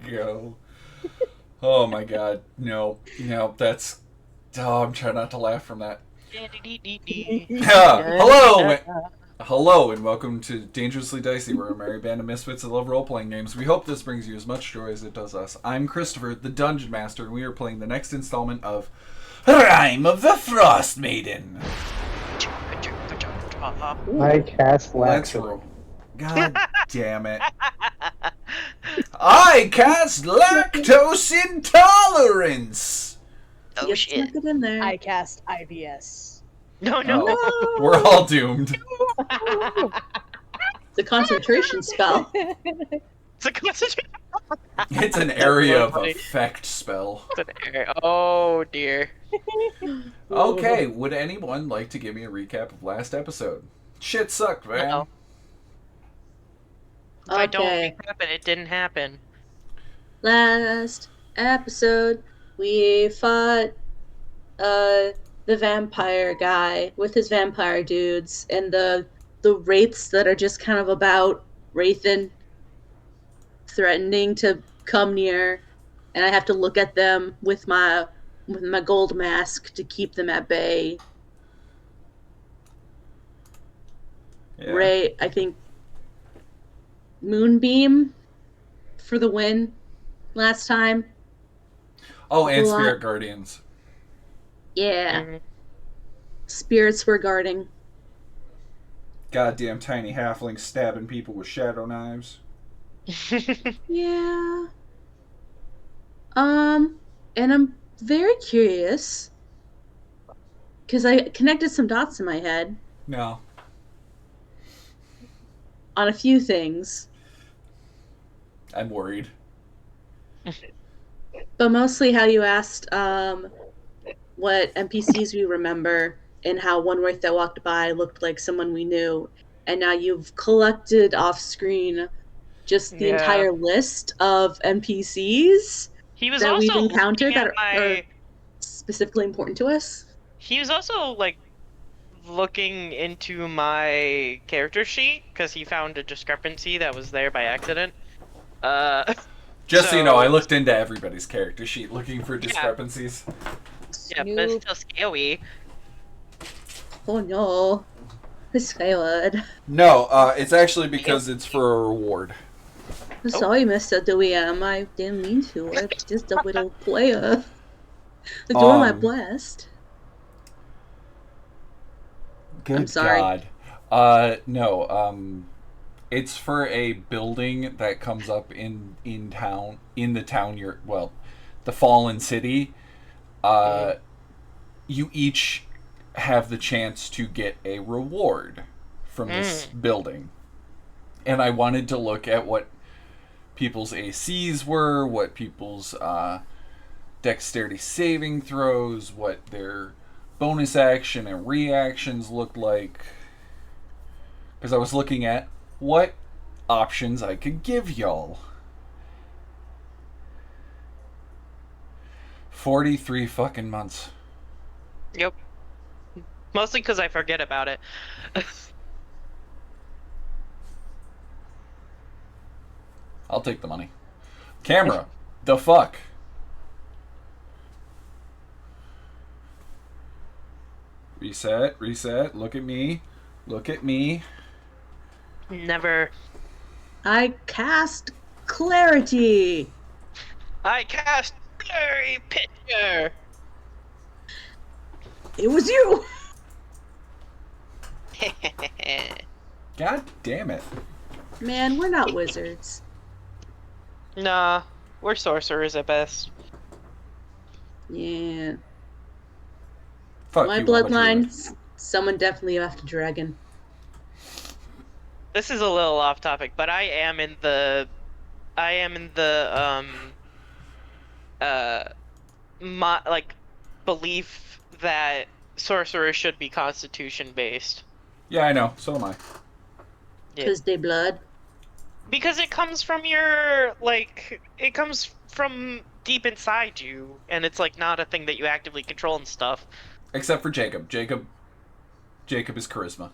go. Oh my god. No, that's... Oh, I'm trying not to laugh from that. Hello! Hello, and welcome to Dangerously Dicey. We're a merry band of misfits that love role-playing games. We hope this brings you as much joy as it does us. I'm Christopher, the Dungeon Master, and we are playing the next installment of Rime of the Frostmaiden. I cast Let's lactose. roll. God damn it. I cast lactose intolerance! Oh shit. It in there. I cast IBS. No. Oh, we're all doomed. It's a concentration spell. It's a concentration. It's an area of effect spell. Oh dear. Okay, would anyone like to give me a recap of last episode? Shit sucked, man. Uh-oh. If I don't Okay. recap it, it didn't happen. Last episode, we fought the vampire guy with his vampire dudes and the wraiths that are just kind of about Wraithen, threatening to come near, and I have to look at them with my gold mask to keep them at bay. Yeah. Ray, I think Moonbeam for the win last time. Oh, and Cool. Spirit Guardians. Yeah. Mhm. Spirits were guarding. Goddamn tiny halflings stabbing people with shadow knives. Yeah. And I'm very curious because I connected some dots in my head No. on a few things, I'm worried. but mostly how you asked what NPCs we remember and how one wraith that walked by looked like someone we knew, and now you've collected off screen just the Yeah. entire list of NPCs He was that also we've encountered looking that at are specifically important to us. He was also like looking into my character sheet because he found a discrepancy that was there by accident. Just so you know, So- I looked into everybody's character sheet looking for discrepancies. Yeah, but it's still scary. Oh no, this failed. No, it's actually because it's for a reward. I'm sorry, Mr. DM. I didn't mean to. I'm just a little player. I'm doing my best. Good I'm sorry. God. No, it's for a building that comes up in town, in the town the Fallen City. You each have the chance to get a reward from this building. And I wanted to look at what people's ACs were, what people's dexterity saving throws, what their bonus action and reactions looked like. Because I was looking at what options I could give y'all. 43 fucking months. Yep. Mostly because I forget about it. I'll take the money. Camera. The fuck? Reset. Look at me. Never. I cast clarity. I cast blurry picture. It was you. God damn it. Man, we're not wizards. Nah, we're sorcerers at best. Yeah. Fuck My you, bloodline, someone definitely left a dragon. This is a little off topic, but I am in the belief that sorcerers should be constitution based. Yeah, I know. So am I. Yeah. Because they blood. Because it comes from your it comes from deep inside you, and it's like not a thing that you actively control and stuff. Except for Jacob. Jacob is charisma.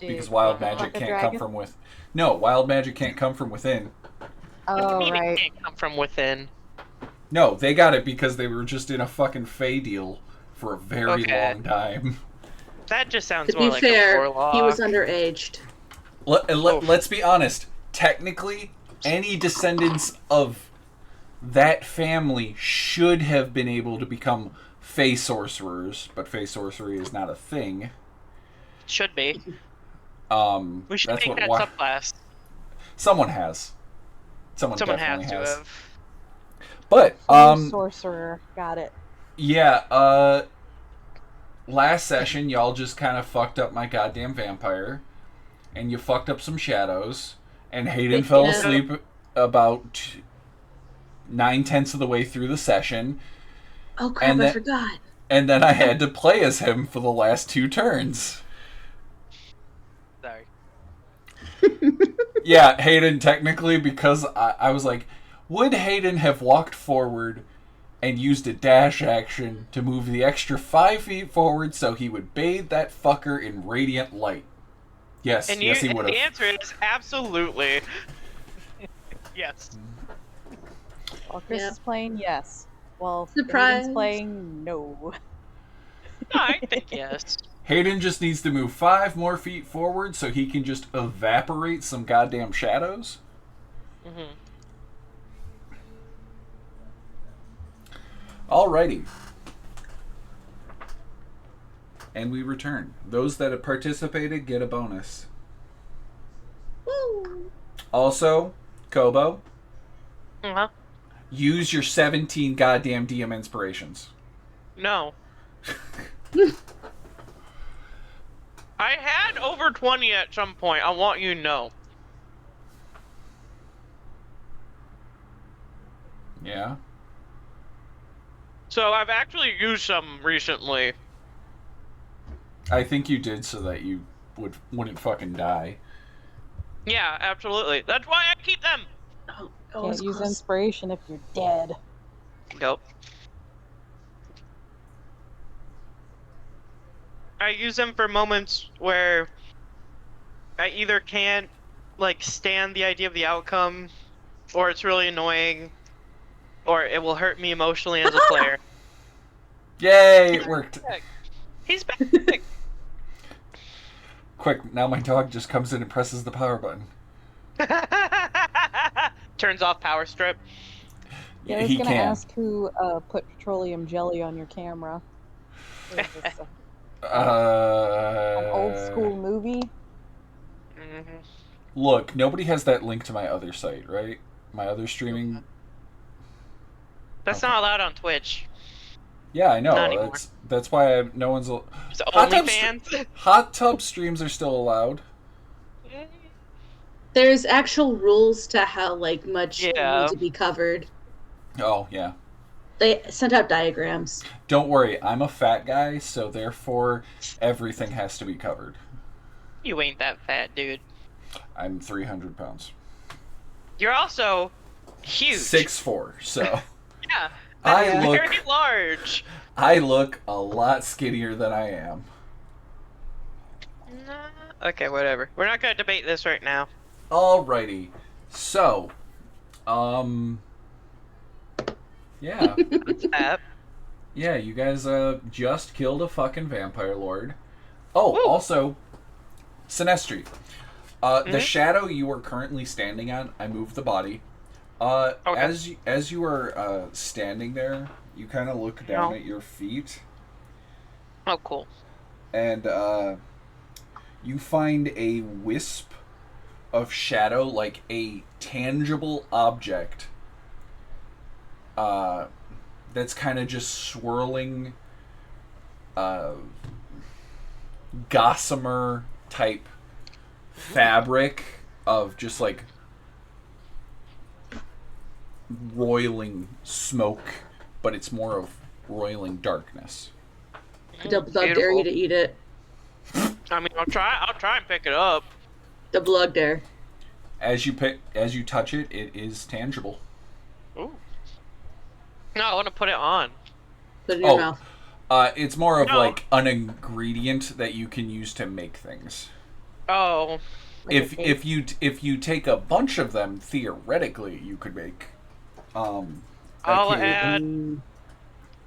because wild Fuck magic a can't come dragon? from with. No, wild magic can't come from within. What do you Oh, mean right. it can't come from within? No, they got it because they were just in a fucking Fey deal for a very Okay. long time. That just sounds To more be like a fair, warlock. he was underaged. Let's be honest. Technically, any descendants of that family should have been able to become Fey sorcerers, but Fey sorcery is not a thing. Should be. We should That's make that what subclass. someone has. Someone Someone definitely has to has. have. But Sorcerer. Got it. yeah, last session y'all just kind of fucked up my goddamn vampire, and you fucked up some shadows, and Hayden fell Yeah. asleep about 9/10 of the way through the session, Oh crap, And I then- forgot. and then I had to play as him for the last 2 turns. Sorry. Yeah, Hayden, technically, because I was like, would Hayden have walked forward and used a dash action to move the extra 5 feet forward so he would bathe that fucker in radiant light? Yes, And yes, he and would the have. answer is absolutely. Yes. While Chris Yep. is playing, yes. While Surprise. Aiden's playing, no. I think yes. Hayden just needs to move 5 more feet forward so he can just evaporate some goddamn shadows. Hmm. Alrighty. And we return. Those that have participated get a bonus. Woo. Also, Kobo, Uh-huh. use your 17 goddamn DM inspirations. No. I had over 20 at some point. I want you to know. Yeah? So I've actually used some recently. I think you did so that you wouldn't fucking die. Yeah, absolutely. That's why I keep them. Oh, Can't it's use close. inspiration if you're dead. Nope. I use them for moments where I either can't, like, stand the idea of the outcome, or it's really annoying, or it will hurt me emotionally as a player. Yay, it worked. He's back. Quick, now my dog just comes in and presses the power button. Turns off power strip. Yeah, I was he gonna can. ask who put petroleum jelly on your camera. What is this, an old school movie? Hmm. Look, nobody has that link to my other site, right? My other streaming. That's Okay. not allowed on Twitch. Yeah, I know. Not anymore. That's why no one's. It's Hot tub OnlyFans. Hot tub streams are still allowed. There's actual rules to how like much Yeah. needs to be covered. Oh yeah. They sent out diagrams. Don't worry, I'm a fat guy, so therefore everything has to be covered. You ain't that fat, dude. I'm 300 pounds. You're also huge. 6'4", so Yeah. I That's look- very large. I look a lot skinnier than I am. Nah. Okay, whatever. We're not gonna debate this right now. Alrighty, so, yeah, That. yeah, you guys just killed a fucking vampire lord. Oh, Woo. also, Sinestri. The Mhm. shadow you are currently standing on, I moved the body. Okay. As you are standing there, you kind of look down No. at your feet, Oh, cool. and you find a wisp of shadow, like a tangible object, that's kind of just swirling, gossamer type fabric of just like roiling smoke, but it's more of roiling darkness. Double dog dare you to Beautiful. eat it. I mean, I'll try and pick it up. Double dog dare. As you touch it, it is tangible. Ooh. No, I want to put it on. Put it in your Oh. mouth. It's more of No. like an ingredient that you can use to make things. Oh. Like a cake? If you take a bunch of them, theoretically, you could make a I'll cave.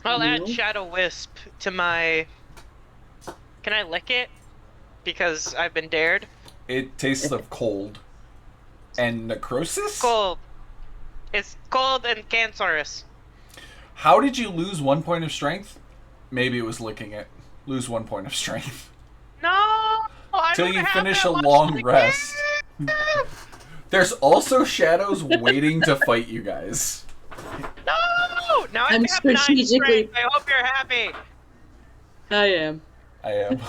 add Shadow Wisp to my. Can I lick it? Because I've been dared. It tastes of cold and necrosis. Cold. It's cold and cancerous. How did you lose 1 point of strength? Maybe it was licking it. Lose 1 point of strength. No! I Till don't you have finish that a much long to rest. give! There's also shadows waiting to fight you guys. No! Now I I'm have 9 strategically- strength. I hope you're happy. I am. I am.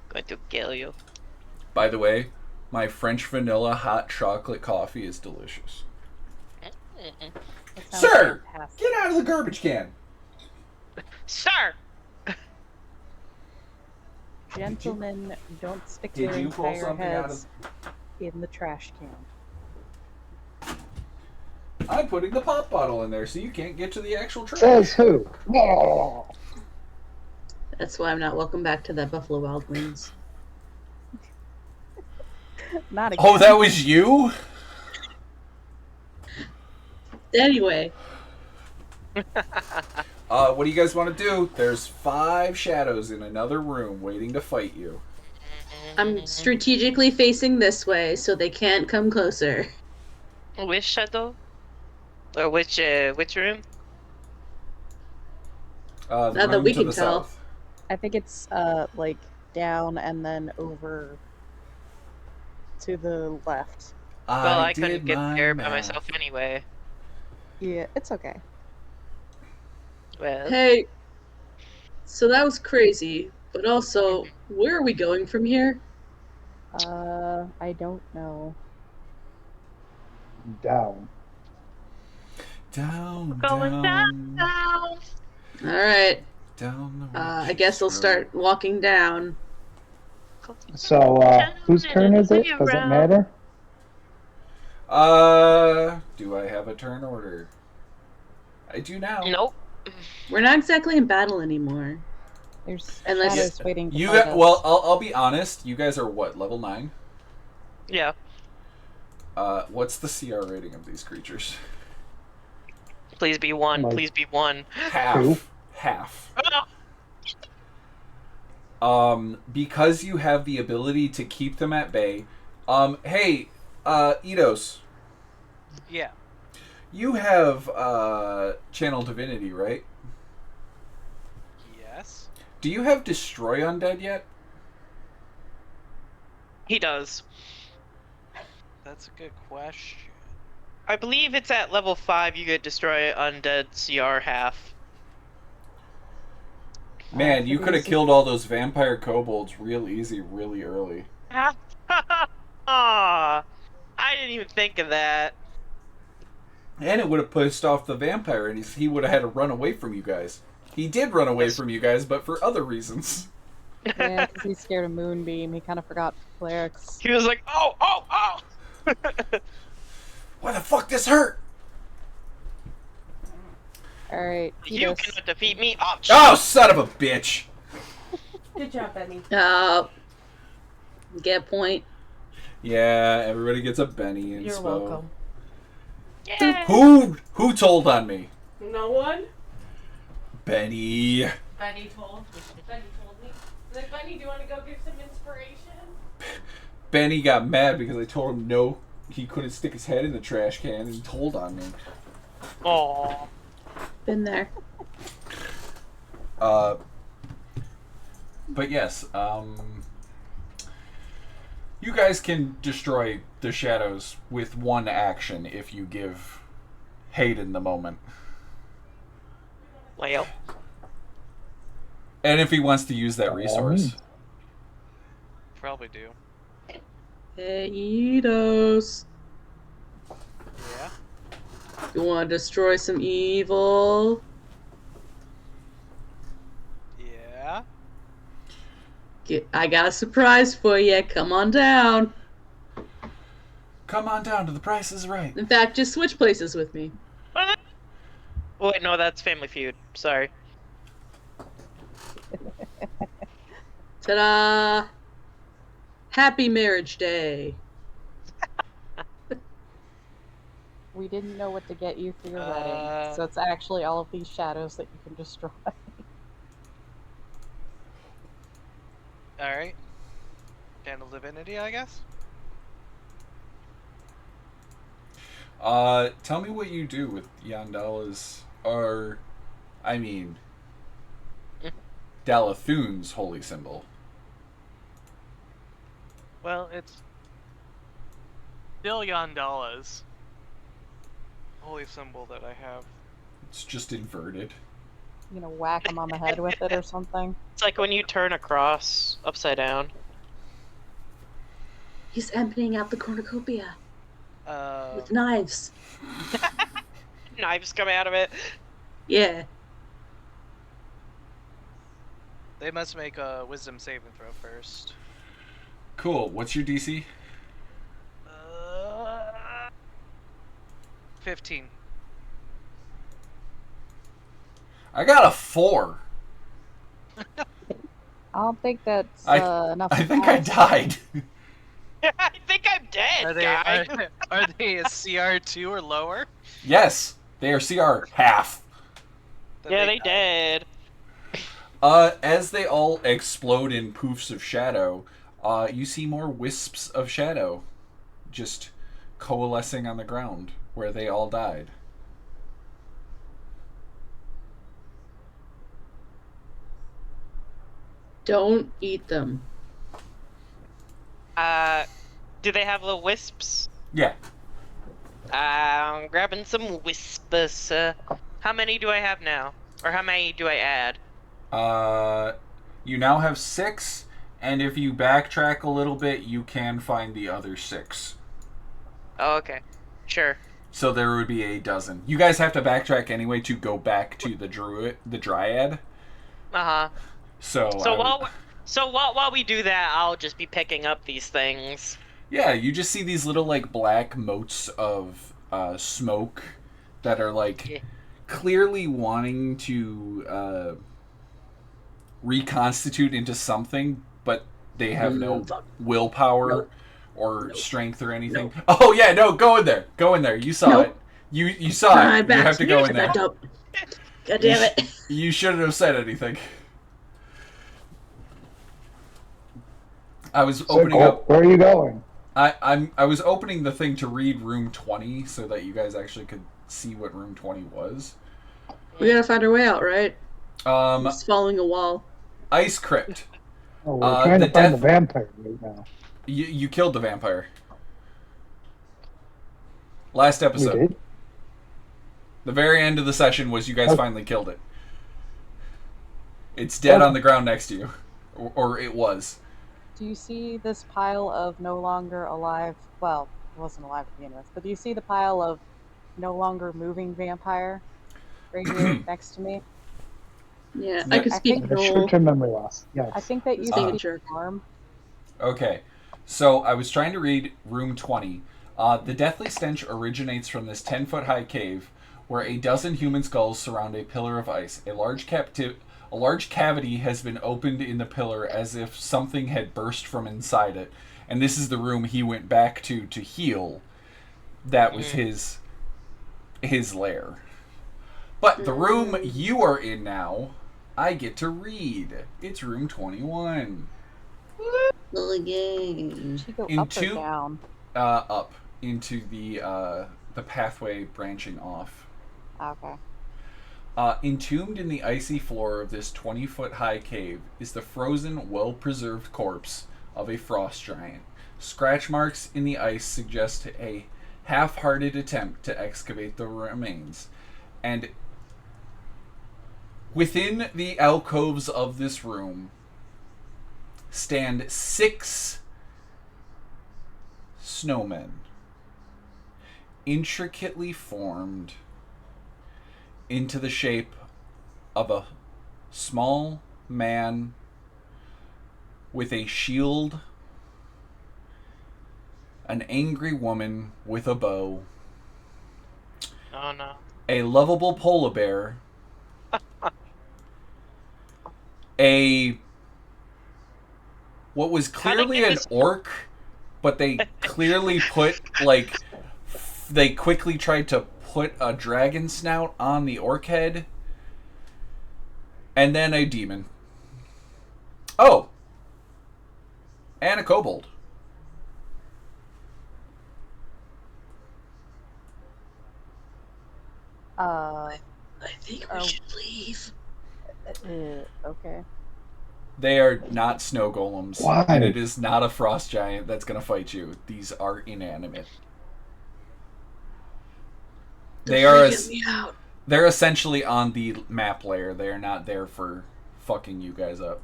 Going to kill you. By the way, my French vanilla hot chocolate coffee is delicious. That sounds Sir! fantastic. Get out of the garbage can! Sir! Gentlemen, don't stick Did their you pull entire something out heads in the trash can. I'm putting the pop bottle in there so you can't get to the actual trash. Says who? That's why I'm not welcome back to that Buffalo Wild Wings. Not again. Oh, that was you? Anyway, What do you guys want to do? There's 5 shadows in another room waiting to fight you. I'm strategically facing this way so they can't come closer. Which shadow? Or which room? The Not that room we to can the tell. south. I think it's like down and then over to the left. Well, I did couldn't get my there by math. myself anyway. Yeah, it's okay. Well, Hey, so that was crazy, but also, where are we going from here? I don't know. Down. Down, going down, down. Alright, down the I guess I'll start walking down. So, whose turn is it? Does it matter? Do I have a turn order? I do now. Nope. We're not exactly in battle anymore. There's Unless- shadows waiting to You fight got, us. well, I'll be honest. You guys are what, level 9? Yeah. What's the CR rating of these creatures? Please be 1. Like- Please be 1. Who? Half. Because you have the ability to keep them at bay. Hey, Eidos, Yeah. you have Channel Divinity, right? Yes. Do you have Destroy Undead yet? He does. That's a good question. I believe it's at level 5 you get Destroy Undead CR half. Man, you could have killed all those vampire kobolds real easy, really early. Ah, I didn't even think of that. And it would have pissed off the vampire, and he would have had to run away from you guys. He did run away from you guys, but for other reasons. Yeah, because he's scared of Moonbeam. He kind of forgot clerics. He was like, oh, oh, oh! Why the fuck this hurt? Alright, You Eidos. cannot defeat me. Oh, Oh, son of a bitch! Good job, Benny. Get a point. Yeah, everybody gets a Benny inspo. You're welcome. yeah. Who told on me? No one? Benny. Benny told me. He's like, Benny, do you want to go give some inspiration? Benny got mad because I told him no, he couldn't stick his head in the trash can, and he told on me. Aw. Been there. But yes, you guys can destroy the shadows with one action if you give Hayden the moment. Well, And if he wants to use that resource. Probably do. Hey, Eidos. Yeah. You want to destroy some evil? Yeah. I got a surprise for you. Come on down. Come on down to the Price is Right. In fact, just switch places with me. wait, no, that's Family Feud. Sorry. Ta-da! Happy Marriage Day. We didn't know what to get you for your wedding, so it's actually all of these shadows that you can destroy. Alright. Candle Divinity, I guess? Tell me what you do with Yandala's, or, I mean, Dalathun's holy symbol. Well, it's still Yandala's holy symbol that I have. It's just inverted. You know, whack him on the head with it or something. It's like when you turn a cross upside down. He's emptying out the cornucopia with knives. Knives come out of it. Yeah. They must make a wisdom saving throw first. Cool. What's your DC? 15. I got a 4. I don't think that's enough. I think I died. I think I'm dead, guy. Are they a CR2 or lower? Yes, they are CR half. Yeah, they dead. As they all explode in poofs of shadow, you see more wisps of shadow just coalescing on the ground where they all died. Don't eat them. Do they have little wisps? Yeah. I'm grabbing some wisps. How many do I have now? Or how many do I add? You now have 6, and if you backtrack a little bit, you can find the other 6. Oh, okay. Sure. So there would be a dozen. You guys have to backtrack anyway to go back to the Dryad. Uh-huh. So while we do that, I'll just be picking up these things. Yeah, you just see these little like black motes of smoke that are like clearly wanting to reconstitute into something, but they have no willpower or strength or anything. Oh yeah, no, go in there. Go in there. You saw it. You saw it. You have to go in there. God damn it. You shouldn't have said anything. I was opening up. Where are you going? I was opening the thing to read room 20 so that you guys actually could see what room 20 was. We gotta find our way out, right? Just following a wall. Ice Crypt. Oh, we're trying to find the vampire right now. You killed the vampire. Last episode. We did? The very end of the session was you guys finally killed it. It's dead on the ground next to you. Or it was. Do you see this pile of no longer alive? Well, it wasn't alive to begin with, but do you see the pile of no longer moving vampire right here next to me? Yeah, I could speak short-term memory loss. Yes. I think that you see your arm. Okay, so I was trying to read room 20. The deathly stench originates from this 10-foot-high cave where a dozen human skulls surround a pillar of ice. A large cavity has been opened in the pillar as if something had burst from inside it. And this is the room he went back to heal. That was his lair. But the room you are in now, I get to read. It's room 21. Should go up or down? Up into the pathway branching off. Okay. Entombed in the icy floor of this 20-foot-high cave is the frozen, well-preserved corpse of a frost giant. Scratch marks in the ice suggest a half-hearted attempt to excavate the remains. And within the alcoves of this room stand 6 snowmen, intricately formed into the shape of a small man with a shield, an angry woman with a bow, oh no, a lovable polar bear, a what was How they clearly get an this- orc, but they clearly put, like, they quickly tried to put a dragon snout on the orc head, and then a demon. Oh! And a kobold. Uh, I think we should leave. okay. They are not snow golems. Why? And it is not a frost giant that's going to fight you. These are inanimate. They're freaking me out. They're essentially on the map layer. They are not there for fucking you guys up.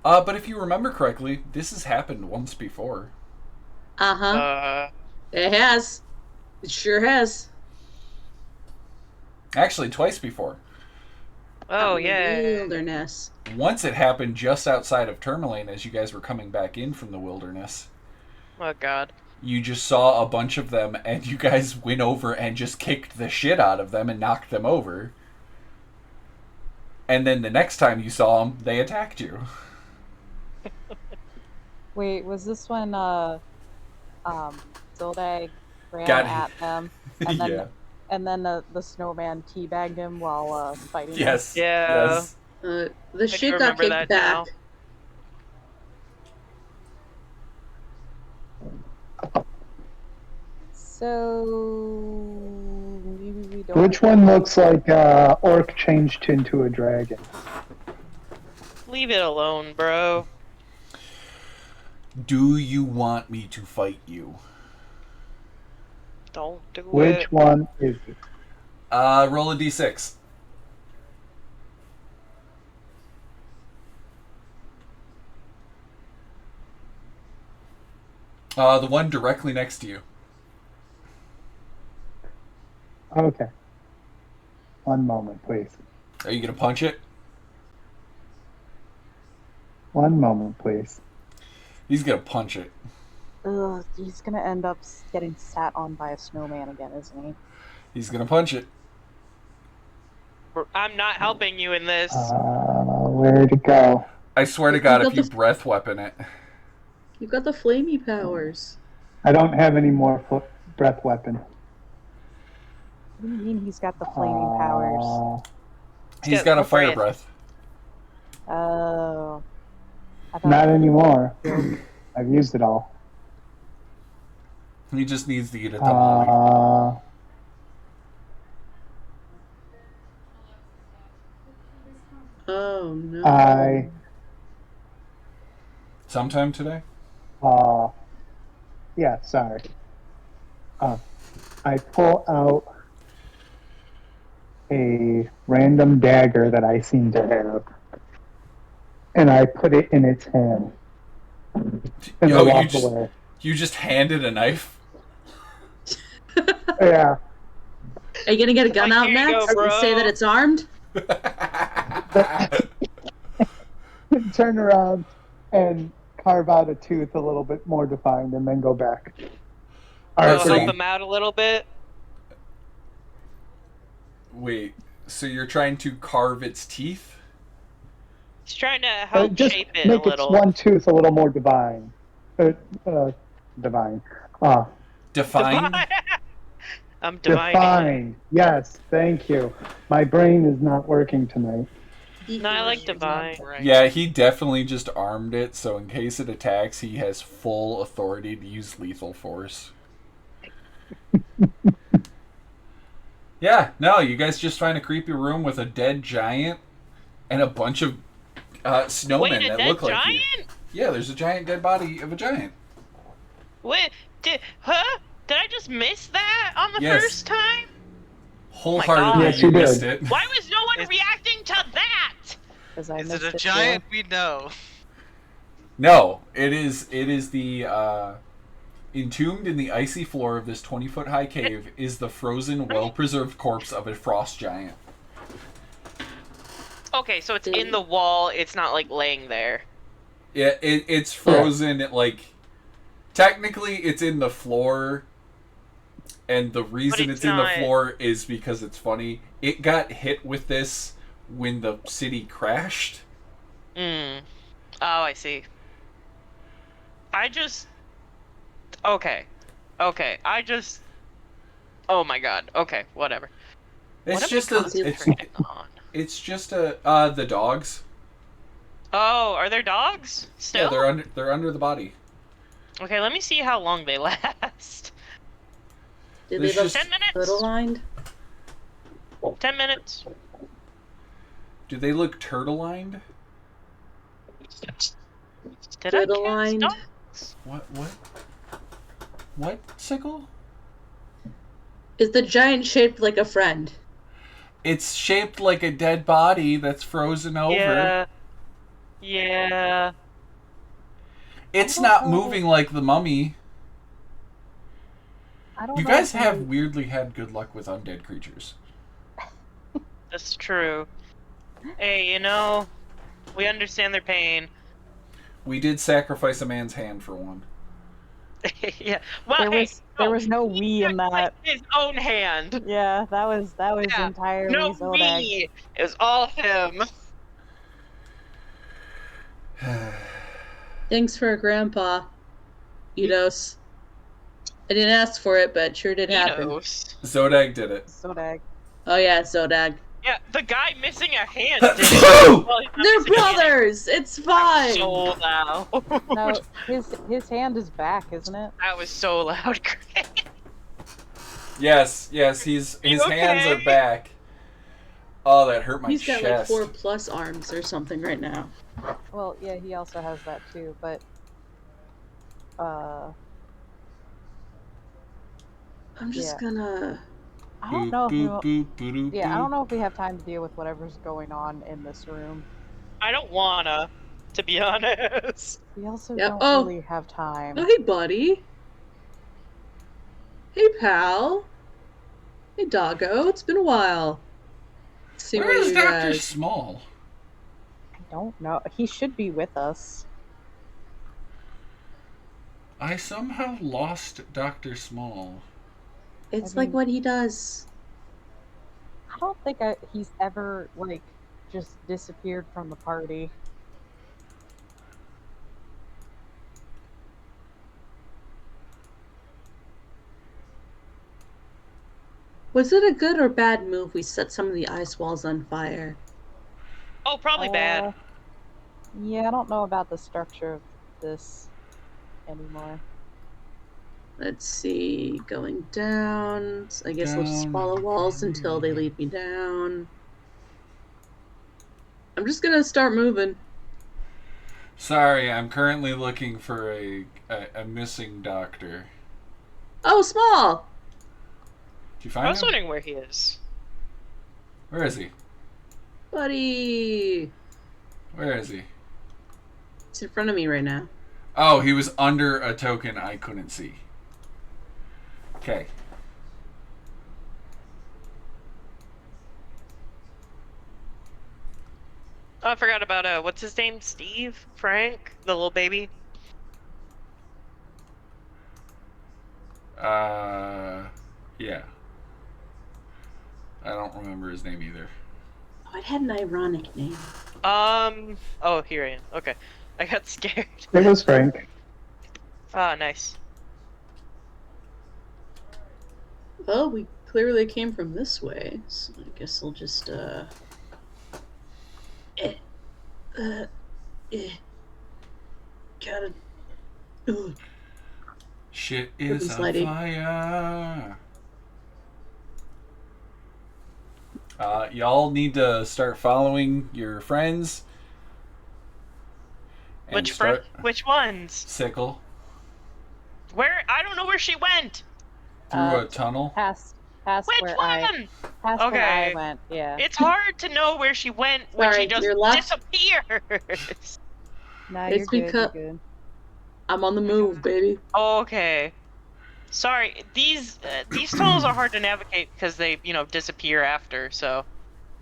But if you remember correctly, this has happened once before. Uh-huh. It has. It sure has. Actually, twice before. Oh, Out in the yeah. Wilderness. Once it happened just outside of Tourmaline as you guys were coming back in from the wilderness. Oh, God. You just saw a bunch of them, and you guys went over and just kicked the shit out of them and knocked them over. And then the next time you saw them, they attacked you. Wait, was this when Zoldag ran Got- at them, and then Yeah. and then the snowman teabagged him while fighting them? Yes. Yeah. Yes. The shit got remember kicked that back. now. So maybe we don't. Which one looks like orc changed into a dragon? Leave it alone, bro. Do you want me to fight you? Don't do Which it. one is it? Roll a d6. The one directly next to you. Okay. One moment, please. Are you gonna punch it? One moment, please. He's gonna punch it. Ugh, he's gonna end up getting sat on by a snowman again, isn't he? He's gonna punch it. I'm not helping you in this. Where'd it go? I swear to You God, got if you the- breath weapon it. You've got the flamey powers. I don't have any more breath weapon. What do you mean he's got the flaming powers? He's got got a more fire breath. breath. Oh. I thought- Not anymore. I've used it all. He just needs to eat a tamale. Oh no. I Sometime today? yeah, sorry. I pull out a random dagger that I seem to have, and I put it in its hand, and I walk away. You just handed a knife? Yeah. Are you gonna get a gun Like, out here you next go, and say bro. that it's armed? Turn around and carve out a tooth a little bit more defined, and then go back. I'll so help you- him out a little bit. Wait, so you're trying to carve its teeth? He's trying to help Just shape it make a its little. one tooth a little more divine. Divine. Define? I'm divining. Define. Yes, thank you. My brain is not working tonight. No, I like divine. Right. Yeah, he definitely just armed it, so in case it attacks, he has full authority to use lethal force. Yeah, no, you guys just find a creepy room with a dead giant and a bunch of snowmen Wait, a that dead look like you. giant? Yeah, there's a giant dead body of a giant. Wait, did I just miss that on the Yes. first time? Wholeheartedly, God. Yes, you you did. missed it. Why was no one It's- reacting to that? 'Cause I Is missed it a too. giant? We know. No, it is the entombed in the icy floor of this 20-foot high cave is the frozen, well-preserved corpse of a frost giant. Okay, so it's in the wall. It's not like laying there. Yeah, it's frozen. Like, technically, it's in the floor, and the reason it's it's in the not. floor is because it's funny. It got hit with this when the city crashed. Oh, I see. Okay. Oh my god. Okay, whatever. It's What just am I a. concentrating on? It's just a. The dogs. Oh, are there dogs still? Yeah, they're under the body. Okay, let me see how long they last. Did There's they look just- 10 minutes? turtle-lined? 10 minutes. Do they look turtle-lined? Did I Turtle-lined? cast What, Sickle? Is the giant shaped like a friend? It's shaped like a dead body that's frozen over. Yeah. Yeah. It's I don't not know. moving like the mummy. I don't You know guys if have they- weirdly had good luck with undead creatures. That's true. Hey, we understand their pain. We did sacrifice a man's hand for one. Yeah. Well, There hey, was no we in that. his own hand. Yeah, that was Yeah, entirely No Zodag. me. It was all him. Thanks for Grandpa. Eidos. I didn't ask for it, but sure did happen. Enos. Zodag did it. Zodag. Oh yeah, Zodag. Yeah, the guy missing a hand did it. Well, he's not They're missing a hand. brothers! It's fine! So loud. No, his hand is back, isn't it? That was so loud. Yes, his hands okay? are back. Oh, that hurt my He's got chest. like 4+ arms or something right now. Well, yeah, he also has that too, but I'm just Yeah. gonna... I don't know if we, I don't know. know if we have time to deal with whatever's going on in this room. I don't wanna, to be honest. We also Yeah, don't oh. really have time. Oh, hey, buddy. Hey, pal. Hey, doggo. It's been a while. See Where where is you Dr. guys... Small? I don't know. He should be with us. I somehow lost Dr. Small. It's I like mean- what he does. I don't think he's ever like just disappeared from the party. Was it a good or bad move we set some of the ice walls on fire? Oh, probably bad. Yeah, I don't know about the structure of this anymore. Let's see. Going down. I guess we'll just Down. follow walls until they lead me down. I'm just gonna start moving. Sorry, I'm currently looking for a missing doctor. Oh, Small! Did you I find was him? wondering where he is. Where is he? Buddy! Where is he? He's in front of me right now. Oh, he was under a token I couldn't see. Okay. Oh, I forgot about, what's his name? Steve? Frank? The little baby? Yeah. I don't remember his name either. Oh, it had an ironic name. Oh, here I am. Okay. I got scared. It was Frank. Ah, nice. Well, we clearly came from this way, so I guess I'll just, gotta... Ugh. Shit is on Slidey. fire. Y'all need to start following your friends. and Which friend? start- Which ones? Sickle Where? I don't know where she went. through a tunnel. Past Which where one? where Okay. I went. Yeah. It's hard to know where she went when Sorry, she just you're left. disappears. No, It's you're good. because- You're good. I'm on the move, baby. Okay. Sorry, these tunnels are hard to navigate because they, disappear after. So.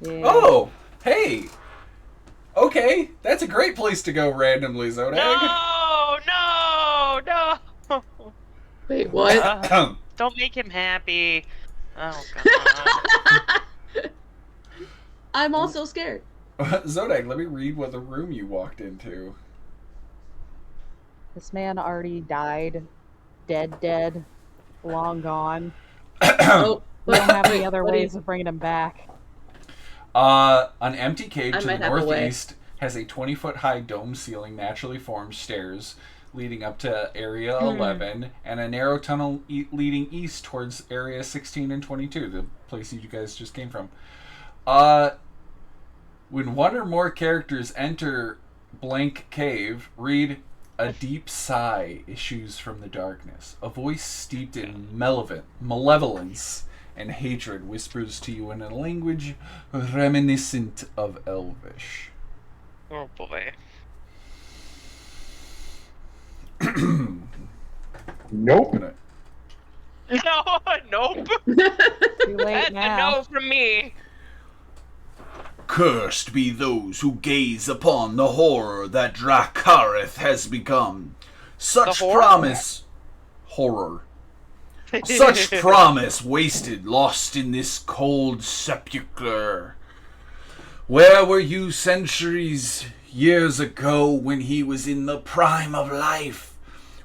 Yeah. Oh, hey. Okay, that's a great place to go randomly, Zodag. No! Wait, what? Don't make him happy. Oh god. I'm also scared. Zodak, let me read what the room you walked into. This man already died. Dead. Long gone. Oh, We don't have any other buddy. ways of bringing him back. An empty cave I to the might have a way. northeast has a 20-foot high dome ceiling, naturally formed stairs leading up to Area 11, and a narrow tunnel leading east towards Area 16 and 22, the place you guys just came from. When one or more characters enter blank cave, read, "A deep sigh issues from the darkness. A voice steeped in malevolence and hatred whispers to you in a language reminiscent of Elvish." Oh boy. Nope. No, nope. Too late That's a now. no from me. "Cursed be those who gaze upon the horror that Dracarith has become. Such The horror? promise... Horror. Such promise wasted, lost in this cold sepulchre. Where were you centuries, years ago, when he was in the prime of life?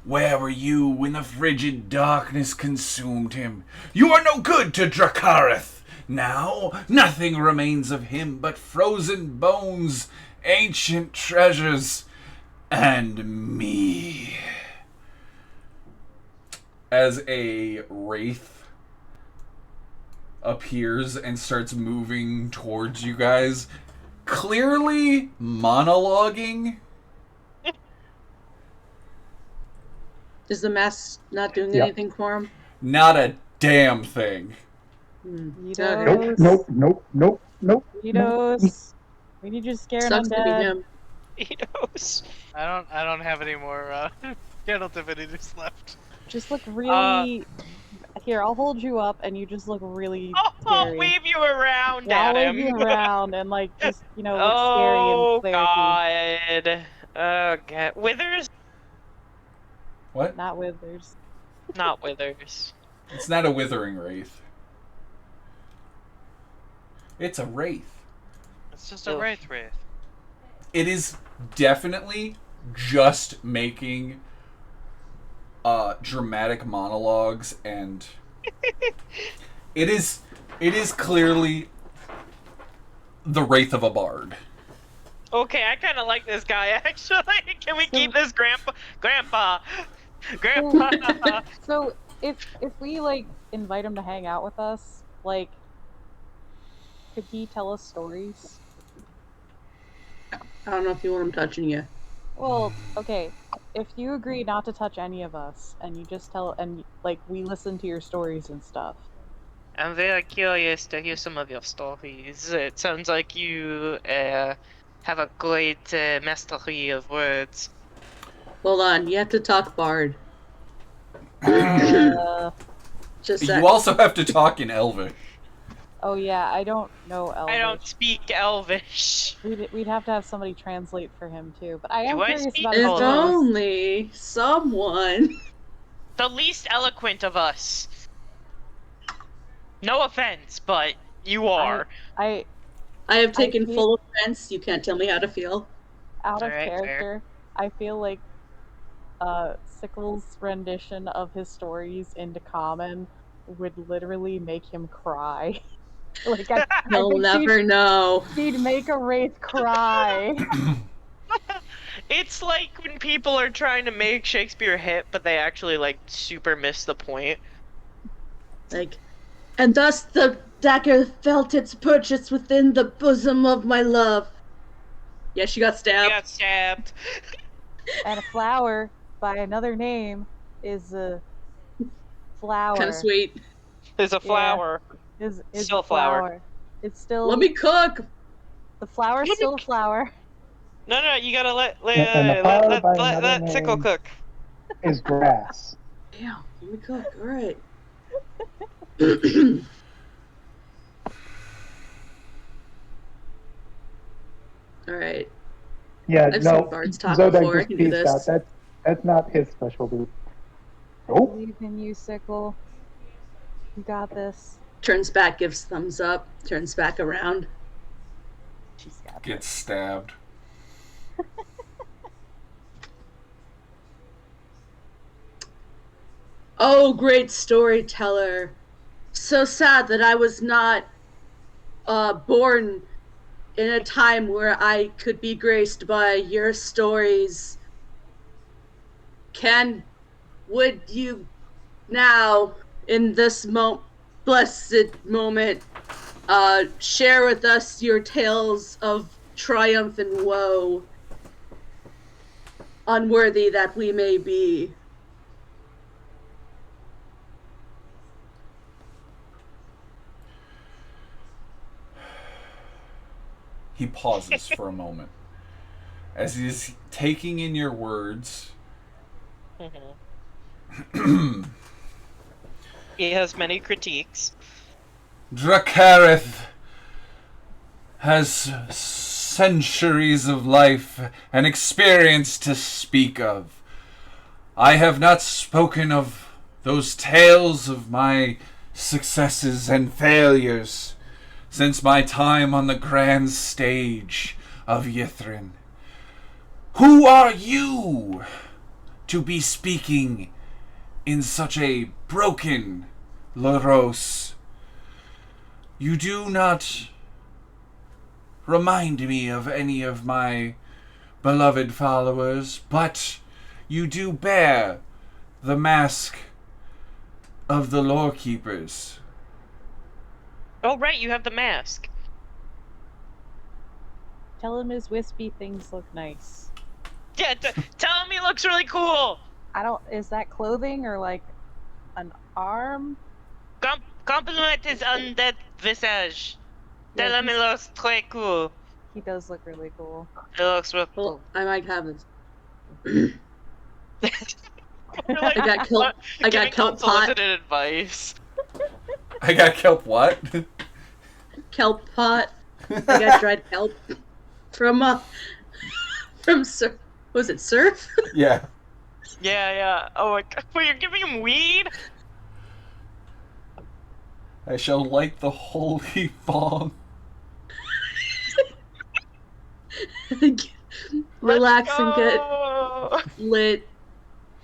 Where were you when the frigid darkness consumed him? You are no good to Dracarith. Now, nothing remains of him but frozen bones, ancient treasures, and me." As a wraith appears and starts moving towards you guys, clearly monologuing. Is the mask not doing Yep. anything for him? Not a damn thing. Yidos. Nope. Yidos. We need you to scare an Sucks to be undead. him. He knows. I don't have any more candle divinities left. Just look really... Here, I'll hold you up, and you just look really I'll scary. wave you around Yeah, I'll at wave him. you around and, like, just, look Oh scary and clericy. god. Oh god. Withers? What? Not withers. Not withers. It's not a withering wraith. It's a wraith. It's just a Ugh. wraith. It is definitely just making dramatic monologues, and it is clearly the wraith of a bard. Okay, I kind of like this guy, actually. Can we keep this grandpa? So, if we, invite him to hang out with us, could he tell us stories? I don't know if you want him touching you. Well, okay. If you agree not to touch any of us, and you just we listen to your stories and stuff. I'm very curious to hear some of your stories. It sounds like you have a great mastery of words. Hold on, you have to talk Bard. Just You also have to talk in Elvish. Oh yeah, I don't know Elvish. I don't speak Elvish. We'd have to have somebody translate for him too. But I am Do I curious speak about If his Elvish? stories. only someone. The least eloquent of us. No offense, but you are. I I have taken feel- full offense. You can't tell me how to feel. out of Alright, fair. character. I feel like Sickle's rendition of his stories into common would literally make him cry. I You'll think never know. he'd make a wraith cry. It's like when people are trying to make Shakespeare hit, but they actually super miss the point. And thus the dagger felt its purchase within the bosom of my love. Yeah, she got I stabbed. got stabbed. And a flower by another name is a flower. Kind of sweet. There's a flower. Is Still a a flower. It's still Let me cook. the flower's still a flower. No, you gotta let And the flower by let another Sickle name. cook. Is grass. Damn, let me cook. All right. All right. Yeah, I've no. seen bards talk Zodak before, I just can do pieced this. out. That's not his specialty. I Nope. believe in you, Sickle. You got this. Turns back, gives thumbs up. Turns back around. She's got gets stabbed. Oh, great storyteller. So sad that I was not born in a time where I could be graced by your stories. Would you now, in this blessed moment, share with us your tales of triumph and woe, unworthy that we may be? He pauses for a moment as he's taking in your words. He has many critiques. Dracarith has centuries of life and experience to speak of. I have not spoken of those tales of my successes and failures since my time on the grand stage of Ythern. Who are you to be speaking in such a broken Laros? You do not remind me of any of my beloved followers, but you do bear the mask of the lore keepers. Oh, right, you have the mask. Tell him his wispy things look nice. Yeah, tell him he looks really cool. Is that clothing or like an arm? Compliment his undead visage. Yeah, Tell him he looks très cool. He does look really cool. It looks real cool. Well, I might have this. Like, I got kelp. I got kelp pot. Unsolicited advice. I got kelp what? Kelp pot. I got dried kelp from Surf. Was it Surf? Yeah. Yeah. Oh my god. Wait, you're giving him weed? I shall light the holy bong. Relax and get lit.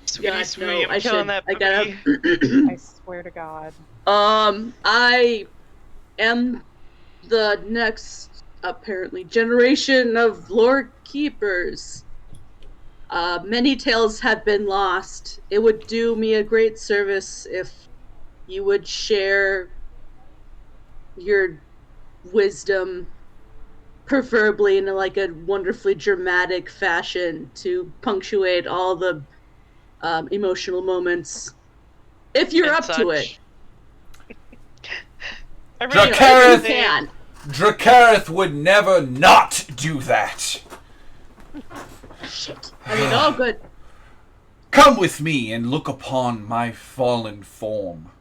Sweetie, God, sweetie, no, I'm I killing should. that I gotta. I swear to God. I am the next, apparently, generation of lore keepers. Many tales have been lost. It would do me a great service if you would share your wisdom, preferably in like a wonderfully dramatic fashion to punctuate all the emotional moments, if you're up to it. Dracarith would never not do that. Shit. I mean, all good. Come with me and look upon my fallen form,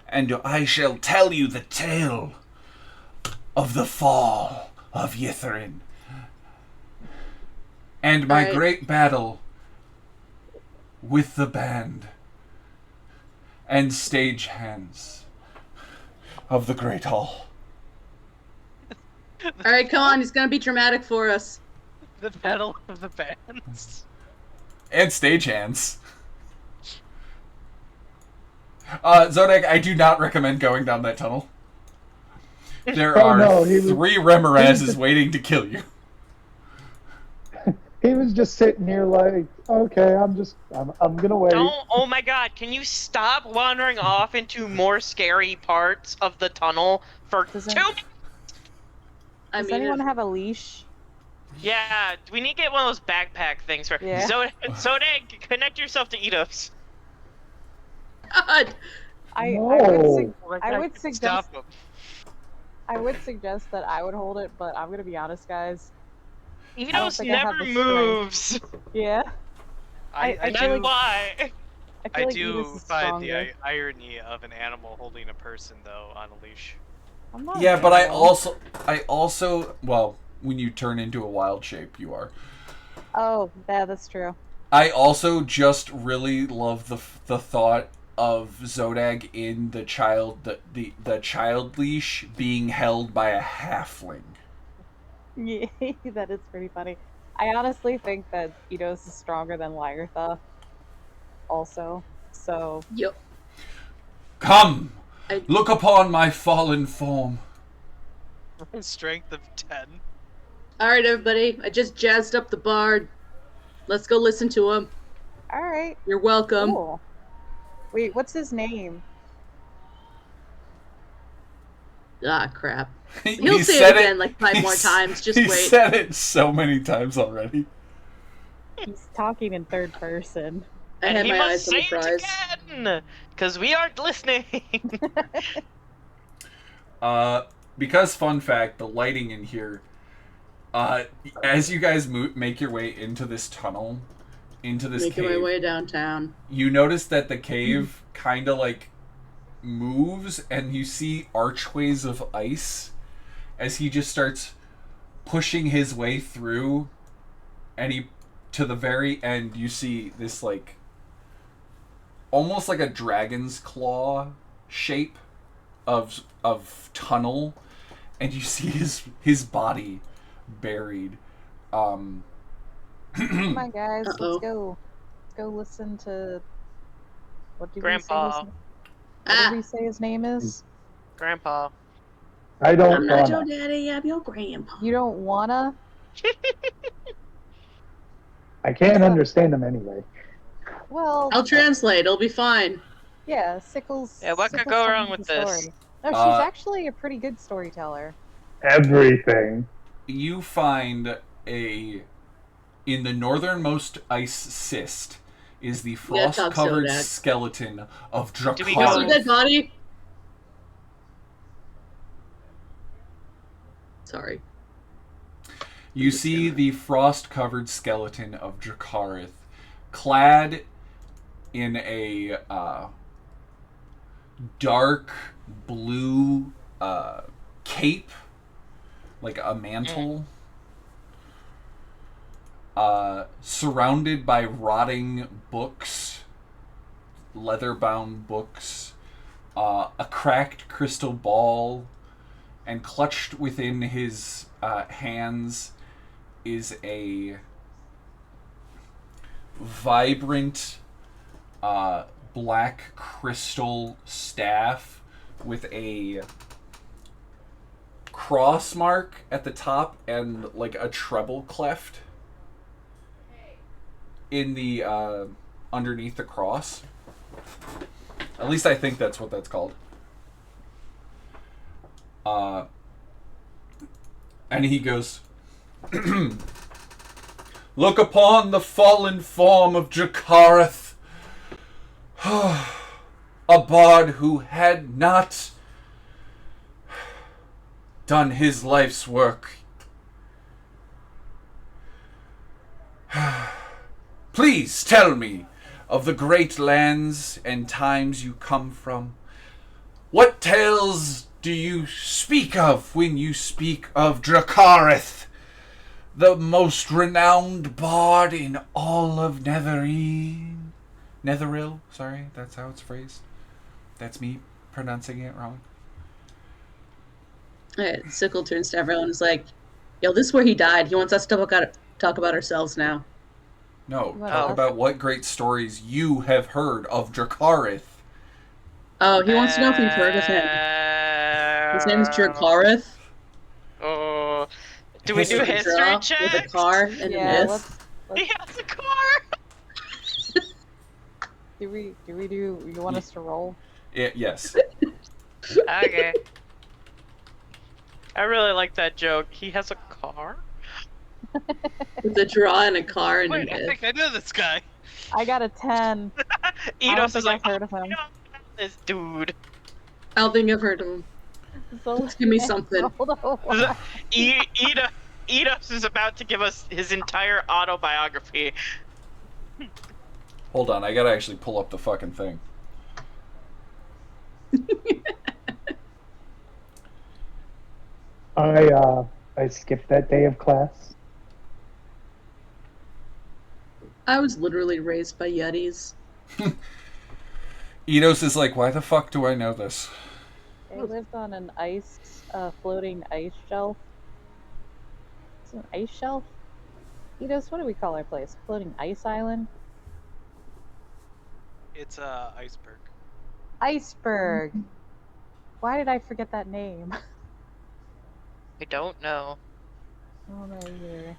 and I shall tell you the tale of the fall of Ythern and my great battle with the band and stagehands of the Great Hall. Alright, come on, he's gonna be dramatic for us. The battle of the bands. And stagehands. Zodak, I do not recommend going down that tunnel. There are 3 Remorazes waiting to kill you. He was just sitting here like, okay, I'm gonna wait. Oh my god, can you stop wandering off into more scary parts of the tunnel for 2 minutes? Does anyone have a leash? Yeah, we need to get one of those backpack things for Zodak, connect yourself to Eidos. God! I would suggest that I would hold it, but I'm gonna be honest, guys. Eidos never moves. Yeah. I that's why. I like do Eidos is find the stronger. irony of an animal holding a person though on a leash. I'm not Yeah, but I animal. also, well, when you turn into a wild shape, you are. Oh, yeah, that's true. I also just really love the thought of Zodag in the child leash being held by a halfling. Yeah, that is pretty funny. I honestly think that Eidos is stronger than Lagertha also. So Yep. Come, I look upon my fallen form. Strength of 10. Alright, everybody. I just jazzed up the bard. Let's go listen to him. alright. You're welcome. Cool. Wait, what's his name? Ah, crap. He He'll say said it again like 5 more times. Just he wait. said it so many times already. He's talking in third person. I And had he my must eyes on say the prize. it again, because we aren't listening. Because fun fact, the lighting in here, as you guys make your way into this tunnel, into this Making cave, my way downtown. you notice that the cave kind of like moves, and you see archways of ice as he just starts pushing his way through, and he, to the very end, you see this like almost like a dragon's claw shape of tunnel, and you see his body buried. Come on, guys, Uh-oh. let's go. Let's go listen to. What did Grandpa. we say? What did we say his name is? Grandpa. I I'm don't not your wanna. daddy, I'm your grandpa. You don't wanna? I can't understand them anyway. Well, I'll translate, it'll be fine. yeah, Sickle's. Yeah, what could Sickle's go telling wrong the with this? story. No, she's actually a pretty good storyteller. Everything. You find in the northernmost ice cyst is the Yeah, Todd frost-covered Sodak. skeleton of Do we You see go- Drakar. that body? Sorry. You see the frost-covered skeleton of Drakarith, clad in a dark blue cape, like a mantle, surrounded by rotting books, leather-bound books, a cracked crystal ball, and clutched within his hands is a vibrant black crystal staff with a cross mark at the top and like a treble cleft in the underneath the cross. At least I think that's what that's called. And he goes, look upon the fallen form of Drakarith, a bard who had not done his life's work. Please tell me of the great lands and times you come from. What tales do you speak of when you speak of Drakarith, the most renowned bard in all of Netheril? Sorry, that's how it's phrased. That's me pronouncing it wrong. Alright, Sickle turns to everyone and is like, yo, this is where he died. He wants us to talk about ourselves now. No, What talk else? about what great stories you have heard of Drakarith. Oh, he wants to know if we've heard of him. His name's Drakarith. Oh, do we do History history Draw check? with a car and Yeah, a myth. He has a car. Do you want us to roll? Yes. Okay. I really like that joke. He has a car. With a draw and a car and Wait, a I myth. think I know this guy. I got a 10. Eidos is like, I've heard of him. I know this dude. I don't think I've heard of him. So Just give me something. rolled a one. Eidos is about to give us his entire autobiography. Hold on, I gotta actually pull up the fucking thing. I skipped that day of class. I was literally raised by Yetis. Eidos is like, why the fuck do I know this? They lived on an floating ice shelf. It's an ice shelf. Edis, what do we call our place? Floating ice island? It's iceberg. Iceberg. Why did I forget that name? I don't know. Oh no, either.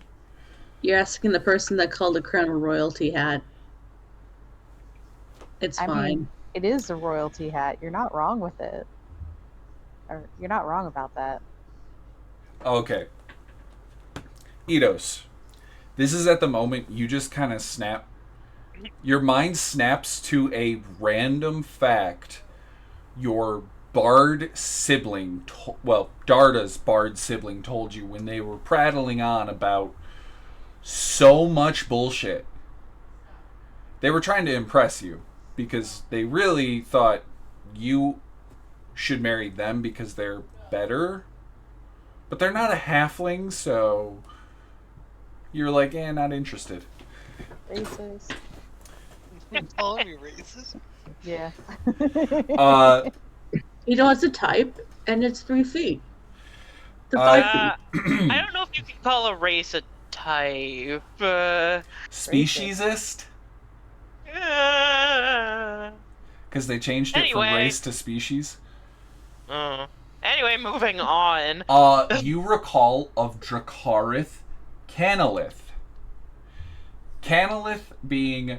You're asking the person that called a crown a royalty hat. It's I fine. mean, it is a royalty hat. You're not wrong with it. Or you're not wrong about that. Okay. Eidos, this is at the moment you just kind of snap. Your mind snaps to a random fact your Bard sibling, Darda's Bard sibling told you when they were prattling on about so much bullshit. They were trying to impress you because they really thought you should marry them because they're better. But they're not a halfling, so you're like, not interested. Racist. You're calling me racist? Yeah. You know, it's a type, and it's 3 feet. I don't know if you can call a race a type. Speciesist? Because they changed it from race to species. Anyway, moving on. You recall of Dracarith Canalith. Canalith being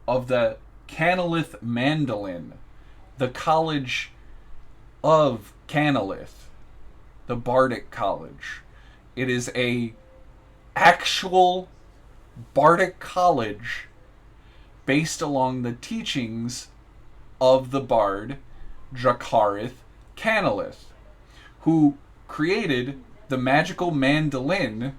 of the Canalith Mandolin, the college of Canalith, the Bardic College. It is a actual Bardic college based along the teachings of the bard Dracarith Canalith, who created the magical mandolin,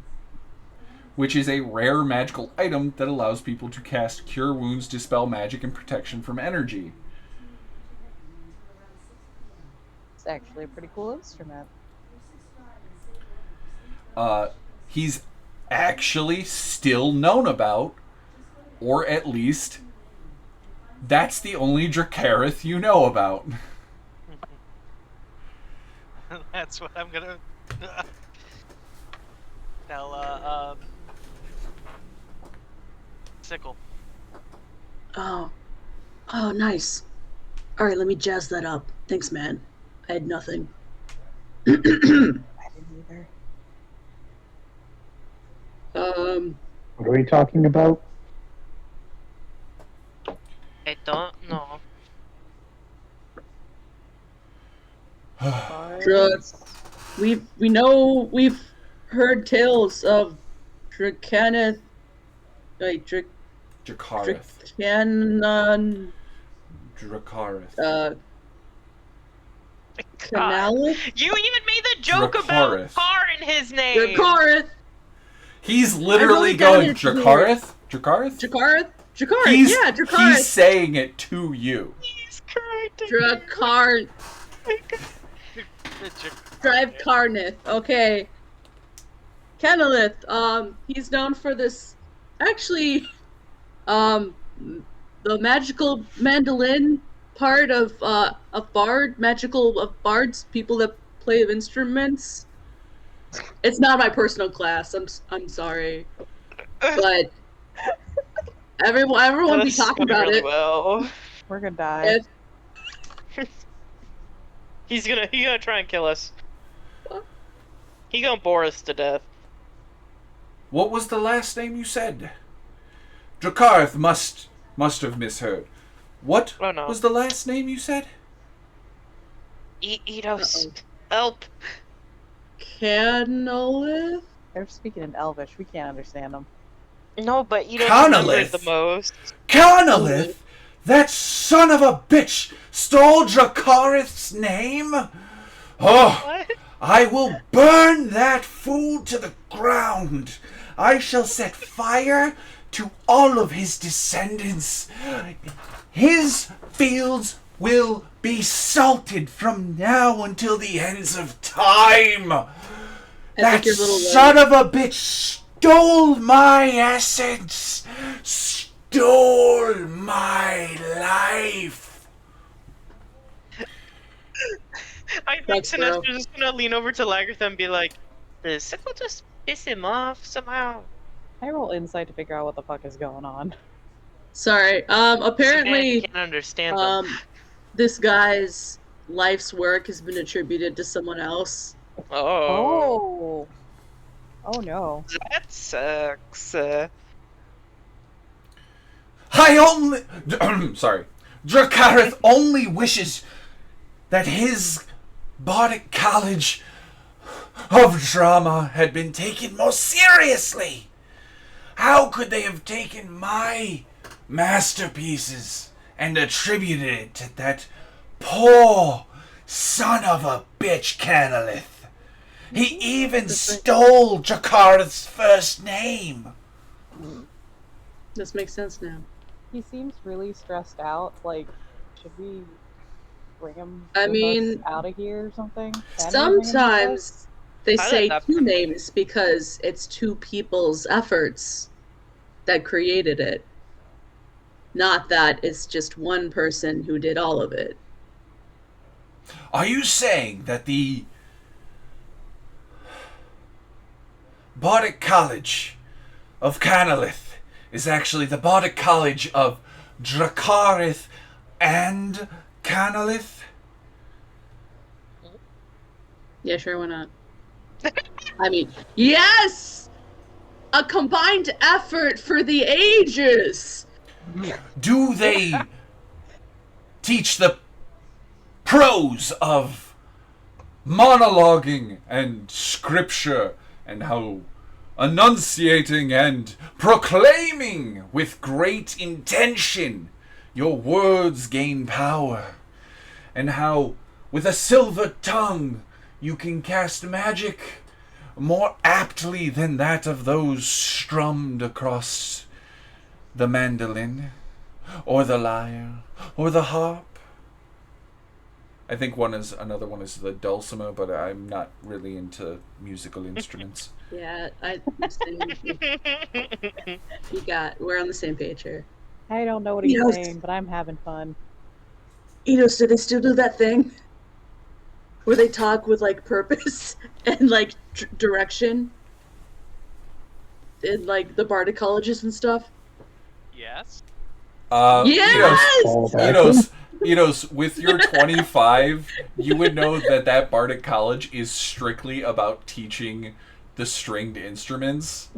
which is a rare magical item that allows people to cast Cure Wounds, Dispel Magic, and Protection from Energy. It's actually a pretty cool instrument. He's actually still known about, or at least that's the only Dracarith you know about. That's what I'm gonna tell Sickle. Oh, nice. All right, let me jazz that up. Thanks, man. I had nothing. I didn't either. What are we talking about? I don't know. Drugs. We know we've heard tales of Dracarith. Wait, Dracarith. Dracarith. Canalith? You even made the joke Dracarith. about car in his name. Dracarith. He's literally going Dracarith? Dracarith? Dracarith? Dracarith, yeah, Dracarith. He's saying it to you. He's correcting Dracarith. Drive Carnith. Okay. Canalith. He's known for this. Actually, the magical mandolin part of bard, of bards, people that play instruments. It's not my personal class. I'm sorry, but everyone be talking about really it. Well. We're gonna die. He's gonna try and kill us. He gonna bore us to death. What was the last name you said? Dracarith must have misheard. What was the last name you said? Eidos. Help. Canalith? They're speaking in Elvish. We can't understand them. No, but Eidos remembers the most. Canalith? That son of a bitch stole Dracarith's name? Oh, What? I will burn that fool to the ground. I shall set fire to all of his descendants. His fields will be salted from now until the ends of time. That son of a bitch stole my essence. Stole my life. I think Sinestra's just gonna lean over to Lagartha and be like, did Sickle just piss him off somehow. I roll insight to figure out what the fuck is going on. Sorry. Apparently, Can't understand them. this guy's life's work has been attributed to someone else. Oh. Oh no. That sucks. I only... sorry. Dracarith only wishes that his bardic college of drama had been taken more seriously. How could they have taken my masterpieces and attributed it to that poor son of a bitch Canalith? He even stole Dracarith's first name. This makes sense now. He seems really stressed out. Like, should we bring him out of here or something? Sometimes they say let that two names because it's two people's efforts that created it. Not that it's just one person who did all of it. Are you saying that the Bardic College of Canalith is actually the Bardic College of Dracarith and Canalith? Yeah, sure, why not? I mean, yes! A combined effort for the ages! Do they teach the pros of monologuing and scripture and how enunciating and proclaiming with great intention your words gain power, and how with a silver tongue you can cast magic more aptly than that of those strummed across the mandolin or the lyre or the harp? I think another one is the dulcimer, but I'm not really into musical instruments. Yeah, we're on the same page here. I don't know what he's saying, but I'm having fun. Enos, do they still do that thing? Where they talk with, like, purpose and, like, direction? In, like, the Bardic colleges and stuff? Yes. Yes! Enos, with your 25, you would know that Bardic College is strictly about teaching the stringed instruments.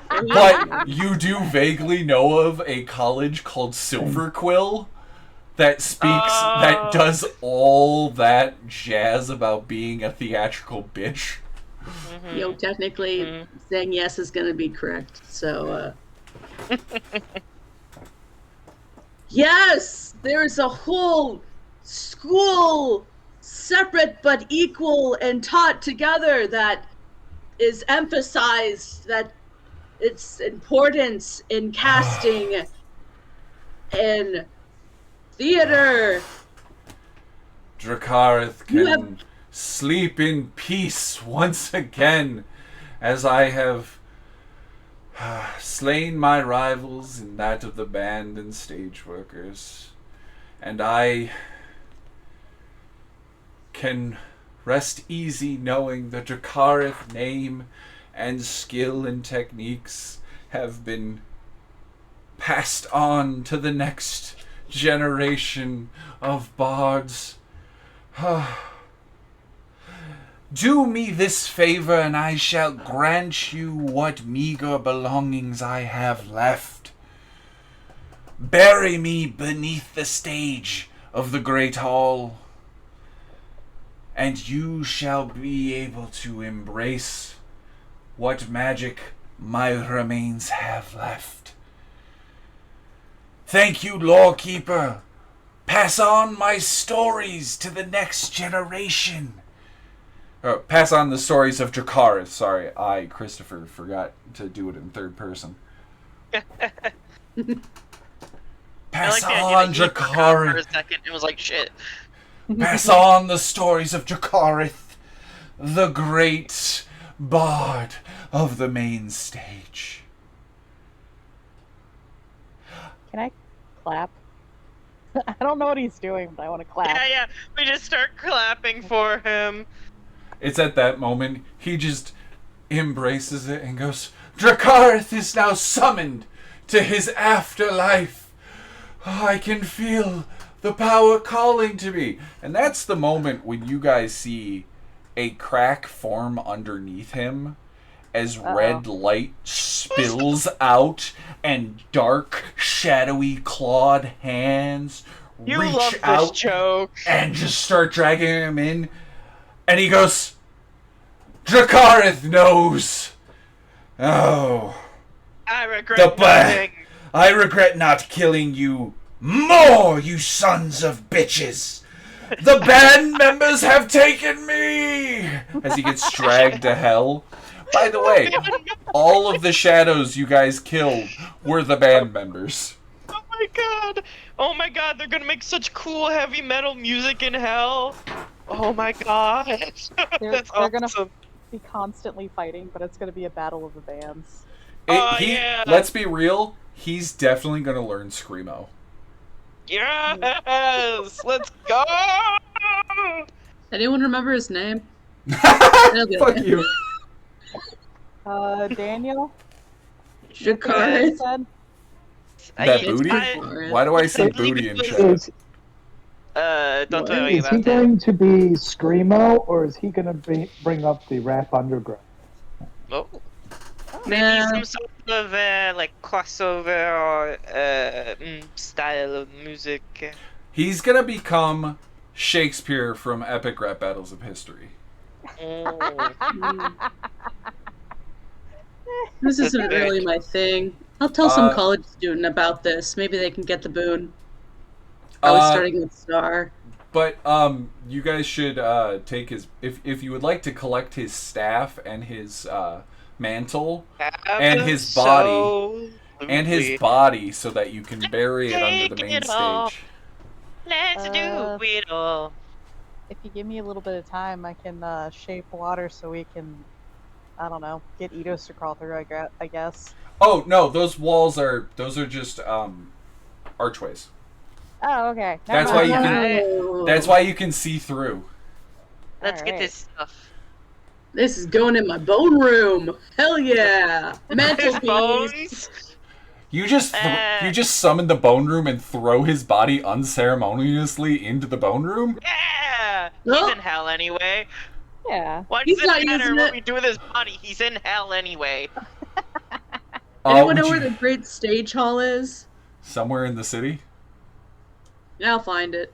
But you do vaguely know of a college called Silverquill that does all that jazz about being a theatrical bitch. Mm-hmm. Yo, technically, saying yes is gonna be correct, so, Yes! There's a whole school, separate but equal and taught together, that is emphasized, that its importance in casting and theater. Dracarith can sleep in peace once again, as I have slain my rivals in that of the band and stage workers, and I can rest easy knowing the Dracarith name and skill and techniques have been passed on to the next generation of bards. Do me this favor, and I shall grant you what meager belongings I have left. Bury me beneath the stage of the great hall, and you shall be able to embrace what magic my remains have left. Thank you, Lawkeeper. Pass on my stories to the next generation. Pass on the stories of Dracarith. Sorry, Christopher, forgot to do it in third person. Pass on Dracarith. For a second, it was like shit. Pass on the stories of Dracarith, the great bard of the main stage. Can I clap? I don't know what he's doing, but I want to clap. Yeah. We just start clapping for him. It's at that moment he just embraces it and goes, Dracarith is now summoned to his afterlife. Oh, I can feel the power calling to me. And that's the moment when you guys see a crack form underneath him as red light spills out and dark, shadowy, clawed hands reach out joke. and just start dragging him in. And he goes, Dracarith knows. Oh. I regret nothing. I regret not killing you more, you sons of bitches. The band members have taken me. As he gets dragged to hell. By the way, all of the shadows you guys killed were the band members. Oh my god! Oh my god, they're gonna make such cool heavy metal music in hell! Oh my god! That's They're gonna awesome. be constantly fighting, but it's gonna be a battle of the bands. Yeah! Let's be real, he's definitely gonna learn Screamo. Yes! Let's go! Anyone remember his name? Fuck you. Daniel? Dracarith. Said? That booty? Why do I see booty in chat? Don't tell me Is about he that. going to be Screamo, or is he going to bring up the Rap Underground? Oh. Nah. Maybe some sort of like crossover or style of music. He's gonna become Shakespeare from Epic Rap Battles of History. This isn't really my thing. I'll tell some college student about this. Maybe they can get the boon. I was starting with Star. But you guys should take his if you would like to collect his staff and his mantle and his body so that you can bury it under the main stage. Let's do it all. If you give me a little bit of time, I can shape water so we can, I don't know, get Eidos to crawl through, I guess. Oh no, those are just archways. Oh, okay. That's why you can. That's why you can see through. Let's get this stuff. This is going in my BoneRoom. Hell yeah! Mantelpiece. Bones. You just summon the BoneRoom and throw his body unceremoniously into the BoneRoom? Yeah. Oh. He's in hell anyway. Yeah. Why He's does not it matter using what it. we do with his body? He's in hell anyway. Anyone know where the Great Stage Hall is? Somewhere in the city? Yeah, I'll find it.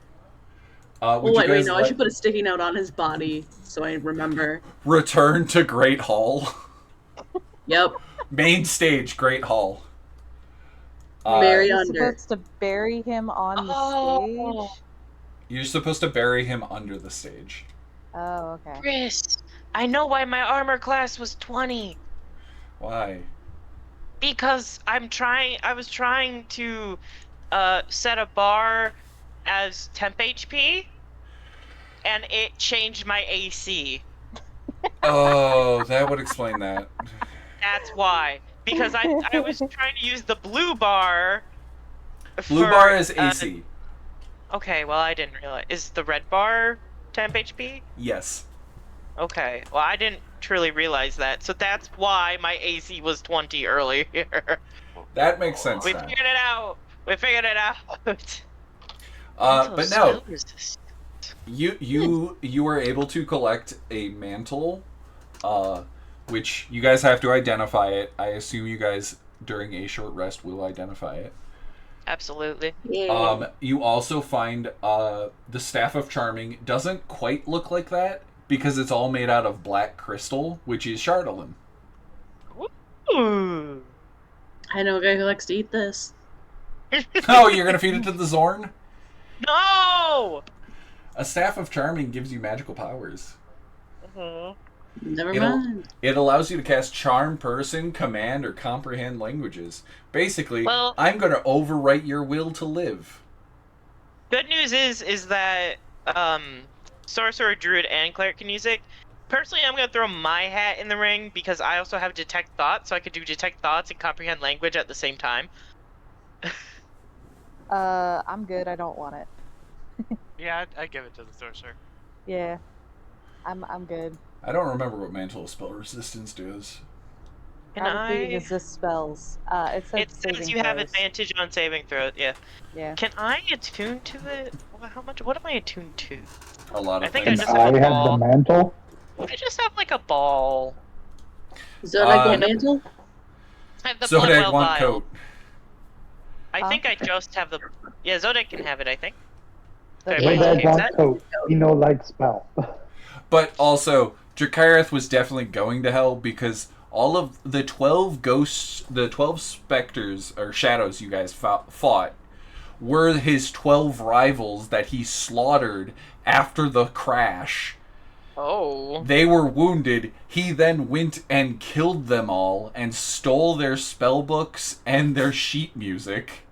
Would Oh, you wait, guys no, I should put a sticky note on his body so I remember. return to Great Hall? Yep. Main stage, Great Hall. Bury You're under. supposed to bury him on the stage? You're supposed to bury him under the stage. Oh, okay. Chris, I know why my armor class was 20. Why? Because I was trying to set a bar as temp HP, and it changed my AC. Oh, that would explain that. That's why. Because I was trying to use the blue bar. Blue bar is AC. Okay, well I didn't realize. Is the red bar temp HP? Yes. Okay, well I didn't truly realize that, so that's why my AC was 20 earlier. That makes sense We now. figured it out. We figured it out. But no, you were able to collect a mantle, which you guys have to identify it. I assume you guys during a short rest will identify it. Absolutely. Yeah. You also find the Staff of Charming. Doesn't quite look like that because it's all made out of black crystal, which is Chardolin. Ooh. I know a guy who likes to eat this. Oh, you're gonna feed it to the Zorn? No! A Staff of Charming gives you magical powers. Never It'll- mind. It allows you to cast Charm Person, Command, or Comprehend languages. Basically, Well- I'm going to overwrite your will to live. Good news is that Sorcerer, Druid, and Cleric can use it. Personally, I'm going to throw my hat in the ring because I also have Detect Thoughts, so I could do Detect Thoughts and Comprehend Language at the same time. I'm good. I don't want it. Yeah, I'd give it to the sorcerer. Yeah. I'm good. I don't remember what Mantle of Spell Resistance does. Can Probably I? resist spells. It says It saving says you have throws. advantage on saving throws. Yeah. Yeah. Can I attune to it? How much? What am I attuned to? A lot of I think I things. just have I a have the ball. mantle. I just have like a ball. Zodak the mantle? I have the Zodeg Bloodwell want vial. coat. I think I just have the. Yeah, Zodeg can have it. I think. That's Everybody Zodeg keeps want that? coat. He no like spell. But also, Dracarith was definitely going to hell because all of the 12 ghosts, the 12 specters, or shadows you guys fought, were his 12 rivals that he slaughtered after the crash. Oh. They were wounded. He then went and killed them all and stole their spell books and their sheet music.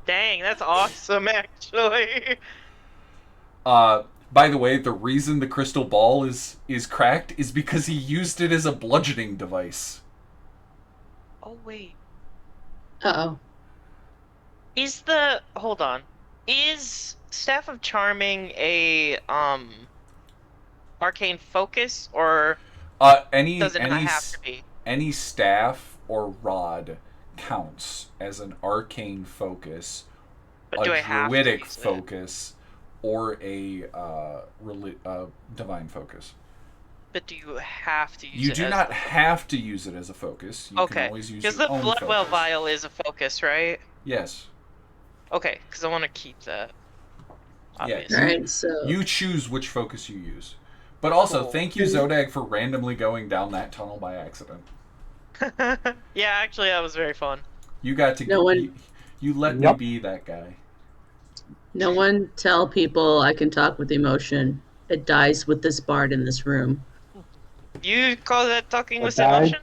Dang, that's awesome, actually. By the way, the reason the crystal ball is cracked is because he used it as a bludgeoning device. Oh wait. Uh-oh. Hold on. Is Staff of Charming a arcane focus, or Any does it not have to be? any staff or rod counts as an arcane focus, But do I a have to druidic use it? focus, or a divine focus. But do you have to use You it do as not the have to use it as a focus. You can Okay, always use because your the own Bloodwell focus. vial is a focus, right? Yes. Okay, because I want to keep that. Yeah. Obviously. Alright, so... You choose which focus you use. But also, Cool. thank you, Zodag, for randomly going down that tunnel by accident. Yeah, actually, that was very fun. You got to No one- you let me Yep. be that guy. No one tell people I can talk with emotion. It dies with this bard in this room. You call that talking with Okay. emotion?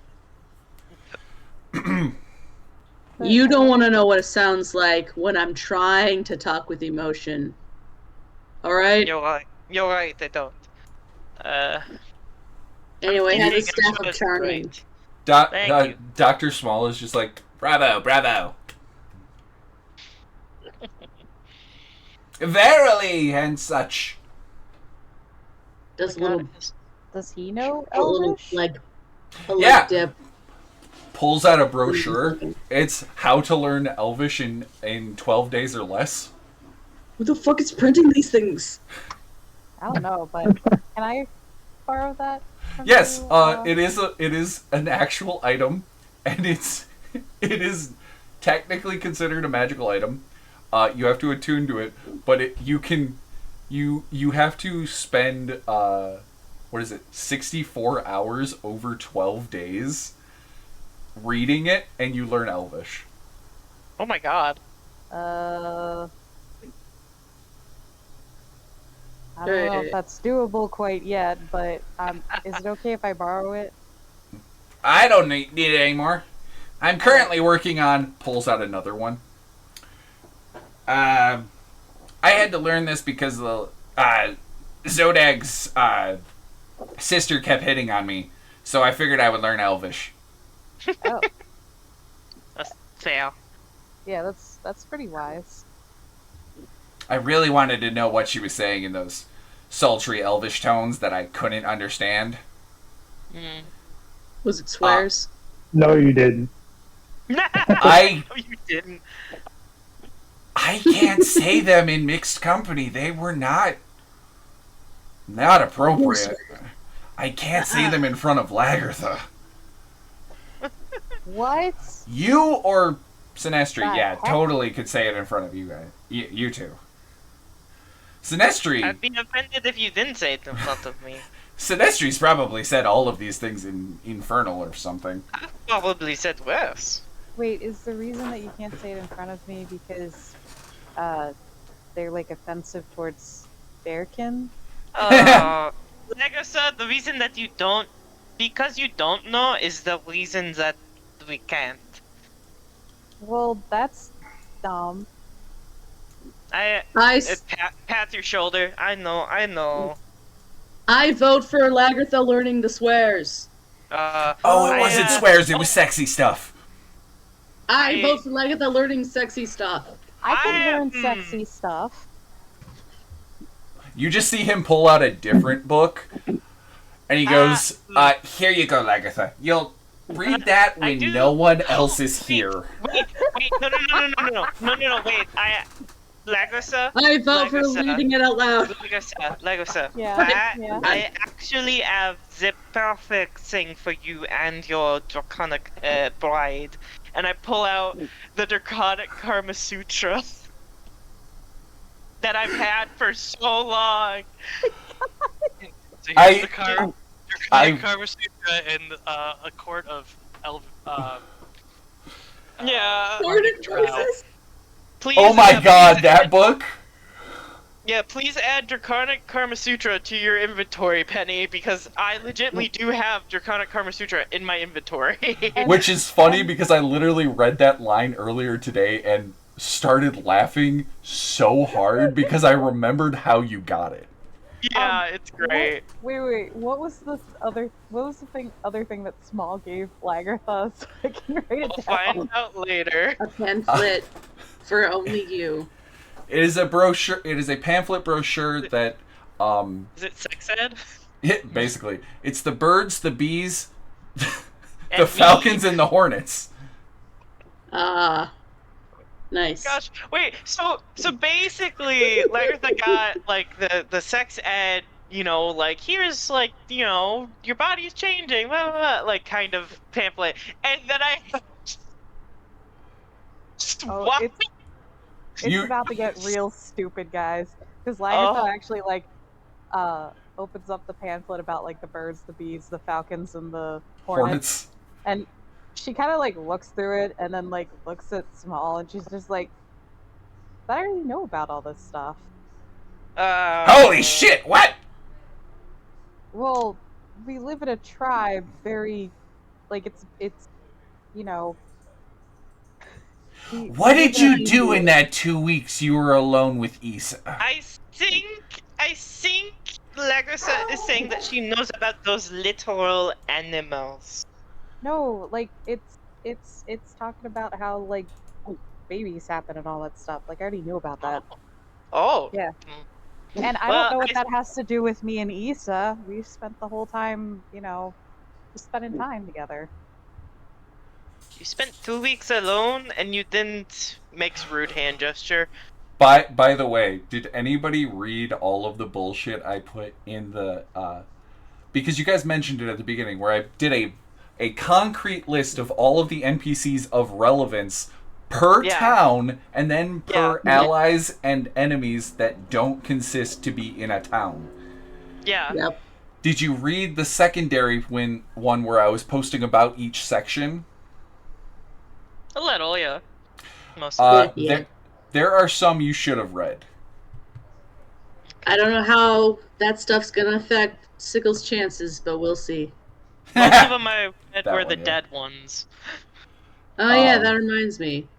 You don't want to know what it sounds like when I'm trying to talk with emotion. Alright? You're right. You're right, I don't. Anyway, have the Eating staff of was charming. great. Doc, Thank you. Dr. Small is just like, bravo, bravo. Verily, and such. Does a Oh my little, God, Does he know a little Elvish? like, a Yeah. leg dip. Pulls out a brochure. It's how to learn Elvish in 12 days or less. Who the fuck is printing these things? I don't know, but can I borrow that? From Yes, you? it is an actual item, and it is technically considered a magical item. You have to attune to it, but you have to spend 64 hours over 12 days reading it, and you learn Elvish. Oh my god. I don't know if that's doable quite yet, but is it okay if I borrow it? I don't need it anymore. I'm currently working on... Pulls out another one. I had to learn this because Zodag's sister kept hitting on me, so I figured I would learn Elvish. Oh, That's fair. yeah, that's pretty wise. I really wanted to know what she was saying in those sultry Elvish tones that I couldn't understand. Mm. Was it swears? No, you didn't. No, I you didn't. can't say them in mixed company. They were not appropriate. I can't say them in front of Lagertha. What? You or Sinestri, That yeah, heck? totally could say it in front of you guys. You two. Sinestri, I'd be offended if you didn't say it in front of me. Sinestri's probably said all of these things in Infernal or something. I probably said worse. Wait, is the reason that you can't say it in front of me because they're like offensive towards Bearkin? Like I said, the reason that you don't, because you don't know, is the reason that we can't. Well, that's dumb. I Pat your shoulder. I know. I vote for Lagertha learning the swears. It wasn't swears, it was sexy stuff. I vote for Lagertha learning sexy stuff. I can learn sexy stuff. You just see him pull out a different book, And he goes, here you go, Lagatha. You'll read that when no one else is here. Wait, no, wait. Lagatha? I vote for reading it out loud. Lagatha. Yeah. I actually have the perfect thing for you and your draconic bride. And I pull out the Draconic Karma Sutra that I've had for so long. So here's the Draconic Karma Sutra and a quart of Please, oh my god, that book? Yeah, please add Draconic Karma Sutra to your inventory, Penny, because I legitimately do have Draconic Karma Sutra in my inventory. Which is funny because I literally read that line earlier today and started laughing so hard because I remembered how you got it. Yeah, it's great. Wait. What was the other thing that Small gave Lagartha so I can write it down? We'll find out later. A pamphlet for only you. It is a brochure. It is a pamphlet brochure that. Is it sex ed? Basically, it's the birds, the bees, the falcons, and the hornets. Nice. Gosh, wait. So basically, Lagartha got like the sex ed. Like here's like your body's changing, blah, blah, blah, like kind of pamphlet, and then I. What? It's about to get real stupid, guys. Because Lagartha actually opens up the pamphlet about like the birds, the bees, the falcons, and the hornets. And she kind of like looks through it and then like looks at Small and she's just like, I already know about all this stuff. Holy shit! What? Well, we live in a tribe. Very, like it's What did you do in that 2 weeks you were alone with Issa? I think Lagartha is saying that she knows about those literal animals. No, like it's talking about how like babies happen and all that stuff. Like I already knew about that. Oh. Yeah. And I don't know what that has to do with me and Issa. We've spent the whole time, just spending time together. You spent 2 weeks alone and you didn't makes rude hand gesture. By the way, did anybody read all of the bullshit I put in the because you guys mentioned it at the beginning where I did a concrete list of all of the NPCs of relevance per town and then per allies and enemies that don't consist to be in a town. Yeah. Yep. Did you read the secondary one where I was posting about each section? A little, yeah. Mostly. There are some you should have read. I don't know how that stuff's gonna affect Sickle's chances, but we'll see. Most of them I read were the dead ones. Oh yeah, that reminds me.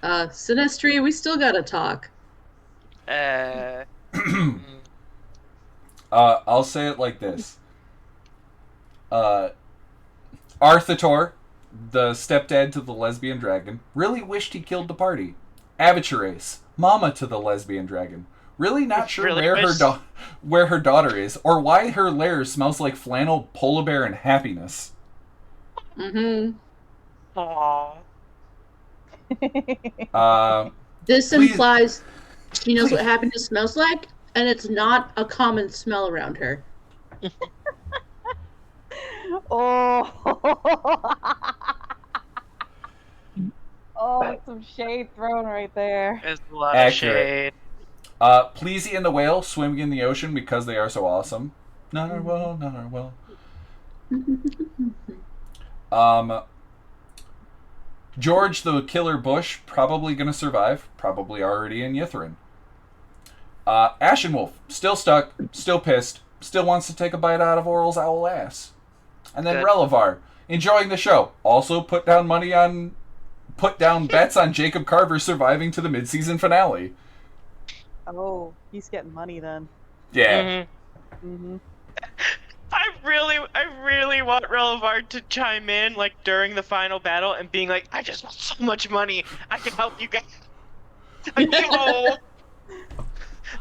Sinestry, we still gotta talk. I'll say it like this. Arthator, the stepdad to the lesbian dragon, really wished he killed the party. Aventurace, mama to the lesbian dragon, really not sure where her daughter is or why her lair smells like flannel, polar bear, and happiness. Mm-hmm. Aww. This implies she knows what happiness smells like, and it's not a common smell around her. Some shade thrown right there. There's a lot of shade. Pleasy and the whale swimming in the ocean because they are so awesome. Narwhal. George the Killer Bush, probably gonna survive. Probably already in Ythern. Ashenwolf, still stuck, still pissed, still wants to take a bite out of Oral's owl ass. And then Relivar, enjoying the show. Also put down bets on Jacob Carver surviving to the mid-season finale. Oh, he's getting money then. Yeah. Mm-hmm. I really want Relivar to chime in like during the final battle and being like, I just want so much money. I can help you guys.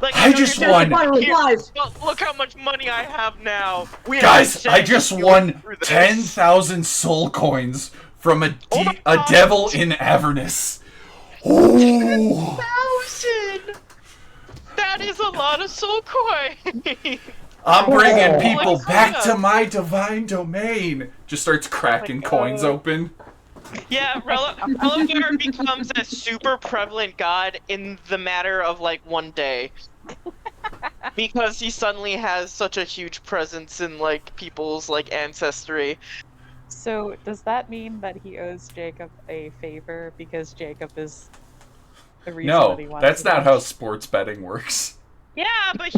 Like, I just won. Look how much money I have now. Guys, I just won 10,000 soul coins from a devil in Avernus. 10,000. That is a lot of soul coins. I'm bringing people back to my divine domain. Just starts cracking coins open. Yeah, Relivar becomes a super prevalent god in the matter of like one day. Because he suddenly has such a huge presence in like people's like ancestry. So does that mean that he owes Jacob a favor because Jacob is the reason that he wants that's not how sports betting works. Yeah, but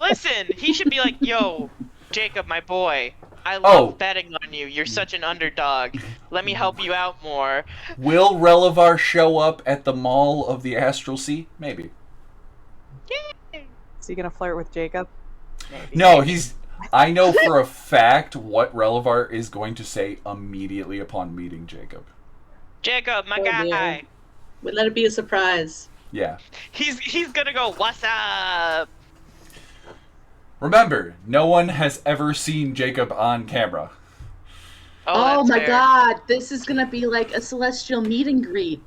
listen, he should be like, yo, Jacob, my boy, I love betting on you. You're such an underdog. Let me help you out more. Will Relivar show up at the Mall of the Astral Sea? Maybe. Is he gonna flirt with Jacob? Maybe. No, I know for a fact what Relivar is going to say immediately upon meeting Jacob. Jacob, my guy. We'd let it be a surprise. Yeah. He's gonna go, what's up? Remember, no one has ever seen Jacob on camera. Oh my god, this is gonna be like a celestial meet and greet.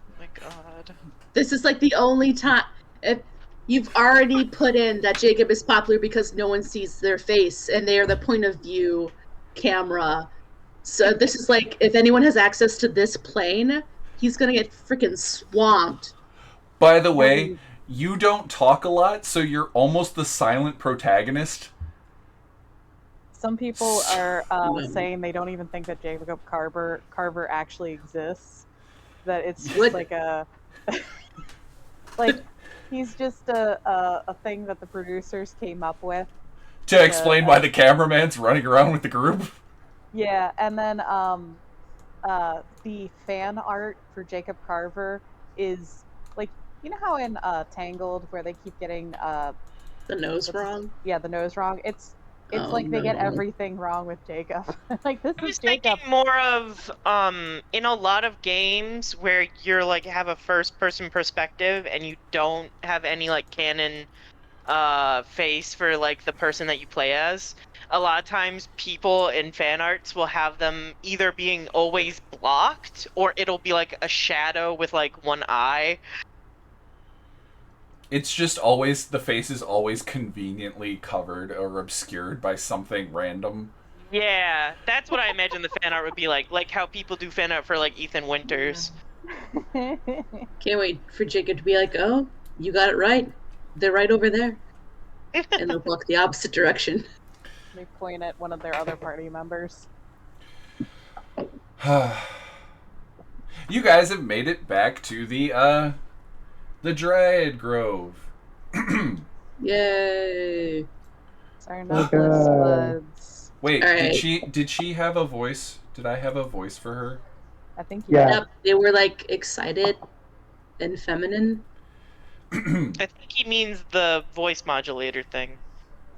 Oh my god. This is like the only time. If you've already put in that Jacob is popular because no one sees their face and they are the point of view camera. So this is like, if anyone has access to this plane, he's gonna get freaking swamped. By the way, you don't talk a lot, so you're almost the silent protagonist. Some people are saying they don't even think that Jacob Carver actually exists. That it's just like a... like, he's just a thing that the producers came up with. To explain why the cameraman's running around with the group? Yeah, and then the fan art for Jacob Carver is, like, you know how in Tangled, where they keep getting... the nose wrong? Yeah, the nose wrong. It's like they get everything wrong with Jacob. Like, this is Jacob. Thinking more of in a lot of games where you're like have a first person perspective and you don't have any like canon face for like the person that you play as. A lot of times people in fan arts will have them either being always blocked or it'll be like a shadow with like one eye. It's just always, the face is always conveniently covered or obscured by something random. Yeah, that's what I imagine the fan art would be like how people do fan art for like Ethan Winters. Can't wait for Jacob to be like, oh, you got it right. They're right over there. And they'll walk the opposite direction. They point at one of their other party members. You guys have made it back to the Dryad Grove. Yay! Sorry, not those buds. Wait, did she have a voice? Did I have a voice for her? I think you did. Yep, they were like excited and feminine. I think he means the voice modulator thing.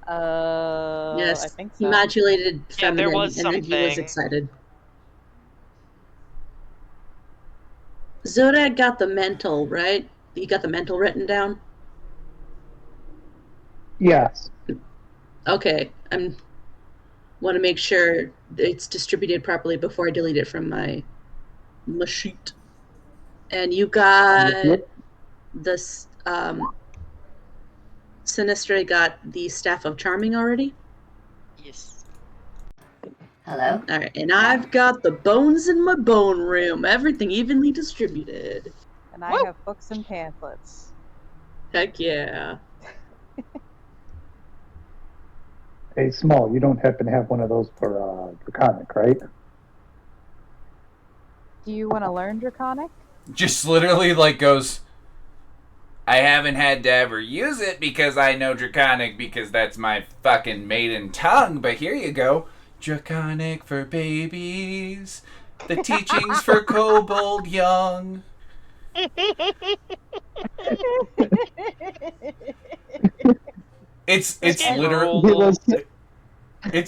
Yes, I think so. He modulated feminine, there was and then he was something. excited. Zodak got the mental, right? You got the mental written down? Yes. Okay, I want to make sure it's distributed properly before I delete it from my sheet. And you got this, Sinistra got the Staff of Charming already? Yes. Hello? Alright, and I've got the bones in my BoneRoom. Everything evenly distributed. And I have books and pamphlets. Heck yeah. Hey, Small, you don't happen to have one of those for Draconic, right? Do you want to learn Draconic? Just literally like goes, I haven't had to ever use it because I know Draconic because that's my fucking maiden tongue, but here you go. Draconic for babies. The teachings for kobold young. It's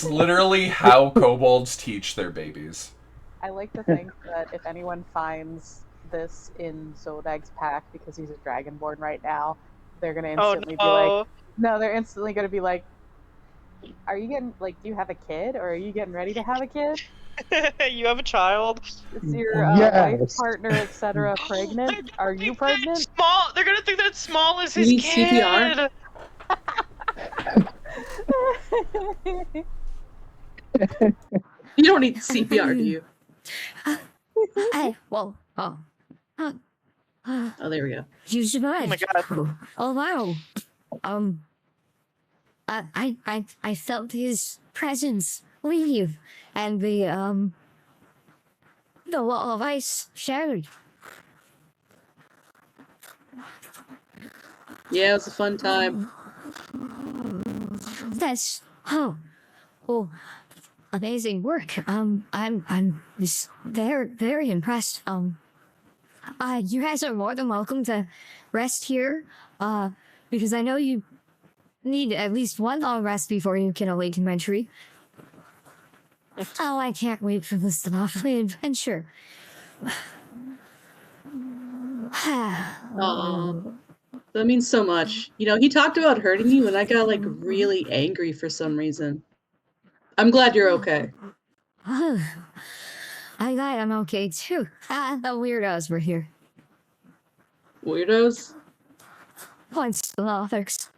literally how kobolds teach their babies. I like to think that if anyone finds this in Zodag's pack, because he's a dragonborn right now, they're gonna instantly be like, no, they're instantly gonna be like, are you getting, like, do you have a kid, or are you getting ready to have a kid? You have a child? Is your wife, partner, etc. pregnant? Are you pregnant? Small. They're gonna think that Small is his need kid. CPR? You don't need CPR, do you? Oh, there we go. You survived. Oh my god. Oh wow. I felt his presence leave, and the wall of ice shattered. Yeah, it was a fun time. That's amazing work. I'm just very impressed. You guys are more than welcome to rest here. Because I know you need at least one long rest before you can awaken my tree. Oh, I can't wait for this lovely adventure. Aww. That means so much. You know, he talked about hurting you, and I got, like, really angry for some reason. I'm glad you're okay. I'm glad I'm okay, too. The weirdos were here. Weirdos? Points to the authors.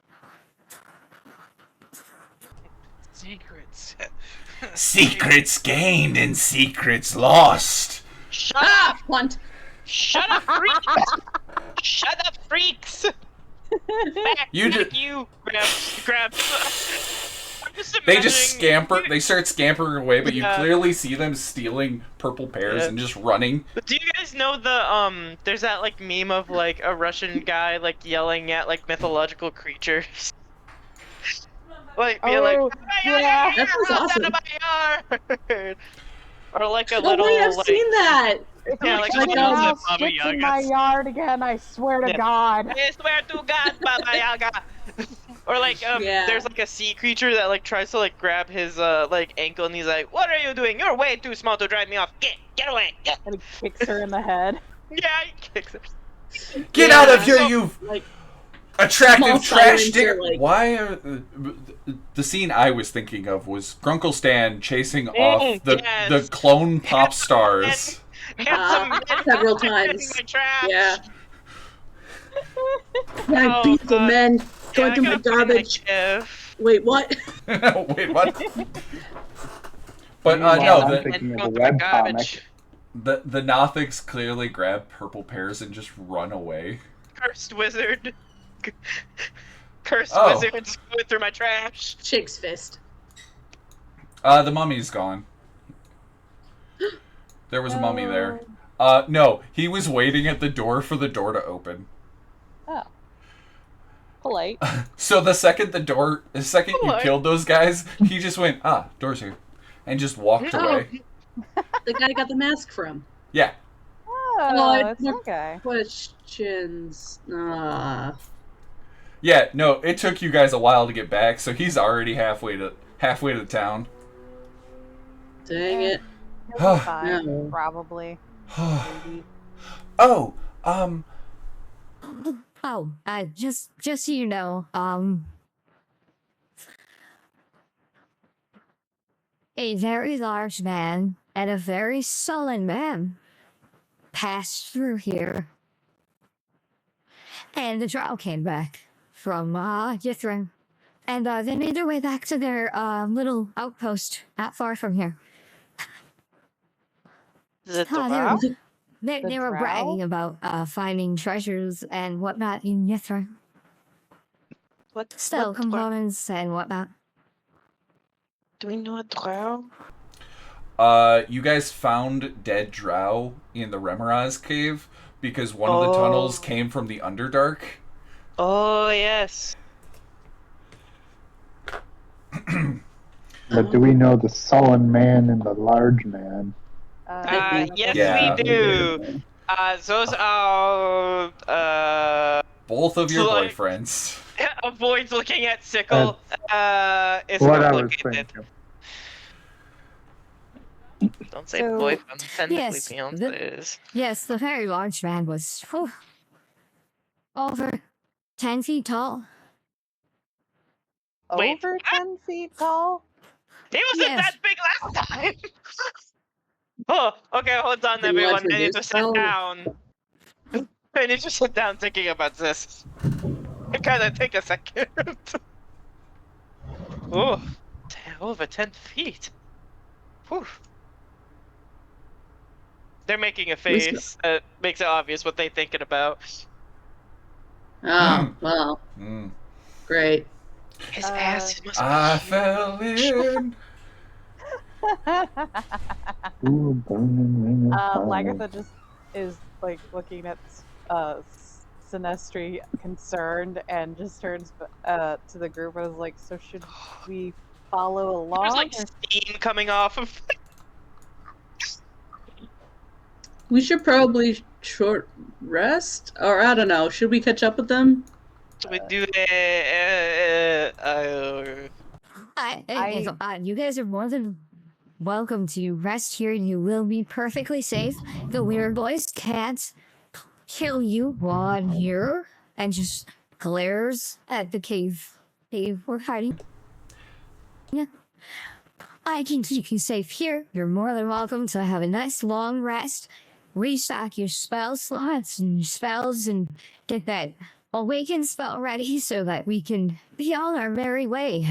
Secrets. Secrets gained and secrets lost. Shut up! Blunt. Shut up, freaks! Shut up, freaks! Grabs. They just scamper. They start scampering away, but you clearly see them stealing purple pears and just running. Do you guys know the there's that like meme of like a Russian guy like yelling at like mythological creatures? Like being like, yeah, that was awesome. Or like a Oh little. wait, I've like, seen that. Yeah, like Like, a now little sticks in my yard again. I swear to God. I swear to God, Baba Yaga. Or like there's like a sea creature that like tries to like grab his like ankle, and he's like, "What are you doing? You're way too small to drive me off. Get away!" Get. And he kicks her in the head. Yeah, he kicks her. Get out of here, you like, attractive trash digger! Like... Why are the scene I was thinking of was Grunkle Stan chasing off the clone pop stars several times. Yeah. I Oh, beat the men. Going to my garbage. Wait, what? Wait, what? But I'm thinking of a web comic. The Nothics clearly grab purple pears and just run away. Cursed wizard. Cursed wizards going through my trash. Shakes fist. The mummy's gone. There was a mummy there. No, he was waiting at the door for the door to open. Oh. Polite. So the second you killed those guys, he just went, door's here. And just walked away. The guy got the mask from. Yeah. Oh, it's okay. Questions. Yeah, no, it took you guys a while to get back, so he's already halfway to the town. Dang it. He'll be fine, probably. Oh, just so you know, a very large man and a very sullen man passed through here. And the drow came back from Ythern. And they made their way back to their little outpost not far from here. The drow? They were bragging about finding treasures and whatnot in Ythern. Steel components and whatnot. Do we know a drow? You guys found dead drow in the Remoraz cave because one of the tunnels came from the Underdark. Oh, yes. But do we know the sullen man and the large man? Yes, we do. Those are both of your boyfriends. Avoid looking at Sickle. Is what I was located. thinking. Don't say boyfriend. Technically, fiancés. Yes, the very large man was over 10 feet tall. Wait, Over 10 feet tall? He wasn't that big last time! Oh, okay, hold on, Then everyone. what's I need to reduced sit now? down. I need to sit down thinking about this. It kinda take a second. Oh, over 10 feet. Whew. They're making a face that makes it obvious what they're thinking about. Oh, well. Great. His ass must be I huge. fell in. Lagartha just is like looking at Sinestri concerned and just turns to the group and is like, so should we follow along? There's like steam coming off of. We should probably short rest, or I don't know. Should we catch up with them? Should we do You guys are more than welcome to rest here. You will be perfectly safe. The weird boys can't kill you while I'm here, and just glares at the cave we're hiding. Yeah. I can keep you safe here. You're more than welcome to have a nice long rest. Restock your spell slots and spells and get that awaken spell ready so that we can be on our merry way.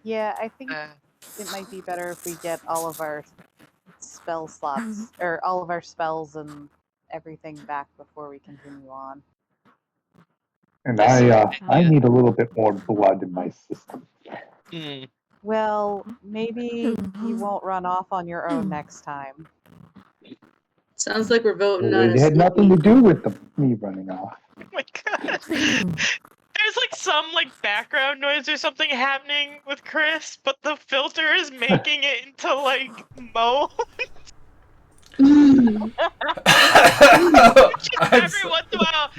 Yeah, I think it might be better if we get all of our spell slots, or all of our spells and everything back before we continue on. And I need a little bit more blood in my system. Well, maybe you won't run off on your own next time. Sounds like we're voting on It had nothing to do with me running off. Oh my god. There's like some like background noise or something happening with Chris, but the filter is making it into like moan. Every once in a while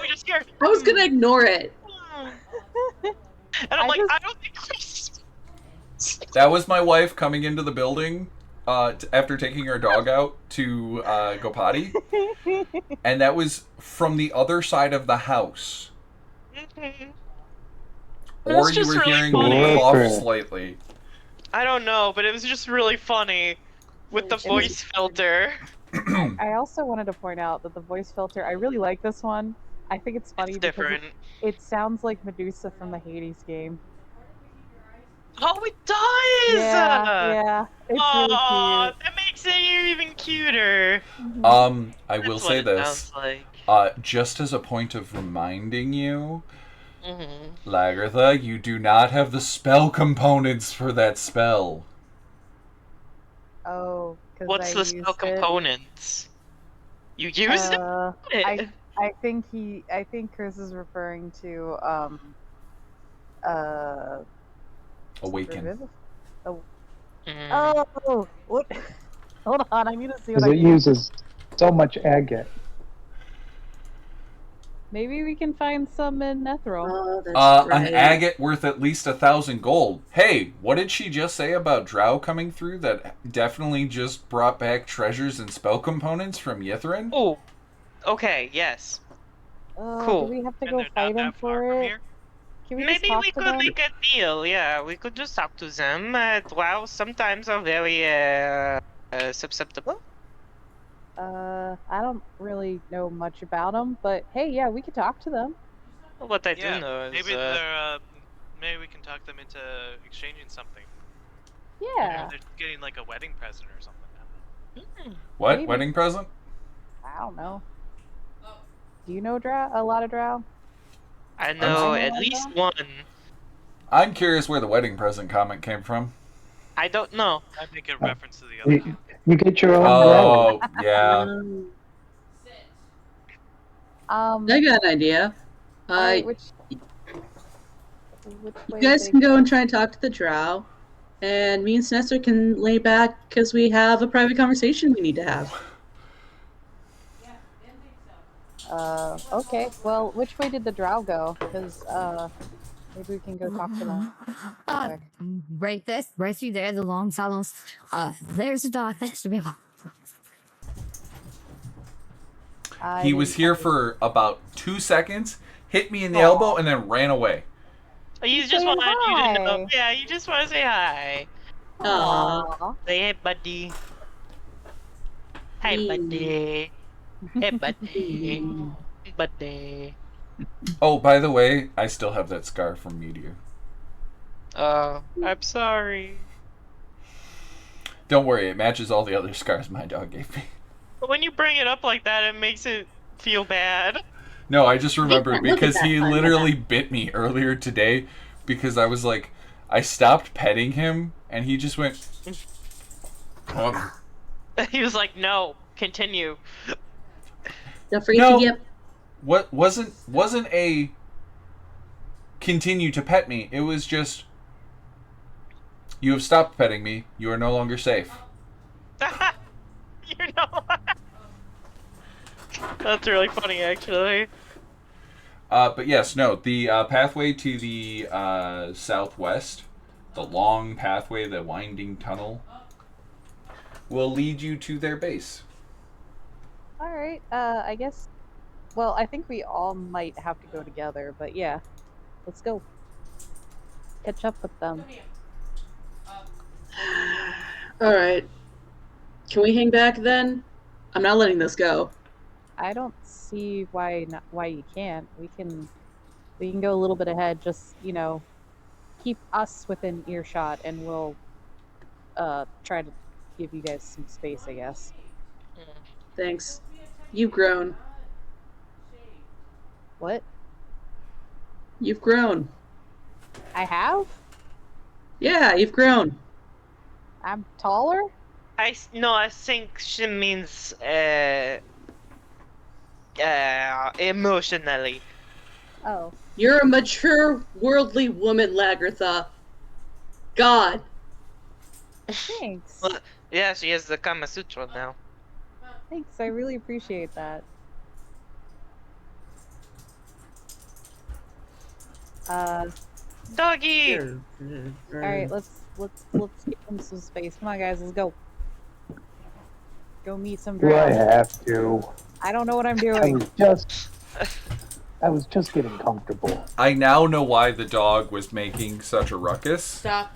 we just hear. I was gonna ignore it. And I'm like, I don't think Chris. That was my wife coming into the building after taking her dog out to go potty. And that was from the other side of the house. Or you were hearing me cough slightly. I don't know, but it was just really funny with the voice filter. I also wanted to point out that the voice filter, I really like this one. I think it's funny because it sounds like Medusa from the Hades game. Oh, it does! Yeah, it's really cute. That makes it even cuter. I will say this, just as a point of reminding you, Lagartha, you do not have the spell components for that spell. Oh, what's the spell components? You used it? I think Chris is referring to Awaken. Oh, what? Hold on, I need to see what Because it uses so much agate. Maybe we can find some in Netheroak. An agate worth at least 1,000 gold. Hey, what did she just say about Drow coming through that definitely just brought back treasures and spell components from Ythern? Oh, okay, yes. Cool. Do we have to go fight him for it? Maybe we could make a deal, yeah. We could just talk to them. Drow sometimes are very susceptible. I don't really know much about them, but hey, yeah, we could talk to them. What I do know is... Maybe maybe we can talk them into exchanging something. Yeah. They're getting like a wedding present or something. What? Maybe. Wedding present? I don't know. Do you know a lot of Drow? I know at least one. I'm curious where the wedding present comment came from. I don't know. I make a reference to the other one. You get your own Oh, yeah. I got an idea. Which you guys can go and try and talk to the Drow, and me and Snester can lay back because we have a private conversation we need to have. Okay. Well, which way did the Drow go? Because, maybe we can go talk to them. Right through there, the long tunnels. There's a dog next to me. He was here for about 2 seconds, hit me in the elbow, and then ran away. You just want you to know. Yeah, you just want to say hi. Aww. Say hey, buddy. Hey, buddy. Hey, buddy. Buddy. Oh, by the way, I still have that scar from Meteor. Oh, I'm sorry. Don't worry, it matches all the other scars my dog gave me. But when you bring it up like that, it makes it feel bad. No, I just remembered because he literally bit me earlier today because I was like, I stopped petting him and he just went. He was like, "No, continue." Don't forget to get. What wasn't a continue to pet me. It was just, you have stopped petting me. You are no longer safe. You know. That's really funny, actually. But yes, no, the pathway to the southwest, the long pathway, the winding tunnel, will lead you to their base. Alright, I guess... Well, I think we all might have to go together, but yeah. Let's go. Catch up with them. Alright. Can we hang back then? I'm not letting this go. I don't see why you can't. We can go a little bit ahead, just, you know, keep us within earshot and we'll try to give you guys some space, I guess. Thanks. You've grown. What? You've grown. I have? Yeah, you've grown. I'm taller? I think she means emotionally. Oh. You're a mature, worldly woman, Lagertha. God. Thanks. Well, yeah, she has the Kama Sutra now. Thanks, I really appreciate that. Doggy! Alright, let's give them some space. Come on, guys, let's go. Go meet some Do I Dryad. have to? I don't know what I'm doing. I was just getting comfortable. I now know why the dog was making such a ruckus. Stop.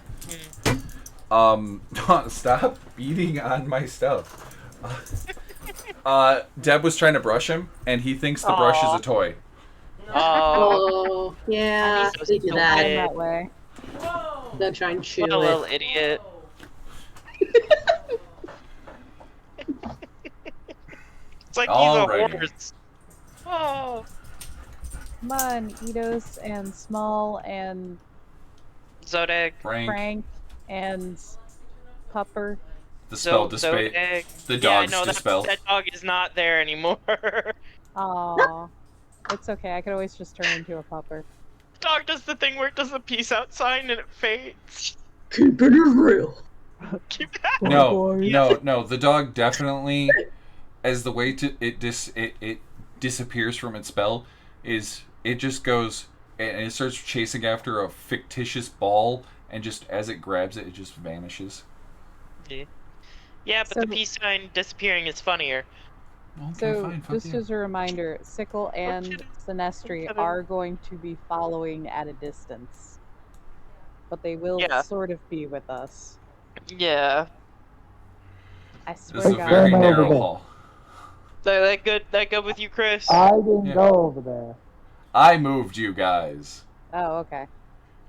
Stop beating on my stuff. Deb was trying to brush him, and he thinks the brush is a toy. Oh, yeah, so they do that. stupid. That way. They'll try and chew What a little idiot. It's like he's Alrighty. a horse. Oh. Come on, Eidos and Small and Zodag. Frank and Pupper. The spell dispel. The dog's dispel. That dog is not there anymore. Aw. It's okay, I could always just turn into a pupper. Dog does the thing where it does a peace out sign and it fades. Keep it real. No. The dog definitely, as the way to it disappears from its spell, is it just goes and it starts chasing after a fictitious ball, and just as it grabs it, it just vanishes. Yeah, but the peace sign disappearing is funnier. Okay, So, fine, just as a reminder, Sickle and Sinestri are going to be following at a distance. But they will sort of be with us. Yeah. I swear This is to a God. very narrow hall. That good with you, Chris? I didn't go over there. I moved you guys. Oh, okay.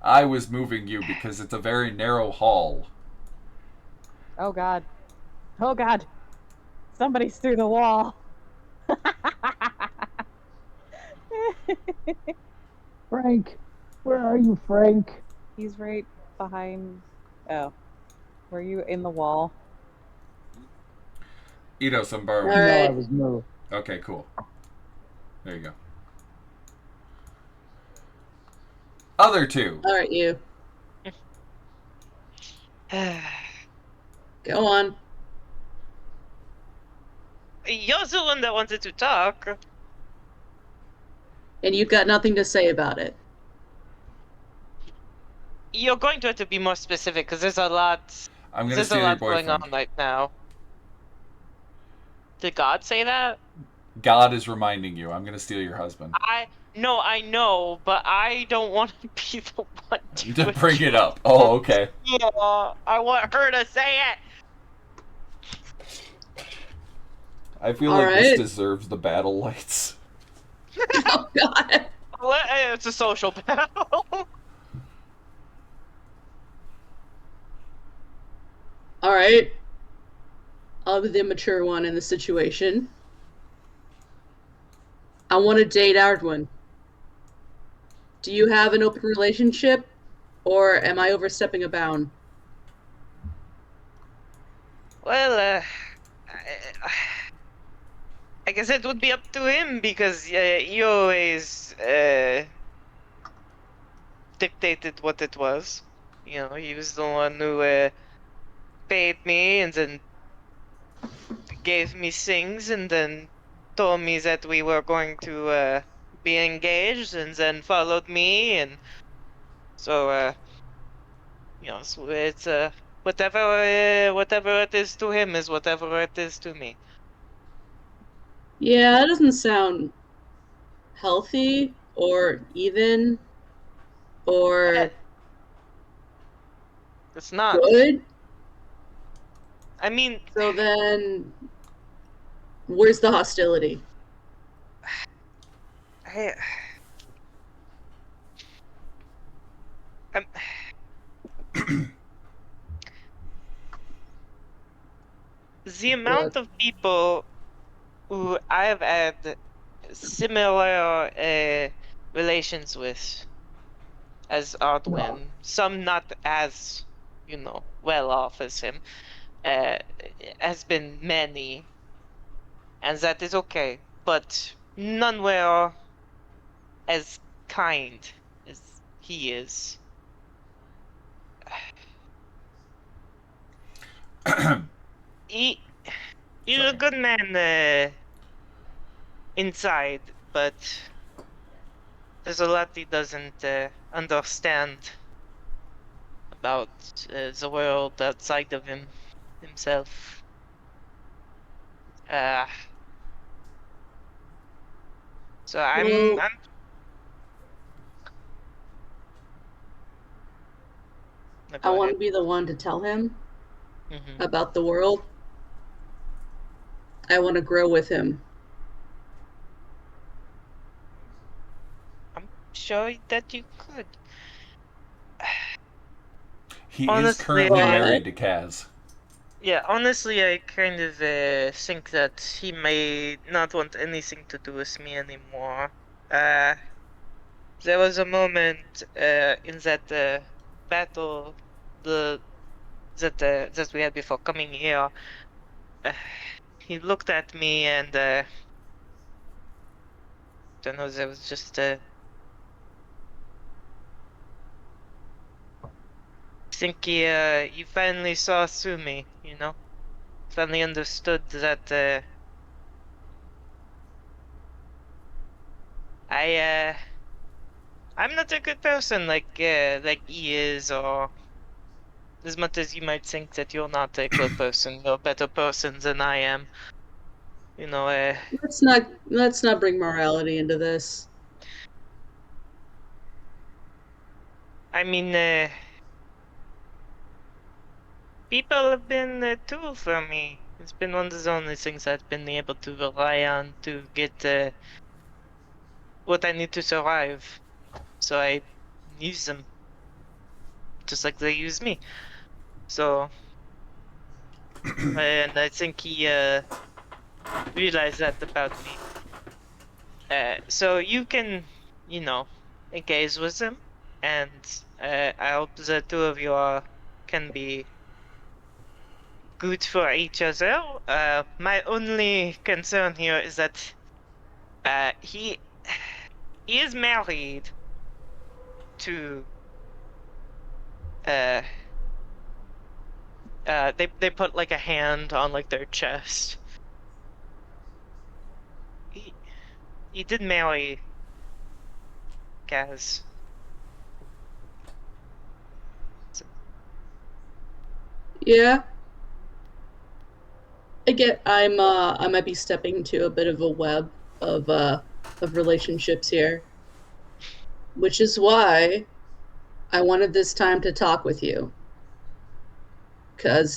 I was moving you because it's a very narrow hall. Oh god. Oh god. Somebody's through the wall. Frank, where are you, Frank? He's right behind... Oh. Were you in the wall? Eidos and Bar. No, I was moved. Okay, cool. There you go. Other two. Alright, you. Go on. You're the one that wanted to talk. And you've got nothing to say about it. You're going to have to be more specific because there's a lot. I'm gonna There's a steal your lot going boyfriend. on right now. Did God say that? God is reminding you. I'm going to steal your husband. I know, but I don't want to be the one to bring it up. Oh, okay. Yeah, I want her to say it. I feel like this deserves the battle lights. Oh God! It's a social battle. All right. I'll be the mature one in the situation. I want to date Ardwyn. Do you have an open relationship, or am I overstepping a bound? Well, I guess it would be up to him because he always dictated what it was. You know, he was the one who paid me and then gave me things and then told me that we were going to be engaged and then followed me and so you know, so it's whatever it is to him is whatever it is to me. Yeah, that doesn't sound healthy or even or It's not. good. I mean, so then where's the hostility? The amount of people who I've had similar relations with as Ardwyn, some not as, you know, well off as him, has been many, and that is okay, but none were as kind as he is. He's a good man inside, but there's a lot he doesn't understand about the world outside of himself. So I'm I want to be the one to tell him about the world. I want to grow with him. I'm sure that you could. He is currently married to Kaz. Yeah, honestly, I kind of think that he may not want anything to do with me anymore. There was a moment in that battle that we had before coming here. He looked at me and don't know. There was just I think he finally saw through me. You know, finally understood that I'm not a good person like he is, or as much as you might think that you're not a good person, you're a better person than I am. You know, let's not bring morality into this. I mean, people have been a tool for me. It's been one of the only things I've been able to rely on to get what I need to survive. So I use them, just like they use me. So, and I think he realized that about me. So you can, you know, engage with them, and I hope the two of you can be good for each other. My only concern here is that he is married to they put like a hand on like their chest. He did marry Kaz. Yeah. Again, I might be stepping into a bit of a web of relationships here, which is why I wanted this time to talk with you, because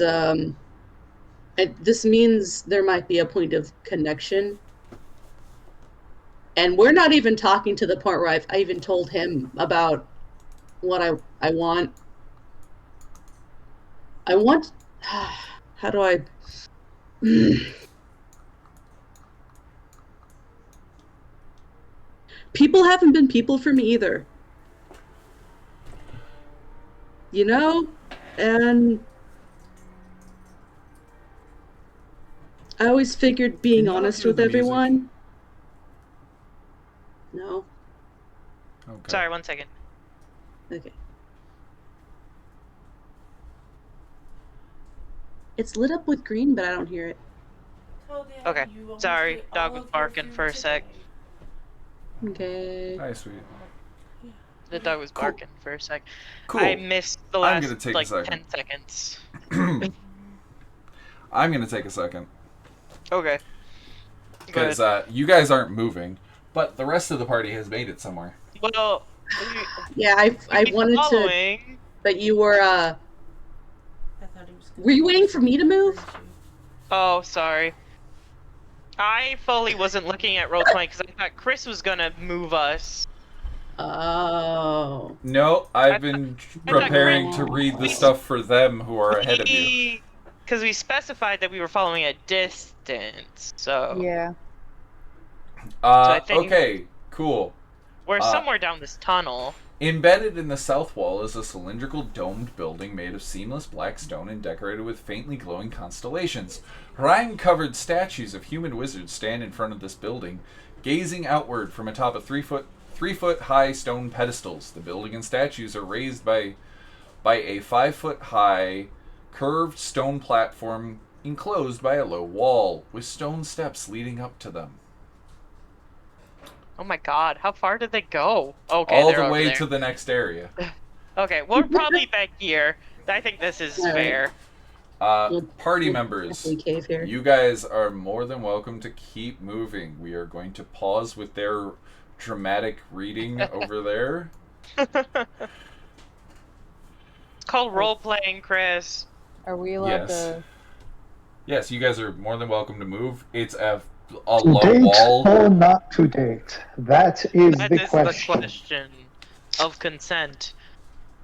this means there might be a point of connection, and we're not even talking to the point where I even told him about what I want. I want. How do I? People haven't been people for me either. You know? And I always figured being honest with everyone. No. Okay. Sorry, 1 second. Okay. It's lit up with green, but I don't hear it. Okay. Sorry, dog was barking for a sec. Okay. Hi, sweet. The dog was barking for a sec. Cool. I missed the last, I'm gonna take like, a second. 10 seconds. I'm gonna take a second. Okay. Because you guys aren't moving, but the rest of the party has made it somewhere. Well, yeah, I wanted to, but you were were you waiting for me to move? Oh, sorry. I fully wasn't looking at roll20 because I thought Chris was gonna move us. Oh. No, I've been preparing to read the stuff for them who are ahead of you. Because we specified that we were following a distance, so... Yeah. Okay, cool. We're somewhere down this tunnel. Embedded in the south wall is a cylindrical domed building made of seamless black stone and decorated with faintly glowing constellations. Rime-covered statues of human wizards stand in front of this building, gazing outward from atop a 3-foot high stone pedestals. The building and statues are raised by a 5-foot high curved stone platform enclosed by a low wall, with stone steps leading up to them. Oh my god, how far did they go? Okay, all the way to the next area. Okay, we're probably back here. I think this is fair. Party members, you guys are more than welcome to keep moving. We are going to pause with their dramatic reading over there. It's called role-playing, Chris. Are we allowed to... Yes, you guys are more than welcome to move. It's a low date wall. Or not to date? That is the question. The question of consent.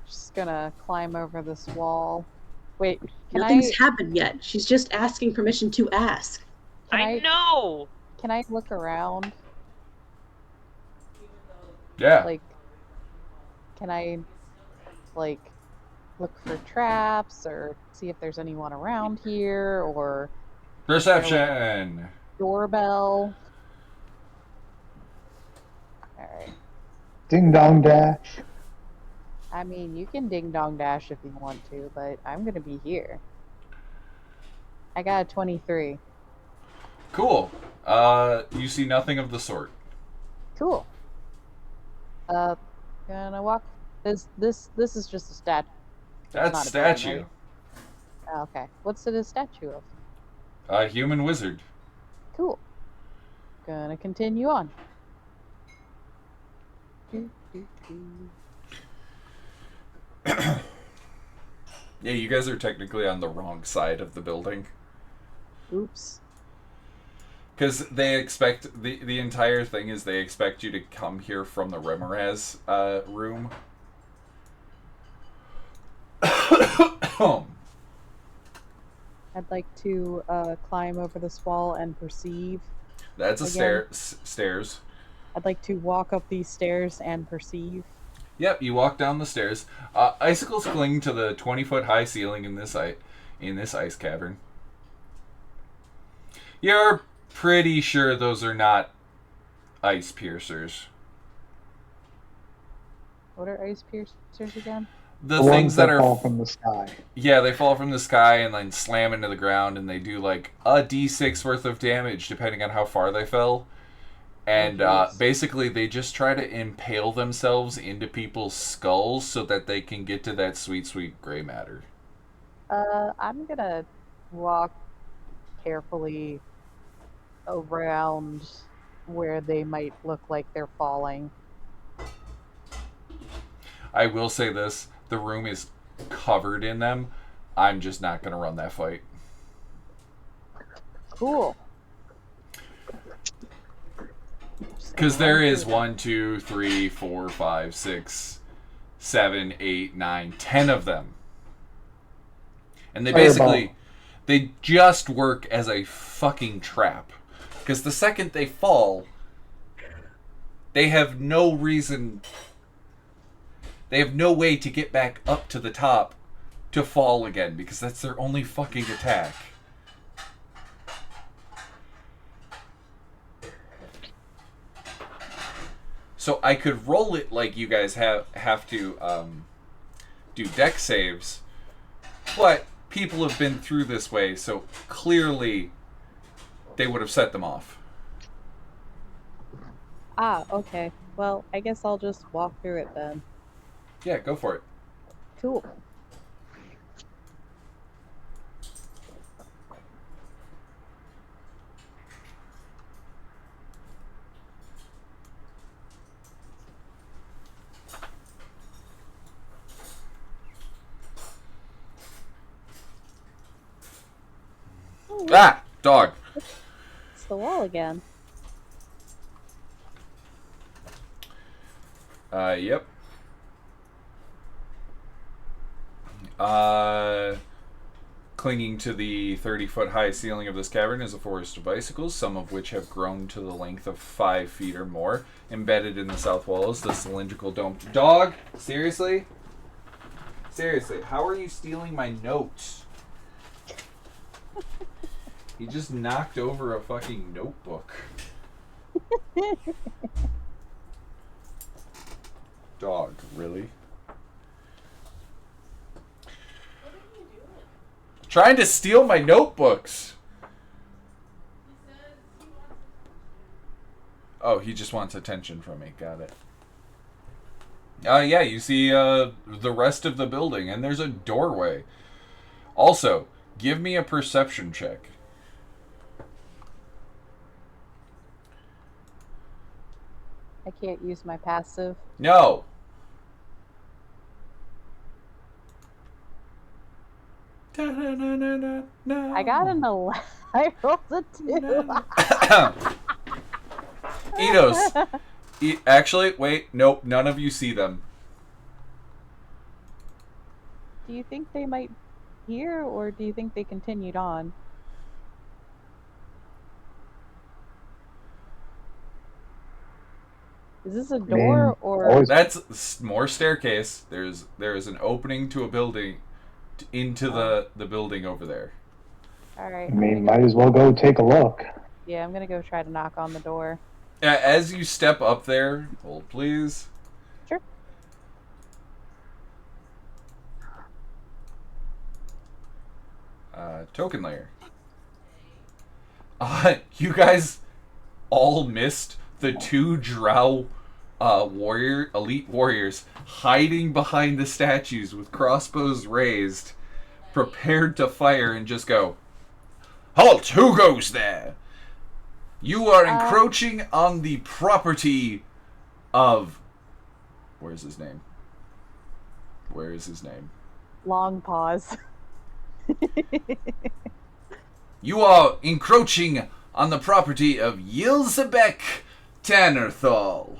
Just gonna climb over this wall. Wait, nothing's happened yet. She's just asking permission to ask. I know! Can I look around? Yeah. Like, can I, like, look for traps or see if there's anyone around here or... Perception! Doorbell. Alright. Ding dong dash. I mean, you can ding dong dash if you want to, but I'm gonna be here. I got a 23. Cool. You see nothing of the sort. Cool. Gonna walk. This is just a statue. That's a statue. Oh, okay. What's it a statue of? A human wizard. Cool. Gonna continue on. Yeah, you guys are technically on the wrong side of the building. Oops. Because they expect, the entire thing is they expect you to come here from the Remerez room. I'd like to climb over this wall and perceive. That's a stairs. I'd like to walk up these stairs and perceive. Yep, you walk down the stairs. Icicles cling to the 20-foot high ceiling in this ice cavern. You're pretty sure those are not ice piercers. What are ice piercers again? The things that fall from the sky. Yeah, they fall from the sky and then slam into the ground, and they do like a d6 worth of damage depending on how far they fell. And basically, they just try to impale themselves into people's skulls so that they can get to that sweet, sweet gray matter. I'm gonna walk carefully around where they might look like they're falling. I will say this, the room is covered in them. I'm just not going to run that fight. Cool. Because there is 1, 2, 3, 4, 5, 6, 7, 8, 9, 10 of them. And they basically, they just work as a fucking trap. Because the second they fall, they have no reason, they have no way to get back up to the top to fall again. Because that's their only fucking attack. So I could roll it like you guys have to do deck saves, but people have been through this way, so clearly they would have set them off. Ah, okay. Well, I guess I'll just walk through it then. Yeah, go for it. Cool. Ah! Dog! It's the wall again. Yep. Clinging to the 30-foot high ceiling of this cavern is a forest of icicles, some of which have grown to the length of 5 feet or more. Embedded in the south wall is the cylindrical dome. Dog? Seriously? Seriously, how are you stealing my notes? He just knocked over a fucking notebook. Dog, really? What are you doing? Trying to steal my notebooks. He says he wants attention. Oh, he just wants attention from me. Got it. Yeah, you see the rest of the building, and there's a doorway. Also, give me a perception check. I can't use my passive. No. No. I got an 11. I rolled a 2. Enos. Actually, wait. Nope. None of you see them. Do you think they might hear, or do you think they continued on? Is this a door or? That's more staircase. There is an opening to a building, into the building over there. All right. I mean, might as well go take a look. Yeah, I'm gonna go try to knock on the door. As you step up there, hold please. Sure. Token layer. You guys all missed the 2 drow elite warriors hiding behind the statues with crossbows raised, prepared to fire, and just go, "Halt! Who goes there? You are encroaching on the property of..." Where's his name? Where is his name? Long pause. You are encroaching on the property of Yelsbek ThanorThal.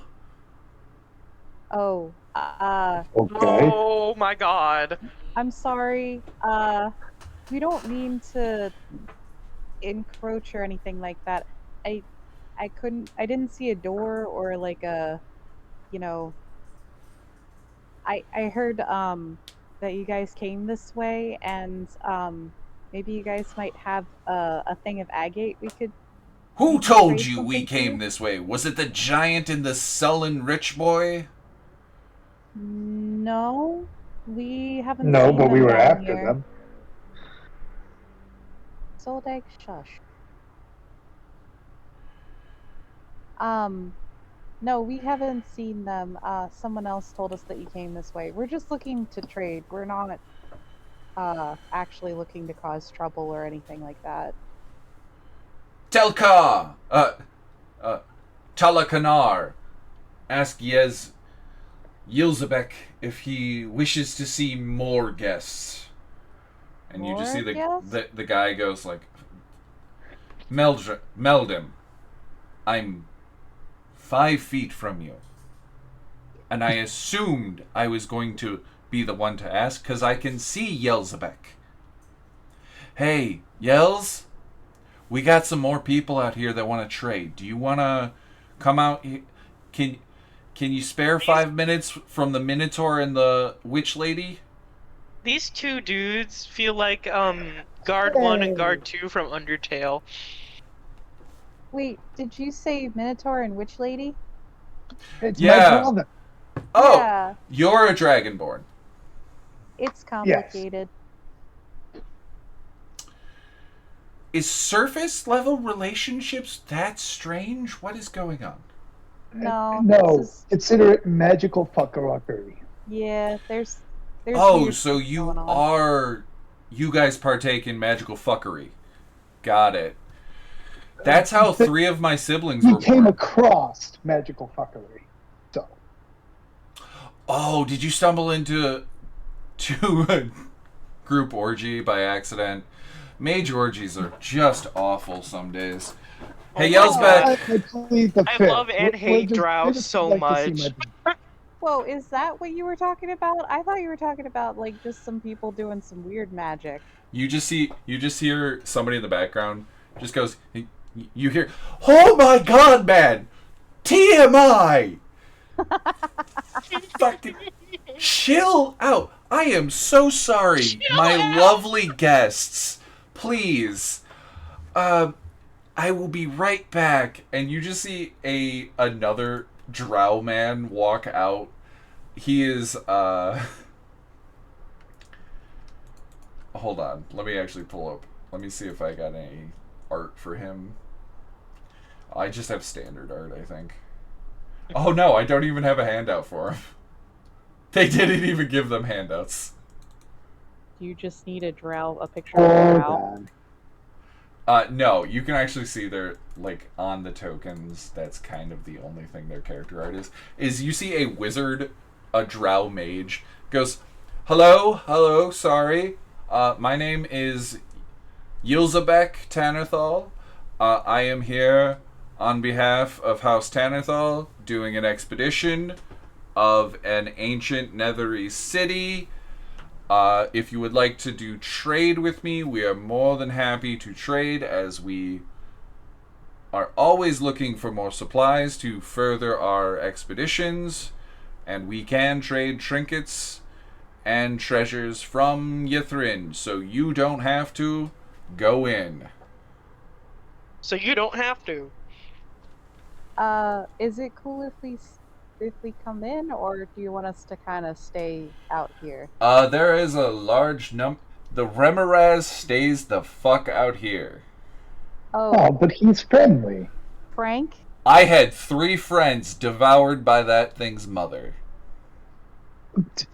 Oh, Okay. Oh my god. I'm sorry. We don't mean to encroach or anything like that. I didn't see a door or like a, I heard that you guys came this way, and maybe you guys might have a thing of agate we could. Who told you we came this way? Was it the giant and the sullen rich boy? No, we haven't. No, seen but them we were down after here. them. Soldag, shush. No, we haven't seen them. Someone else told us that you came this way. We're just looking to trade. We're not actually looking to cause trouble or anything like that. Telka! Talakanar. Ask Yelsbek if he wishes to see more guests. And you just see the guy goes like, Meldrim, I'm 5 feet from you. And I assumed I was going to be the one to ask, because I can see Yelsbek. Hey, Yels? We got some more people out here that want to trade. Do you want to come out? Can you spare 5 minutes from the Minotaur and the Witch Lady? These two dudes feel like Guard 1 and Guard 2 from Undertale. Wait, did you say Minotaur and Witch Lady? It's my brother. Oh, yeah. You're a Dragonborn. It's complicated. Yes. Is surface level relationships that strange? What is going on? No. Consider it magical fuckery. Yeah, there's so you guys partake in magical fuckery. Got it. That's how 3 of my siblings were born. We came across magical fuckery. So. Oh, did you stumble into a group orgy by accident? Mage orgies are just awful some days. Hey, Yelsbek. I love and hate drow so much. Whoa, is that what you were talking about? I thought you were talking about like just some people doing some weird magic. You just hear somebody in the background just goes, you hear, oh my god, man! TMI! Fucking chill out. I am so sorry, my lovely guests. Please. I will be right back. And you just see another drow man walk out. He is hold on, let me actually pull up. Let me see if I got any art for him. I just have standard art, I think. Oh no, I don't even have a handout for him. They didn't even give them handouts. You just need a picture of a drow. No, you can actually see their, like, on the tokens, that's kind of the only thing their character art is you see a wizard, a drow mage, goes, hello, sorry, my name is Yelsbek ThanorThal. I am here on behalf of House ThanorThal, doing an expedition of an ancient Netherese city. If you would like to do trade with me, we are more than happy to trade, as we are always looking for more supplies to further our expeditions, and we can trade trinkets and treasures from Ythern, so you don't have to go in. So you don't have to. Is it cool if we come in, or do you want us to kind of stay out here? There is a large the Remeraz stays the fuck out here. Oh, but he's friendly. Frank? I had 3 friends devoured by that thing's mother.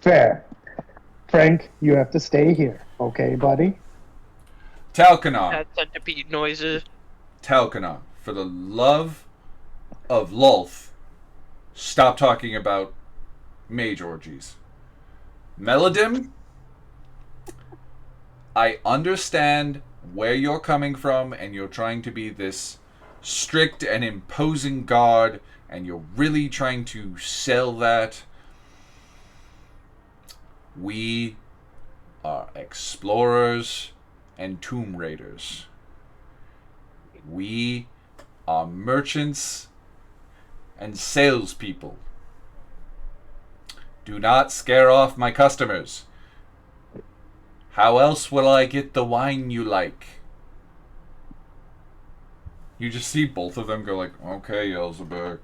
Fair. Frank, you have to stay here, okay, buddy? Talcanar. That centipede noises. Talcanar, for the love of Lulth, stop talking about mage orgies. Melodim, I understand where you're coming from, and you're trying to be this strict and imposing god, and you're really trying to sell that. We are explorers and tomb raiders. We are merchants and salespeople. Do not scare off my customers. How else will I get the wine you like? You just see both of them go like, okay, Yelsbek.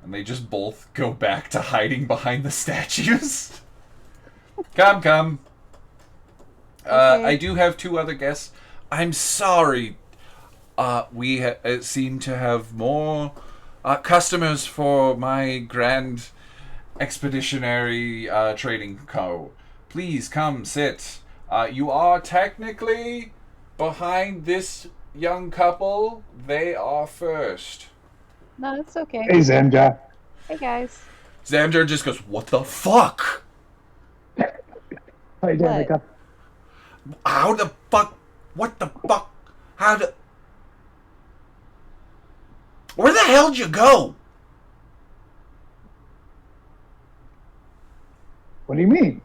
And they just both go back to hiding behind the statues. Come. Okay. I do have 2 other guests. I'm sorry. We seem to have more customers for my grand expeditionary trading co. Please come sit. You are technically behind this young couple, they are first. No, it's okay. Hey, Zamjar. Hey, guys. Zamjar just goes, what the fuck? Hi, Danika. How the fuck? What the fuck? How the... Where the hell'd you go? What do you mean?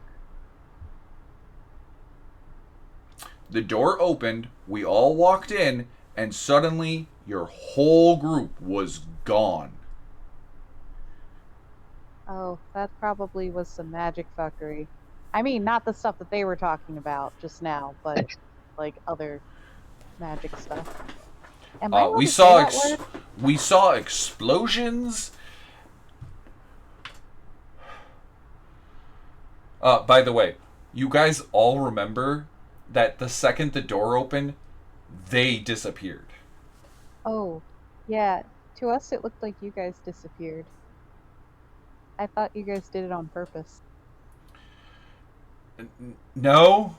The door opened, we all walked in, and suddenly your whole group was gone. Oh, that probably was some magic fuckery. I mean, not the stuff that they were talking about just now, but like other magic stuff. Am I allowed to say that word? We saw explosions. By the way, you guys all remember that the second the door opened, they disappeared. Oh, yeah. To us, it looked like you guys disappeared. I thought you guys did it on purpose. No.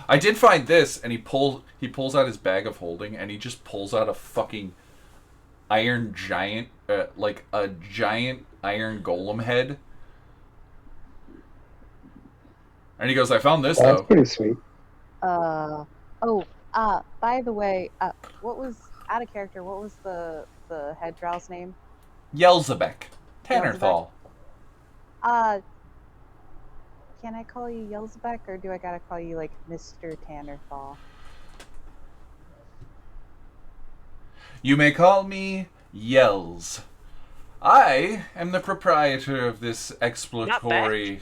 I did find this, and he pulls out his bag of holding, and he just pulls out a fucking iron giant, like a giant iron golem head. And he goes, I found this, though. That's pretty sweet. By the way, what was, out of character, what was the head drow's name? Yelsbek. ThanorThal. Can I call you Yelsbek, or do I gotta call you, like, Mr. ThanorThal? You may call me Yels. I am the proprietor of this exploratory...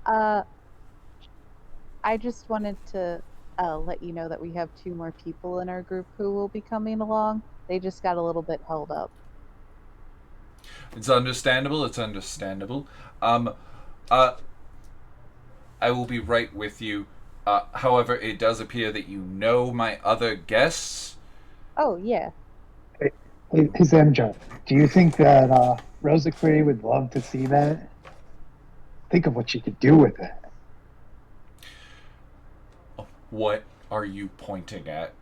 I just wanted to let you know that we have 2 more people in our group who will be coming along. They just got a little bit held up. It's understandable. I will be right with you. However, it does appear that you know my other guests. Oh, yeah. Hey, Zamjar, do you think that Rosicrucian would love to see that? Think of what you could do with it. What are you pointing at?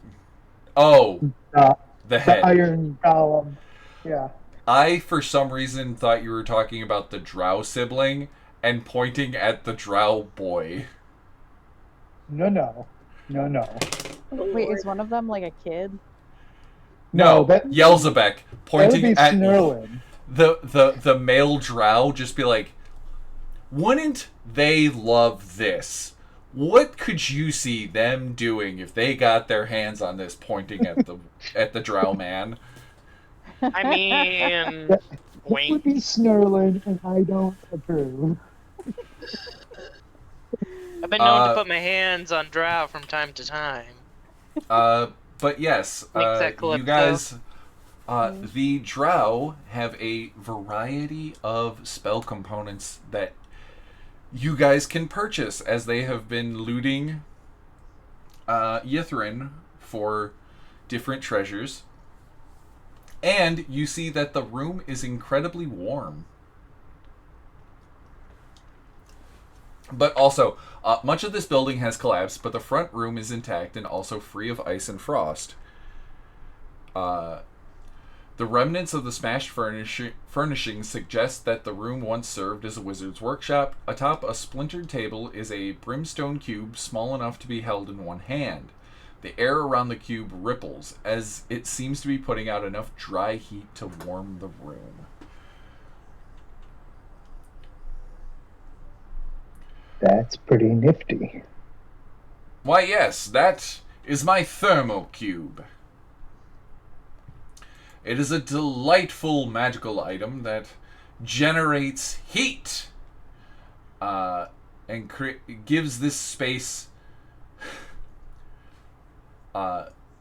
Oh, the head. The iron golem. Yeah. I, for some reason, thought you were talking about the drow sibling and pointing at the drow boy. No. Wait, is one of them like a kid? No, Yelsbek pointing at Snurlin. the male drow, just be like, wouldn't they love this? What could you see them doing if they got their hands on this, pointing at the drow man? I mean, that would be Snurlin, and I don't approve. I've been known to put my hands on drow from time to time. But yes, you guys, the drow have a variety of spell components that you guys can purchase, as they have been looting Ythern for different treasures. And you see that the room is incredibly warm. But also, much of this building has collapsed, but the front room is intact and also free of ice and frost. The remnants of the smashed furnishings suggest that the room once served as a wizard's workshop. Atop a splintered table is a brimstone cube small enough to be held in one hand. The air around the cube ripples, as it seems to be putting out enough dry heat to warm the room. That's pretty nifty. Why, yes, that is my thermo cube. It is a delightful magical item that generates heat and gives this space...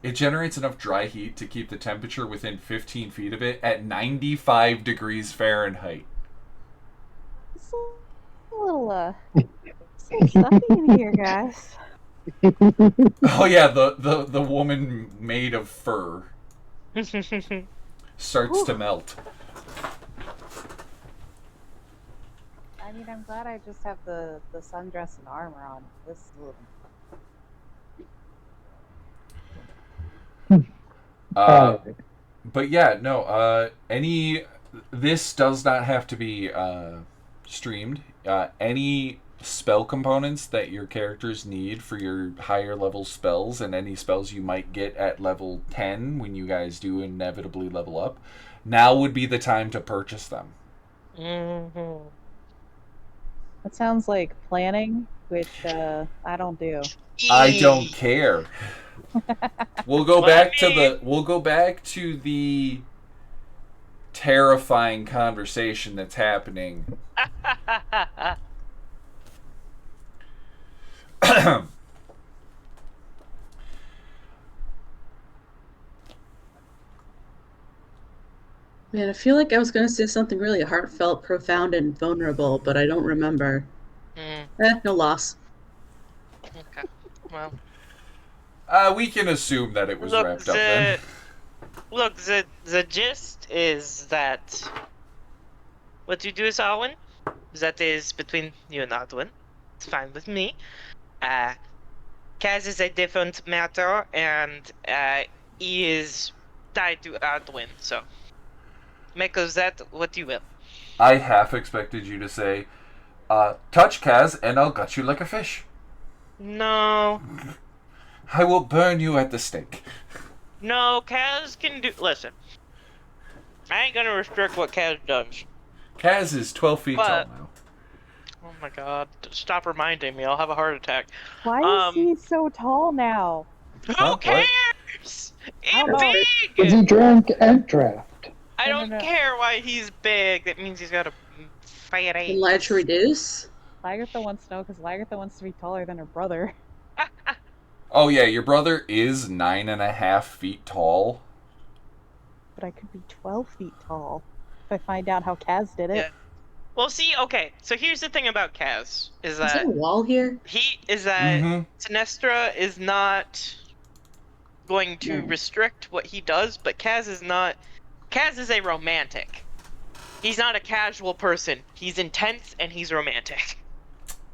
it generates enough dry heat to keep the temperature within 15 feet of it at 95 degrees Fahrenheit. It's a little, some stuffy in here, guys. Oh yeah, the woman made of fur starts to melt. I mean, I'm glad I just have the sundress and armor on. This is a little... But yeah, no. This does not have to be streamed. Any spell components that your characters need for your higher level spells, and any spells you might get at level 10 when you guys do inevitably level up, now would be the time to purchase them. Mm-hmm. That sounds like planning, which I don't do. I don't care. We'll go back to the terrifying conversation that's happening. Man, I feel like I was going to say something really heartfelt, profound, and vulnerable, but I don't remember. No loss. Okay, well. We can assume that it was wrapped up then. Look, the gist is that what you do is Ardwyn. That is between you and Ardwyn. It's fine with me. Kaz is a different matter, and he is tied to Ardwyn, so make of that what you will. I half expected you to say, touch Kaz and I'll gut you like a fish. No. I will burn you at the stake. No, Kaz can do... Listen. I ain't gonna restrict what Kaz does. Kaz is 12 feet tall now. Oh my god. Stop reminding me. I'll have a heart attack. Why is he so tall now? Who cares? He's big! Because he drank and draft. I don't care why he's big. That means he's got a fat ass. Large reduce? Lagertha wants to know because Lagertha wants to be taller than her brother. Oh yeah, your brother is 9.5 feet tall. But I could be 12 feet tall if I find out how Kaz did it. Yeah. Well, see, okay. So here's the thing about Kaz is that there a wall here? Sinestra is not going to restrict what he does, but Kaz is not. Kaz is a romantic. He's not a casual person. He's intense and he's romantic.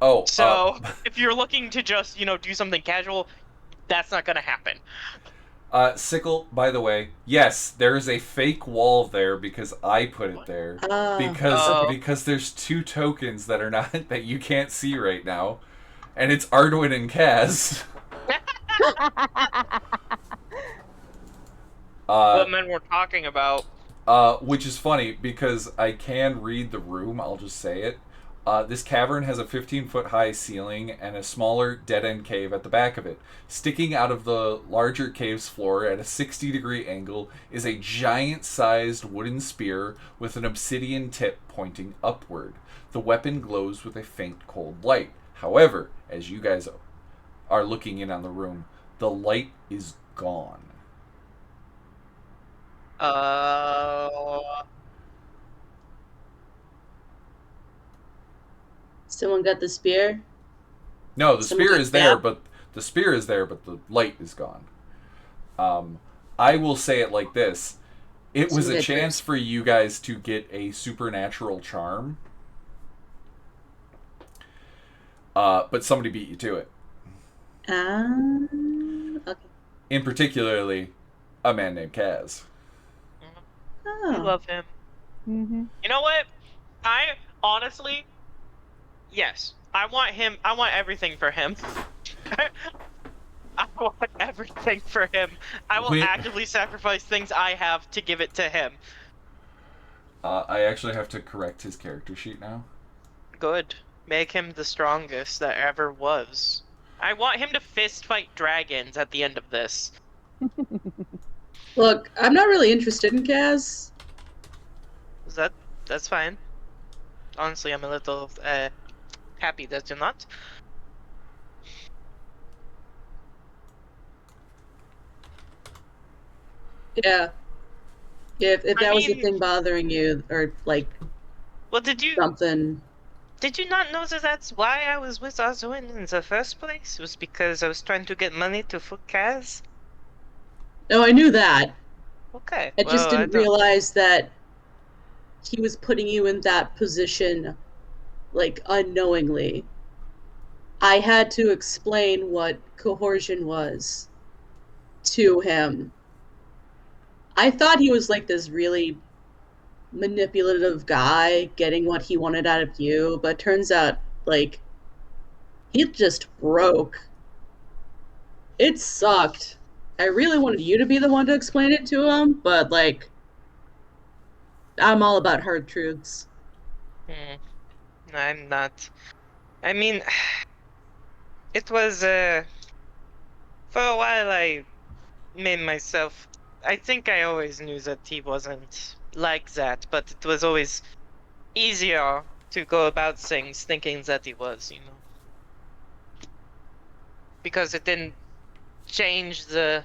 Oh. So if you're looking to just do something casual, that's not gonna happen. Sickle, by the way, yes, there is a fake wall there because I put it there. Because there's 2 tokens that are not that you can't see right now, and it's Ardwyn and Kaz. What men we're talking about? Which is funny because I can read the room. I'll just say it. This cavern has a 15-foot high ceiling and a smaller dead-end cave at the back of it. Sticking out of the larger cave's floor at a 60-degree angle is a giant-sized wooden spear with an obsidian tip pointing upward. The weapon glows with a faint cold light. However, as you guys are looking in on the room, the light is gone. Someone got the spear? No, the spear is there, but the light is gone. I will say it like this. It was a chance for you guys to get a supernatural charm. But somebody beat you to it. Okay. In particularly, a man named Kaz. I love him. Mm-hmm. You know what? I honestly... Yes, I want him. I want everything for him. I want everything for him. I will actively sacrifice things I have to give it to him. I actually have to correct his character sheet now. Good. Make him the strongest that ever was. I want him to fist fight dragons at the end of this. Look, I'm not really interested in Kaz. That's fine. Honestly, I'm a little happy that you're not. Yeah. If that was the thing bothering you, or like, well, something. Did you not know that that's why I was with Ardwyn in the first place? It was because I was trying to get money to fuck Kaz? No, I knew that. Okay. I just didn't realize that he was putting you in that position, like, unknowingly. I had to explain what coercion was to him. I thought he was like this really manipulative guy getting what he wanted out of you, but turns out like he just broke. It sucked. I really wanted you to be the one to explain it to him, but like I'm all about hard truths. I'm not. I mean, it was for a while I made myself. I think I always knew that he wasn't like that, but it was always easier to go about things thinking that he was, you know. Because it didn't change the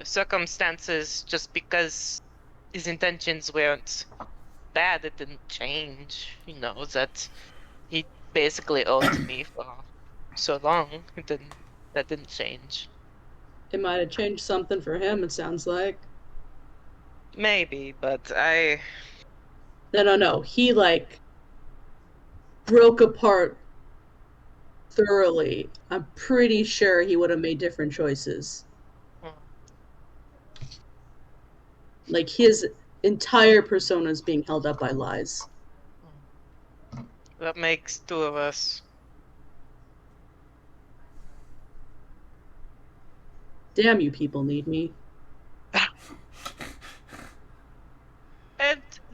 circumstances just because his intentions weren't bad. It didn't change, you know, that he basically owed me for so long. That didn't change. It might have changed something for him, it sounds like. Maybe, but I... No. He, like, broke apart thoroughly. I'm pretty sure he would have made different choices. Like, his entire persona is being held up by lies. That makes two of us. Damn, you people need me.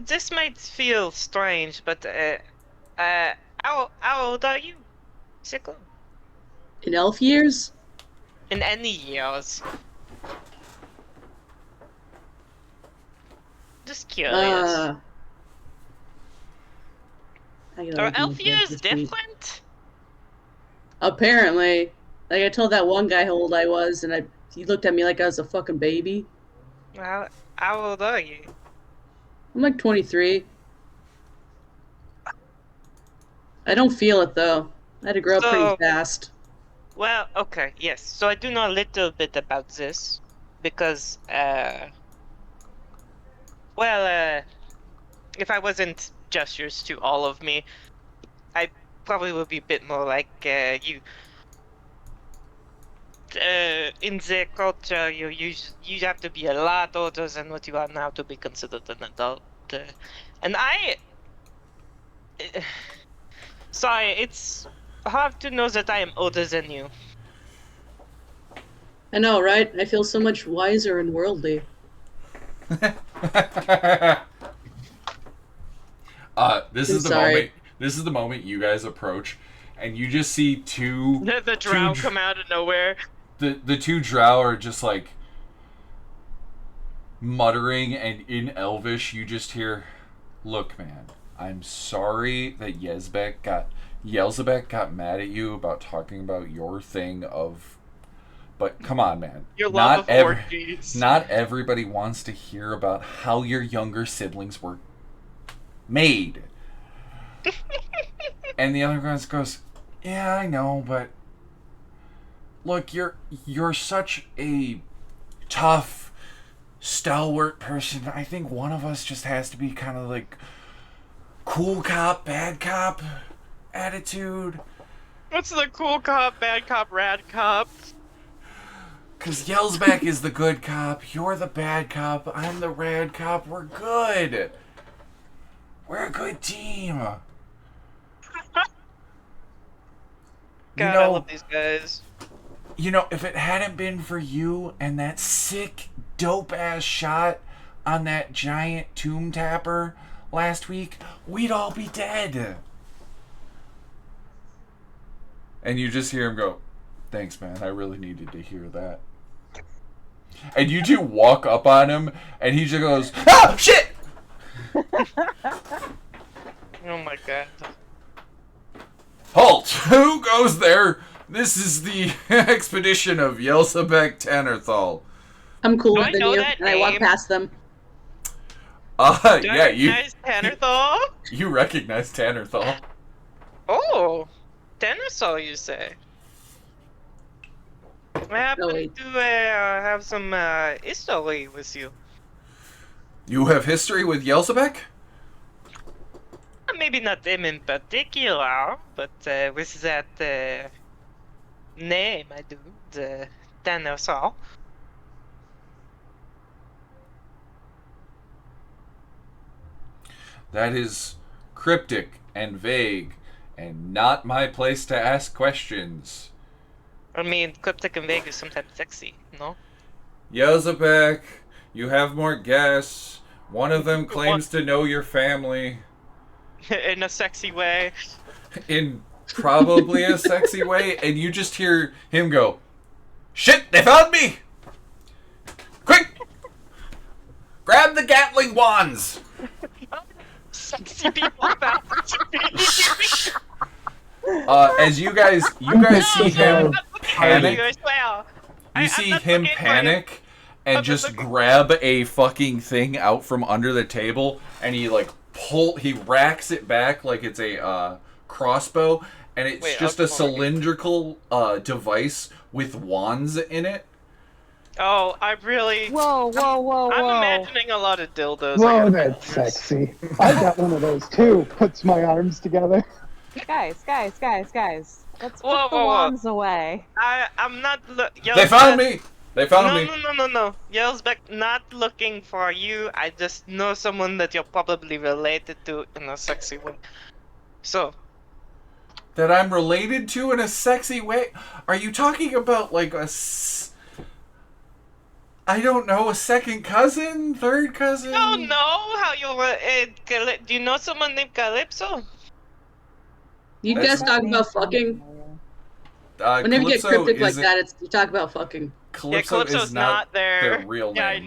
This might feel strange, but how old are you, Sickle? In elf years? In any years. Just curious. Are elf years different? Apparently. Like, I told that one guy how old I was, and he looked at me like I was a fucking baby. How old are you? I'm like 23. I don't feel it, though. I had to grow up pretty fast. Well, okay, yes. So I do know a little bit about this, because, if I wasn't just used to all of me, I probably would be a bit more like, you. In the culture, you have to be a lot older than what you are now to be considered an adult. And sorry, it's hard to know that I am older than you. I know, right? I feel so much wiser and worldly. This is the moment you guys approach, and you just see the drow come out of nowhere. The two drow are just like muttering, and in Elvish you just hear, "Look, man, I'm sorry that Yelsbek got mad at you about talking about your thing of, but come on, man. Your love of orgies. Not everybody wants to hear about how your younger siblings were made." And the other guy goes, "Yeah, I know, but look, you're such a tough, stalwart person. I think one of us just has to be kind of like cool cop, bad cop attitude." What's the cool cop, bad cop, rad cop? Because Yelsbek is the good cop, you're the bad cop, I'm the rad cop, we're good. We're a good team. God, I love these guys. You know, if it hadn't been for you and that sick, dope-ass shot on that giant tomb tapper last week, we'd all be dead. And you just hear him go, "Thanks, man. I really needed to hear that." And you two walk up on him, and he just goes, "Ah, shit!" Oh my god. "Halt! Who goes there? This is the expedition of Yelsbek ThanorThal." I'm cooler than you, and I walk past them. Yeah, you recognize ThanorThal? You recognize ThanorThal. Oh, ThanorThal, you say? I happen to have some history with you. You have history with Yelsbek? Maybe not him in particular, but with that name I do, the ThanorThal. That is cryptic and vague, and not my place to ask questions. I mean, cryptic and vague is sometimes sexy, no? Yelsbek, you have more guests. One of them claims to know your family. In a sexy way. In probably a sexy way, and you just hear him go, "Shit, they found me! Quick! Grab the Gatling wands!" Sexy people found me. As you guys see him panic. You see him panic and just grab a fucking thing out from under the table, and he racks it back like it's a crossbow, and it's just a cylindrical device with wands in it. Oh, I really... Whoa. I'm imagining a lot of dildos. Whoa, that's sexy. I got one of those too. Puts my arms together. Guys. Let's put the wands away. I'm not... They found me! They found me! No. Yelsbek, not looking for you. I just know someone that you're probably related to in a sexy way. So... That I'm related to in a sexy way? Are you talking about like I don't know, a second cousin? Third cousin? Oh no! How you do you know someone named Calypso? You guys talk about fucking? Whenever you get cryptic like that, you talk about fucking. Calypso's not their real name. Yeah, I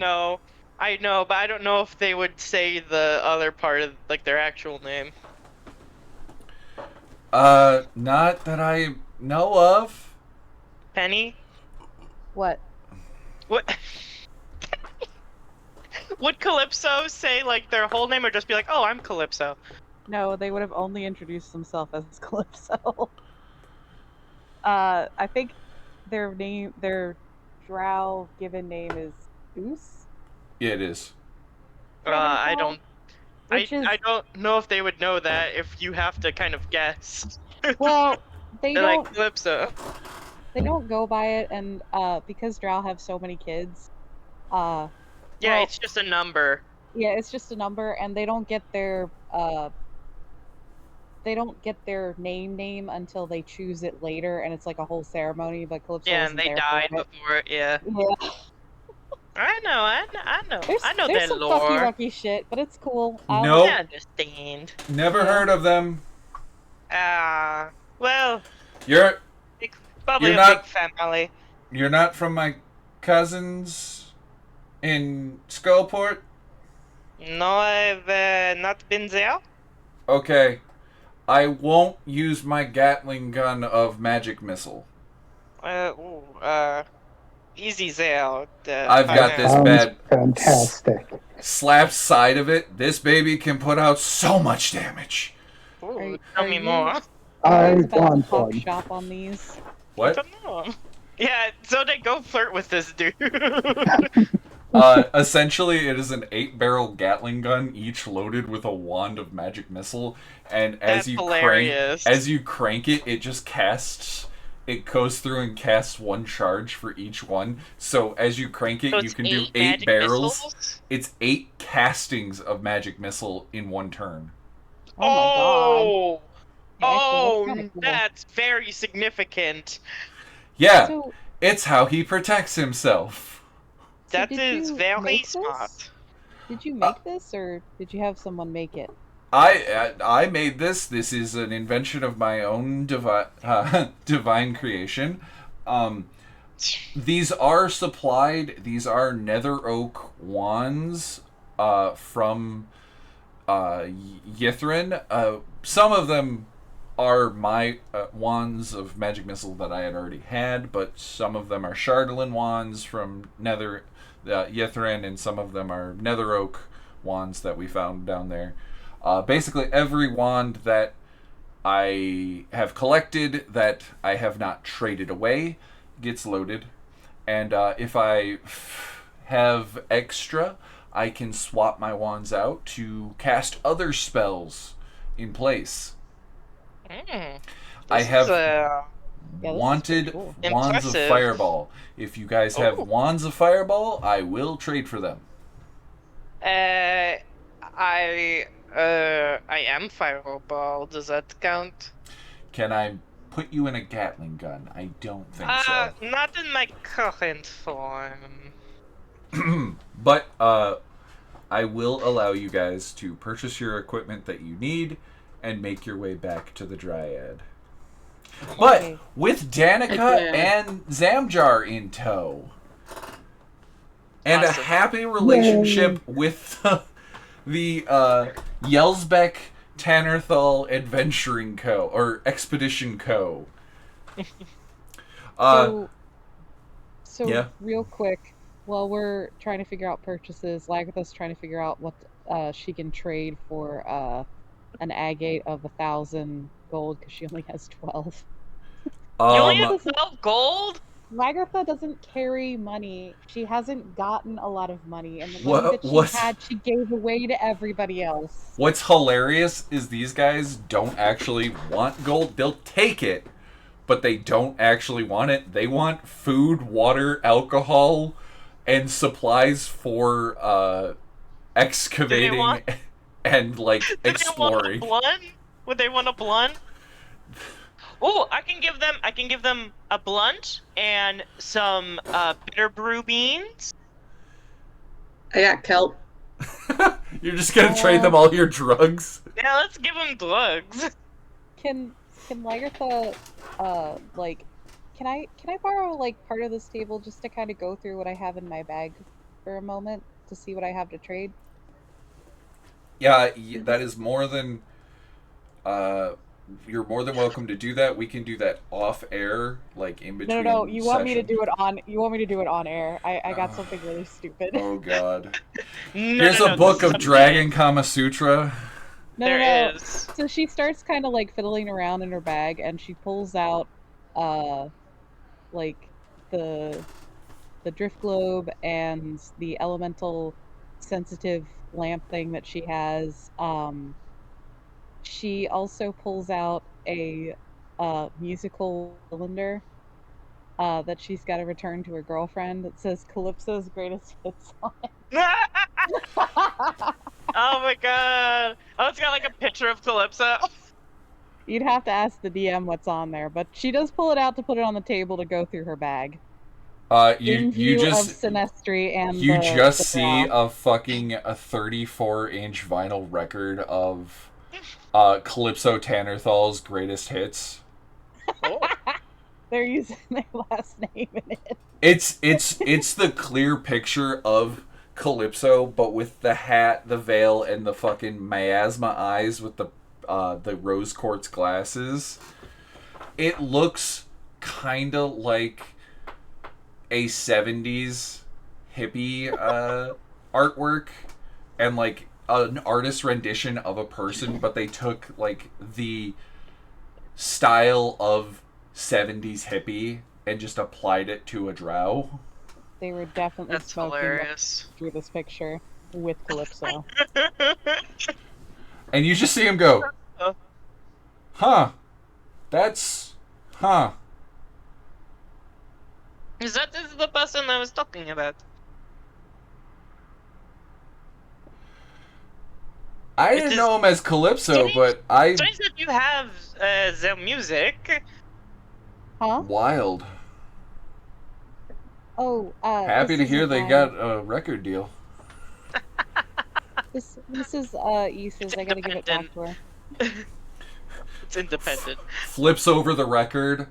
know, but I don't know if they would say the other part of like their actual name. Not that I know of. Penny? What? Would Calypso say like their whole name, or just be like, "Oh, I'm Calypso"? No, they would have only introduced themselves as Calypso. I think their drow given name is Oos. Yeah, it is. I don't know if they would know that if you have to kind of guess. Well, they They're don't. like Calypso. They don't go by it, and because drow have so many kids, yeah, it's just a number. Yeah, it's just a number, and they don't get their name until they choose it later, and it's like a whole ceremony. But Calypso and they died before it. Yeah. I know. There's their some lore. fucky shit, but it's cool. Nope. I understand. Never heard of them. Well. You're probably not, big family. You're not from my cousins in Skullport? No, I've not been there. Okay. I won't use my Gatling gun of magic missile. Easy there. I've got this bad. Fantastic. Slap side of it. This baby can put out so much damage. Ooh, tell me more. I want one. Shop on these. What? I don't know. Yeah, so they go flirt with this dude. Essentially, it is an 8-barrel Gatling gun, each loaded with a wand of magic missile, and as you crank it, it just casts. It goes through and casts one charge for each one. So as you crank it, you can do 8 barrels. Missiles? It's 8 castings of magic missile in one turn. Oh my God. Oh, cool. That's very significant. Yeah, so, it's how he protects himself. That is very smart. Did you make this, or did you have someone make it? I made this. This is an invention of my own divine creation. These are supplied. These are Netheroak wands from Ythern. Some of them are my wands of magic missile that I had already had, but some of them are Shardolin wands from Ythern, and some of them are Netheroak wands that we found down there. Basically, every wand that I have collected that I have not traded away gets loaded. And if I have extra, I can swap my wands out to cast other spells in place. I have wanted wands of Fireball. If you guys have wands of Fireball, I will trade for them. I am fireable. Does that count? Can I put you in a Gatling gun? I don't think so. Not in my current form. But I will allow you guys to purchase your equipment that you need and make your way back to the Dryad. But with Danika and Zamjar in tow, and a happy relationship with the Yelsbek ThanorThal Adventuring Co. or Expedition Co. So yeah. Real quick, while we're trying to figure out purchases, Lagartha's trying to figure out what she can trade for an agate of 1,000 gold because she only has 12. You only have 12 gold? Lagartha doesn't carry money. She hasn't gotten a lot of money, and the money that she had, she gave away to everybody else. What's hilarious is these guys don't actually want gold. They'll take it, but they don't actually want it. They want food, water, alcohol, and supplies for excavating and like exploring. They want a blunt? Would they want a blunt? Oh, I can give them a blunt and some bitter brew beans. I got kelp. You're just gonna trade them all your drugs? Yeah, let's give them drugs. Can Lagartha can I borrow like part of this table just to kind of go through what I have in my bag for a moment to see what I have to trade? Yeah, that is more than you're more than welcome to do that. We can do that off air, like in between. No, you want me to do it on air. I got something really stupid. Oh god. Here's a book of Dragon Kama Sutra. No. So she starts kind of like fiddling around in her bag and she pulls out like the drift globe and the elemental sensitive lamp thing that she has. She also pulls out a musical cylinder that she's got to return to her girlfriend that says Calypso's greatest hits on it. Oh my god! Oh, it's got like a picture of Calypso. You'd have to ask the DM what's on there, but she does pull it out to put it on the table to go through her bag. You just Sinestry and you just see a fucking 34-inch vinyl record of Calypso ThanorThal's greatest hits. They're using their last name in it. It's the clear picture of Calypso, but with the hat, the veil, and the fucking miasma eyes with the rose quartz glasses. It looks kinda like a 70s hippie artwork and like an artist rendition of a person, but they took like the style of 70s hippie and just applied it to a drow. They were definitely smoking through this picture with Calypso. And you just see him go, huh, that's, huh. Is that the person I was talking about? I didn't know him as Calypso, but I... Strange that you have the music. Huh? Wild. Oh, happy to hear they got a record deal. This is Issa's. I gotta give it back to her. It's independent. Flips over the record,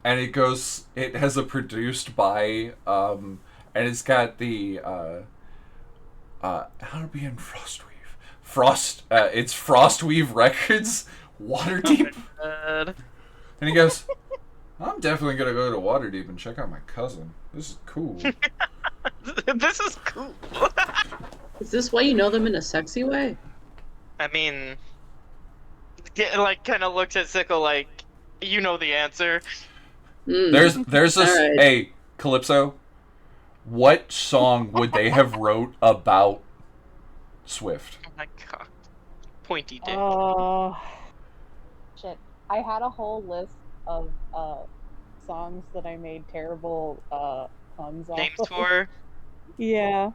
and it goes. It has a produced by, and it's got the how to be in Frostweave. It's Frostweave Records, Waterdeep. Oh, and he goes, I'm definitely gonna go to Waterdeep and check out my cousin. This is cool. This is cool. Is this why you know them in a sexy way? I mean, like, kind of looks at Sickle like, you know the answer. There's this. Right. Hey, Calypso, what song would they have wrote about Swift? Oh my god, pointy dick. Shit. I had a whole list of songs that I made terrible puns off Names of. for? Yeah.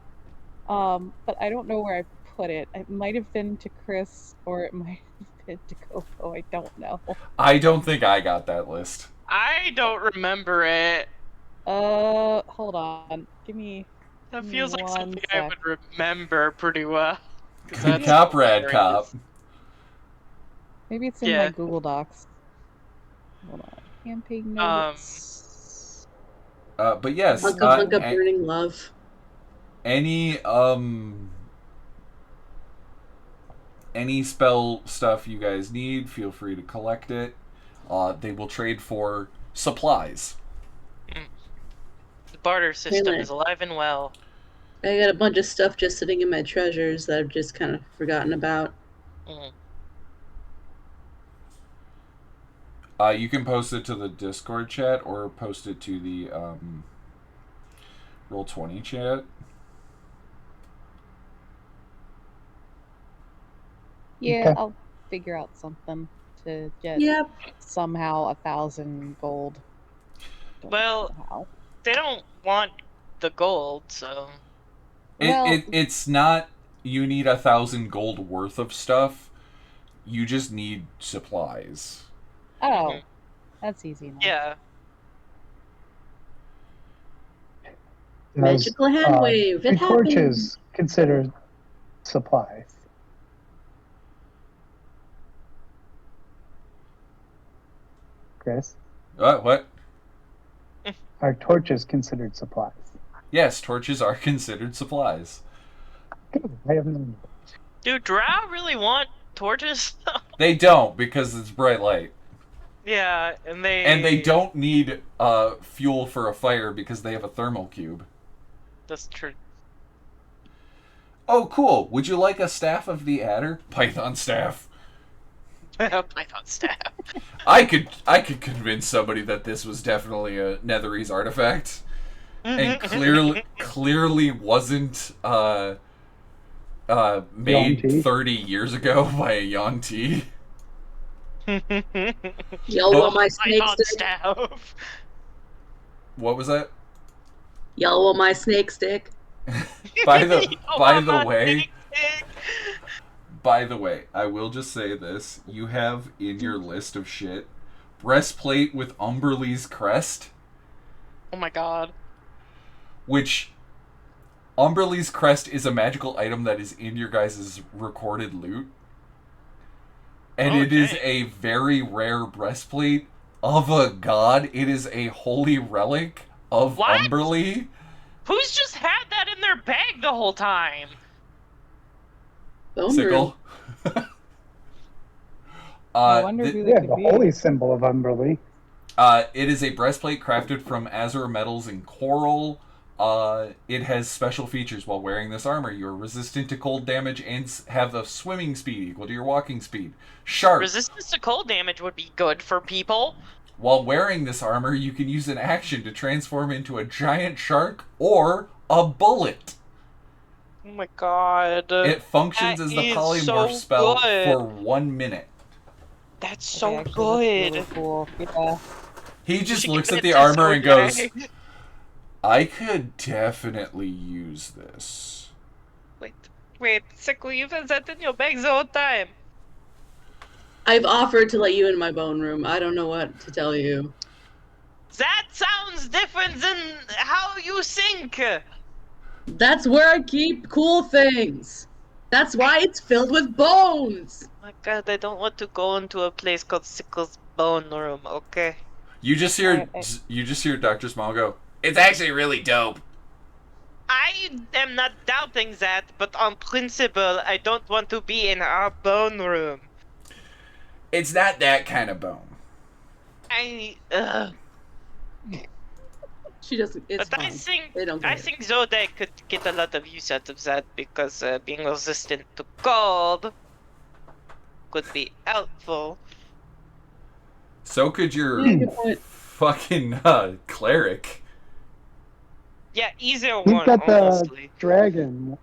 But I don't know where I put it. It might have been to Chris, or it might have been to Coco. I don't know. I don't think I got that list. I don't remember it. Hold on. Give me. That feels like something sec. I would remember pretty well. Good cop, rad cop. Maybe it's in my Google Docs. Hold on. Campaign notes. But yes. Burning love. Any spell stuff you guys need, feel free to collect it. They will trade for supplies. The barter system is alive and well. I got a bunch of stuff just sitting in my treasures that I've just kind of forgotten about. You can post it to the Discord chat or post it to the Roll20 chat. Yeah, Okay. I'll figure out something to get somehow 1,000 gold. Well, they don't want the gold, so... It's not you need 1,000 gold worth of stuff. You just need supplies. Oh, that's easy enough. Yeah. Magical hand wave. It torches considered supplies. Chris? What? Are torches considered supplies? Yes, torches are considered supplies. I have no... Do drow really want torches? They don't, because it's bright light. Yeah, and they don't need fuel for a fire because they have a thermal cube. That's true. Oh, cool. Would you like a staff of the adder? Python staff. Python staff. I could convince somebody that this was definitely a Netherese artifact, and clearly wasn't made 30 years ago by a Yuan-Ti. Yellow my snake stick. What was that? Yellow my snake stick. By the way, I will just say this. You have in your list of shit, breastplate with Umberlee's crest. Oh my god. Which, Umberlee's crest is a magical item that is in your guys' recorded loot. And it is a very rare breastplate of a god. It is a holy relic of Umberlee. Who's just had that in their bag the whole time? Sickle. I wonder who that could the be. holy symbol of Umberlee. It is a breastplate crafted from azure metals and coral. It has special features. While wearing this armor, you are resistant to cold damage and have a swimming speed equal to your walking speed. Sharp. Resistance to cold damage would be good for people. While wearing this armor, you can use an action to transform into a giant shark or a bullet. Oh my god. It functions as the polymorph spell for 1 minute. That's so good. Really cool. Yeah. He just looks at the armor and goes, I could definitely use this. Wait, Sickle, you've had that in your bag the whole time. I've offered to let you in my bone room. I don't know what to tell you. That sounds different than how you think. That's where I keep cool things. That's why it's filled with bones. Oh my god, I don't want to go into a place called Sickle's Bone Room, okay? You just hear Dr. Small go, it's actually really dope. I am not doubting that, but on principle, I don't want to be in our bone room. It's not that kind of bone. She doesn't. It's but fine. I think Zode could get a lot of use out of that because being resistant to cold could be helpful. So could your fucking cleric. Yeah, easier He's one, got honestly. the dragon.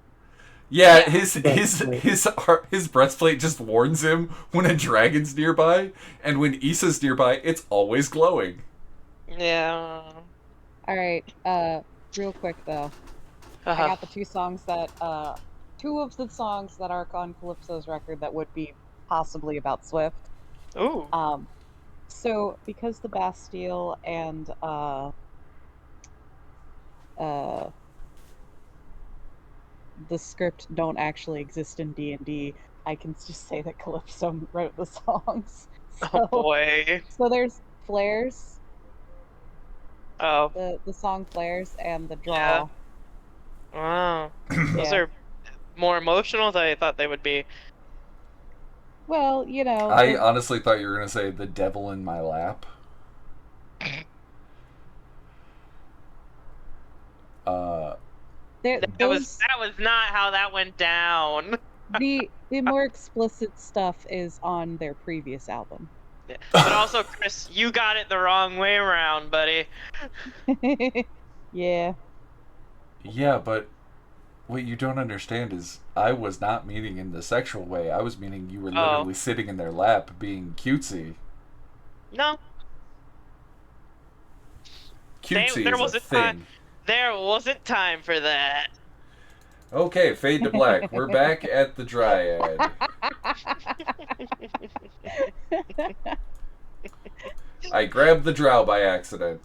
Yeah, his breastplate just warns him when a dragon's nearby, and when Issa's nearby, it's always glowing. Yeah. Alright, real quick though. I got the 2 songs that two of the songs that are on Calypso's record that would be possibly about Swift. Ooh. So because the Bastille and the script don't actually exist in D&D, I can just say that Calypso wrote the songs. So, oh boy. So there's Flares. Oh. The song Flares and the Draw. Yeah. Wow. Those are more emotional than I thought they would be. Well, you know. I honestly thought you were going to say The Devil in My Lap. That was not how that went down. The more explicit stuff is on their previous album. Yeah. But also, Chris, you got it the wrong way around, buddy. Yeah. Yeah, but what you don't understand is I was not meaning in the sexual way. I was meaning you were literally sitting in their lap being cutesy. No. Cutesy there is wasn't a thing. There wasn't time for that. Okay, fade to black. We're back at the Dryad. I grabbed the drow by accident.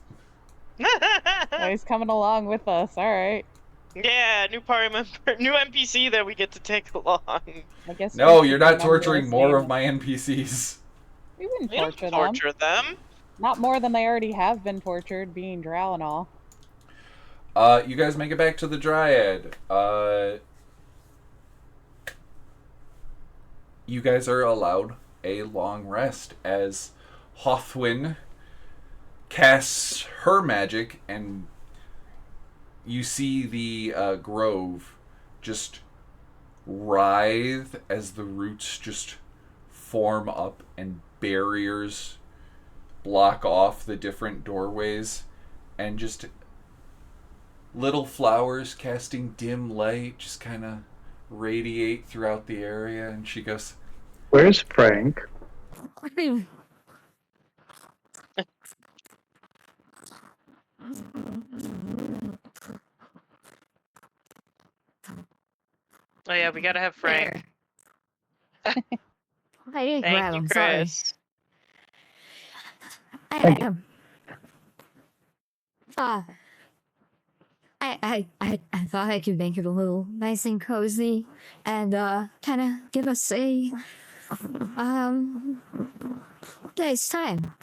Oh, he's coming along with us. All right. Yeah, new party member, new NPC that we get to take along. I guess. No, you're not torturing more of my NPCs. We wouldn't We don't torture them. Not more than they already have been tortured, being drow and all. You guys make it back to the Dryad. You guys are allowed a long rest as Hothwyn casts her magic, and you see the grove just writhe as the roots just form up and barriers block off the different doorways, and just little flowers casting dim light just kind of radiate throughout the area. And she goes, "Where's Frank?" Oh yeah, we gotta have Frank. I didn't Thank grab you, him, sorry. Chris. I thought I could make it a little nice and cozy and kind of give us a nice time.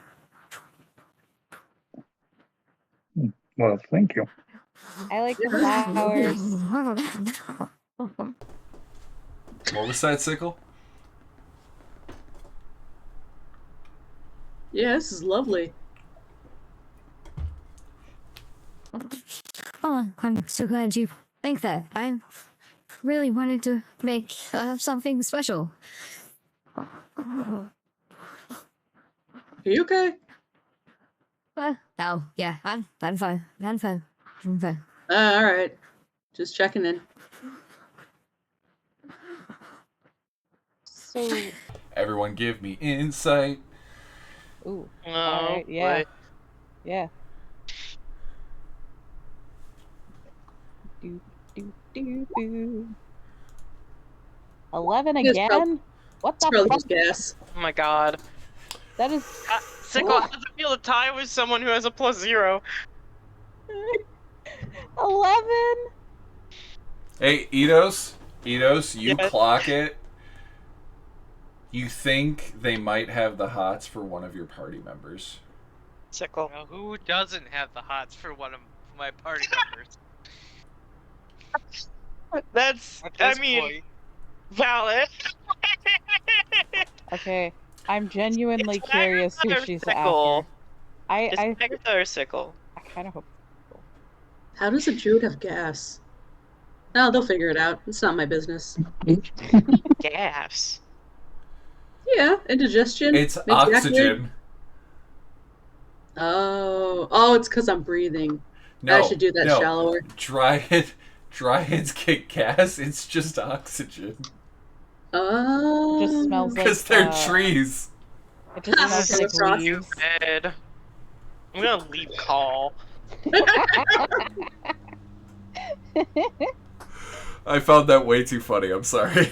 Well, thank you. I like the flowers. what was that, Sickle? Yeah, this is lovely. Oh, I'm so glad you think that. I really wanted to make something special. Are you okay? Oh, yeah, I'm fine. I'm fine. I'm fine. All right. Just checking in. So, Everyone give me insight. ooh. Oh, All right, yeah. boy. Yeah. Do, do, do, do. 11 It's again? What the probably fuck? just gas. Oh my god. That is... Sickle, how does it feel to tie with someone who has a +0? 11? Hey, Eidos, you Yes. clock it. You think they might have the hots for one of your party members. Sickle. Now, who doesn't have the hots for one of my party members? That's, At I this mean, point, valid. Okay, I'm genuinely It's curious who Agatha or she's Sickle. after. It's Agatha or Sickle. I kind of hope... How does a druid have gas? Oh, they'll figure it out. It's not my business. Gas. Yeah, indigestion. It's makes you act oxygen. weird. Oh, it's because I'm breathing. No, I should do that shallower. Dryads get gas. It's just oxygen. Oh. It just smells like... Because they're trees. It just smells like leaves. Bed. I'm gonna leave call. I found that way too funny. I'm sorry.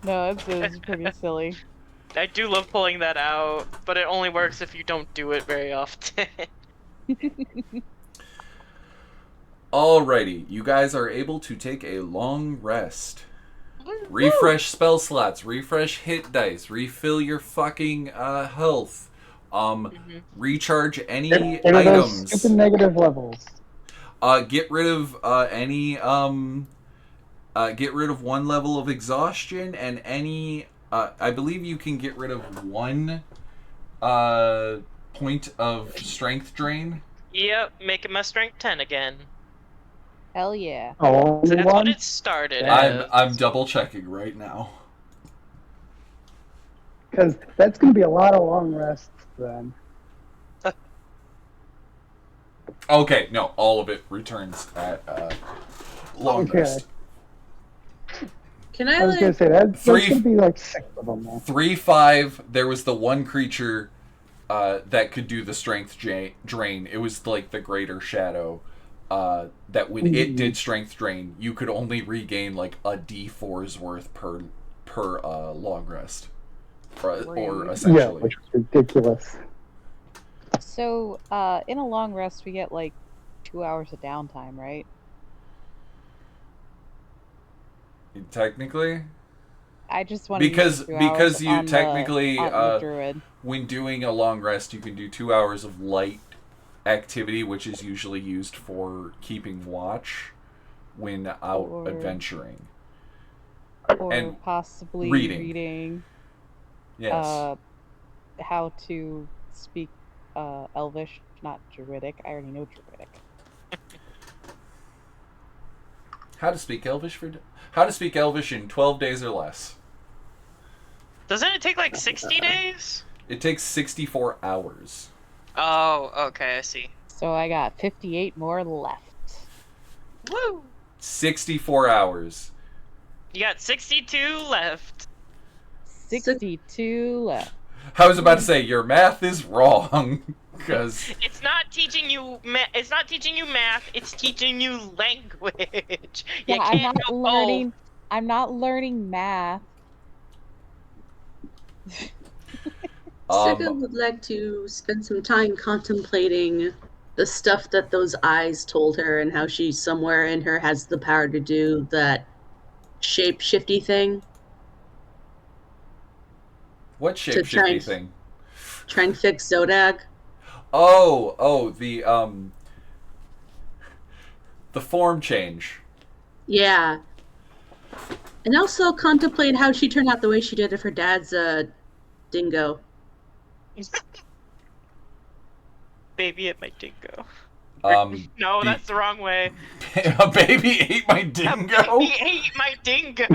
No, it's pretty silly. I do love pulling that out, but it only works if you don't do it very often. Alrighty, you guys are able to take a long rest. Refresh spell slots, refresh hit dice, refill your fucking health, recharge any Get rid of items. those stupid negative levels. Get rid of any get rid of one level of exhaustion and any. I believe you can get rid of one point of strength drain. Yep, making my strength 10 again. Hell yeah. Oh, So that's one? what it started. I'm double checking right now. Because that's going to be a lot of long rests then. Okay, no, all of it returns at long rest. Can I was I going to say, that's going to be like 6 of them now. 3-5, there was the one creature that could do the strength drain. It was like the greater shadow. That when it did strength drain, you could only regain like a D4's worth per long rest, or essentially. Yeah, which was ridiculous. So, in a long rest, we get like 2 hours of downtime, right? Technically, I just want because you technically the druid. When doing a long rest, you can do 2 hours of light activity, which is usually used for keeping watch when out adventuring, or and possibly reading. Yes. How to speak Elvish, not Druidic. I already know Druidic. How to speak Elvish in 12 days or less. Doesn't it take like 60 days? It takes 64 hours. Oh, okay, I see. So I got 58 more left. Woo! 64 hours. You got 62 left. 62 left. I was about to say your math is wrong, because it's not teaching you. It's not teaching you math. It's teaching you language. Yeah, I'm not learning math. Sickle would like to spend some time contemplating the stuff that those eyes told her and how she somewhere in her has the power to do that shape-shifty thing. What shape-shifty thing? Try and fix Zodag. Oh, the form change. Yeah. And also contemplate how she turned out the way she did of her dad's dingo. Baby ate my dingo. No, that's the wrong way. A baby ate my dingo? A baby ate my dingo!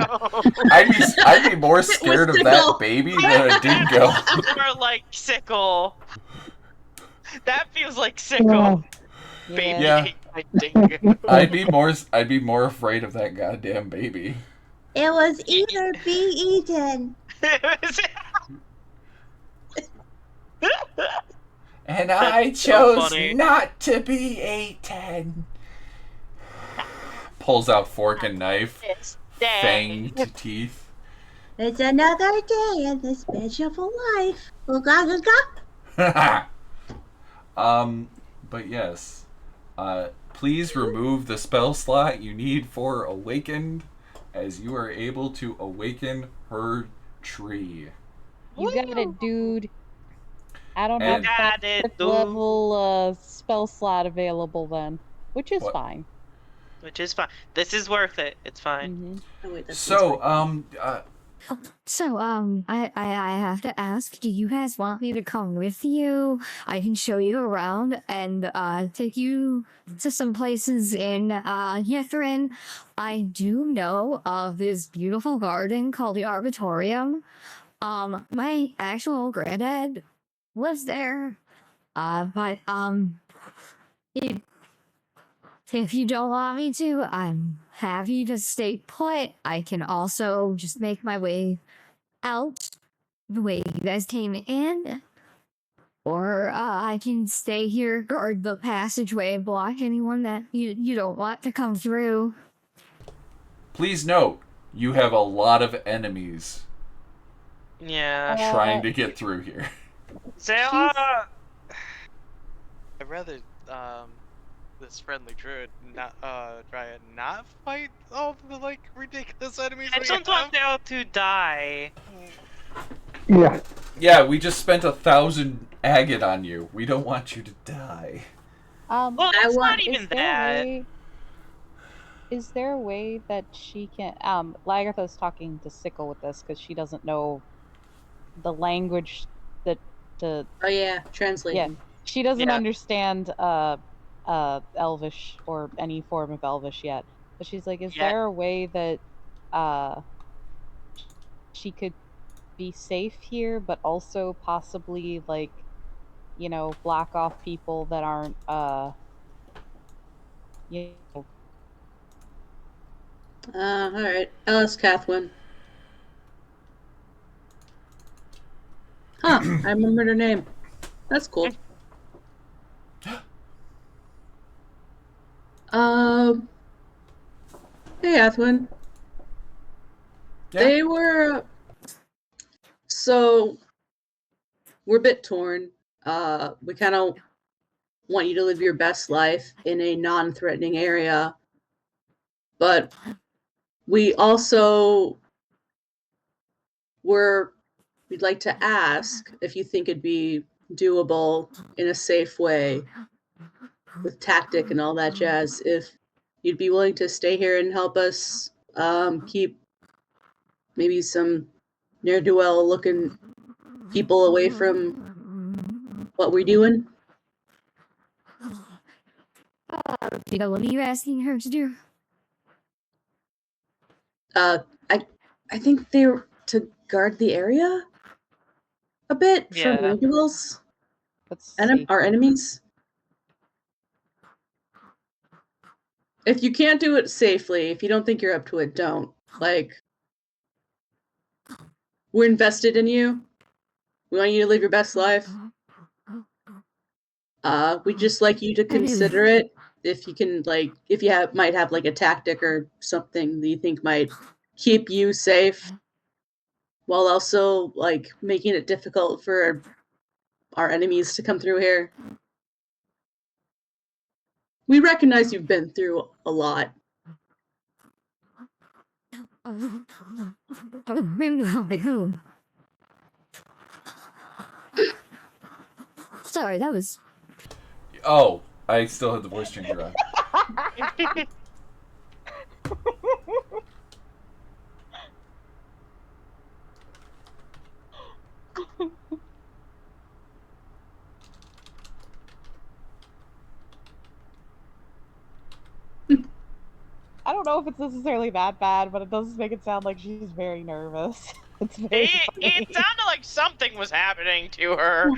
I'd be more scared of that baby than a dingo. More like Sickle. That feels like Sickle. Yeah. Baby ate my dingo. I'd be more afraid of that goddamn baby. It was either be eaten. And I chose not to be eaten. Pulls out fork and knife, fanged teeth. It's another day in this miserable life. But yes, please remove the spell slot you need for awakened, as you are able to awaken her tree. You got it, dude. I don't have that level spell slot available then, which is fine. Which is fine. This is worth it. It's fine. Oh, wait, I have to ask, do you guys want me to come with you? I can show you around and take you to some places in Ythern. I do know of this beautiful garden called the Arbitorium. My actual granddad lives there. But if you don't want me to, I'm happy to stay put. I can also just make my way out the way you guys came in. Or I can stay here, guard the passageway, and block anyone that you don't want to come through. Please note, you have a lot of enemies. Yeah. Trying to get through here. I'd rather this friendly druid Dryad not fight all the like ridiculous enemies. I don't want them to die. Yeah. Yeah, we just spent 1,000 agate on you. We don't want you to die. Well, it's not even that. Is there a way that she can... Lagartha's talking to Sickle with this because she doesn't know the language that the... Oh yeah, translating. Yeah, she doesn't understand Elvish or any form of Elvish yet. But she's like, is there a way that she could be safe here, but also possibly, like, you know, block off people that aren't, you know... Alright. I'll ask Kathleen. Huh, I remembered her name. That's cool. Hey, Athwin. Yeah. They were... So, we're a bit torn. We kind of want you to live your best life in a non-threatening area. But we also we'd like to ask if you think it'd be doable in a safe way with tactic and all that jazz, if you'd be willing to stay here and help us keep maybe some ne'er-do-well looking people away from what we're doing. You know, what are you asking her to do? I think they're to guard the area a bit from ne'er-do-wells and our enemies. If you can't do it safely, if you don't think you're up to it, don't. Like, we're invested in you. We want you to live your best life. We'd just like you to consider it. If you can, like, if you might have like a tactic or something that you think might keep you safe, while also like making it difficult for our enemies to come through here. We recognize you've been through a lot. Sorry, that was... Oh, I still had the voice changer on. I don't know if it's necessarily that bad, but it does make it sound like she's very nervous. It's very it sounded like something was happening to her.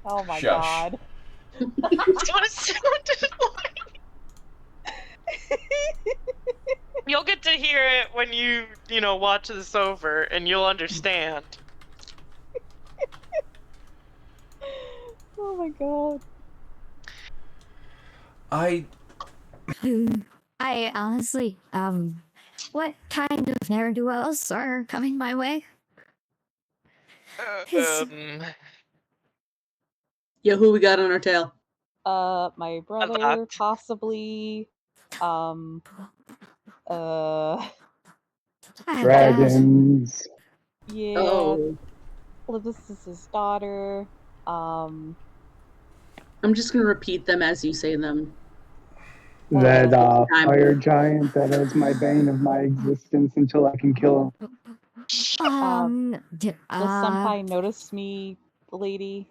Oh my god. That's what it sounded like. You'll get to hear it when you watch this over, and you'll understand. Oh my god. I honestly, what kind of ne'er-do-wells are coming my way? Yo, who we got on our tail? My brother, possibly. Dragons. Yeah. Oh. Well, this is his daughter. I'm just gonna repeat them as you say them. That fire giant that is my bane of my existence until I can kill him. Does Senpai notice me, lady?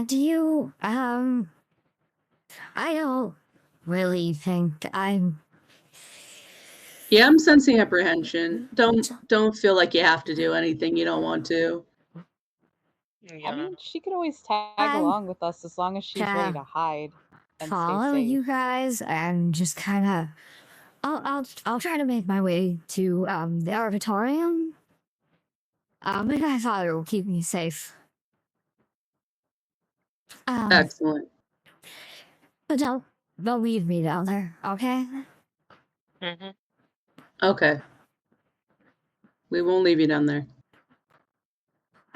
Do you, I don't really think I'm... Yeah, I'm sensing apprehension. Don't feel like you have to do anything you don't want to. Yeah. I mean, she could always tag along with us as long as she's ready to hide and follow stay safe. you guys and just kind of... I'll try to make my way to the Arbitorium. My father will keep me safe. Excellent. But don't leave me down there, okay? Mm-hmm. Okay. We won't leave you down there.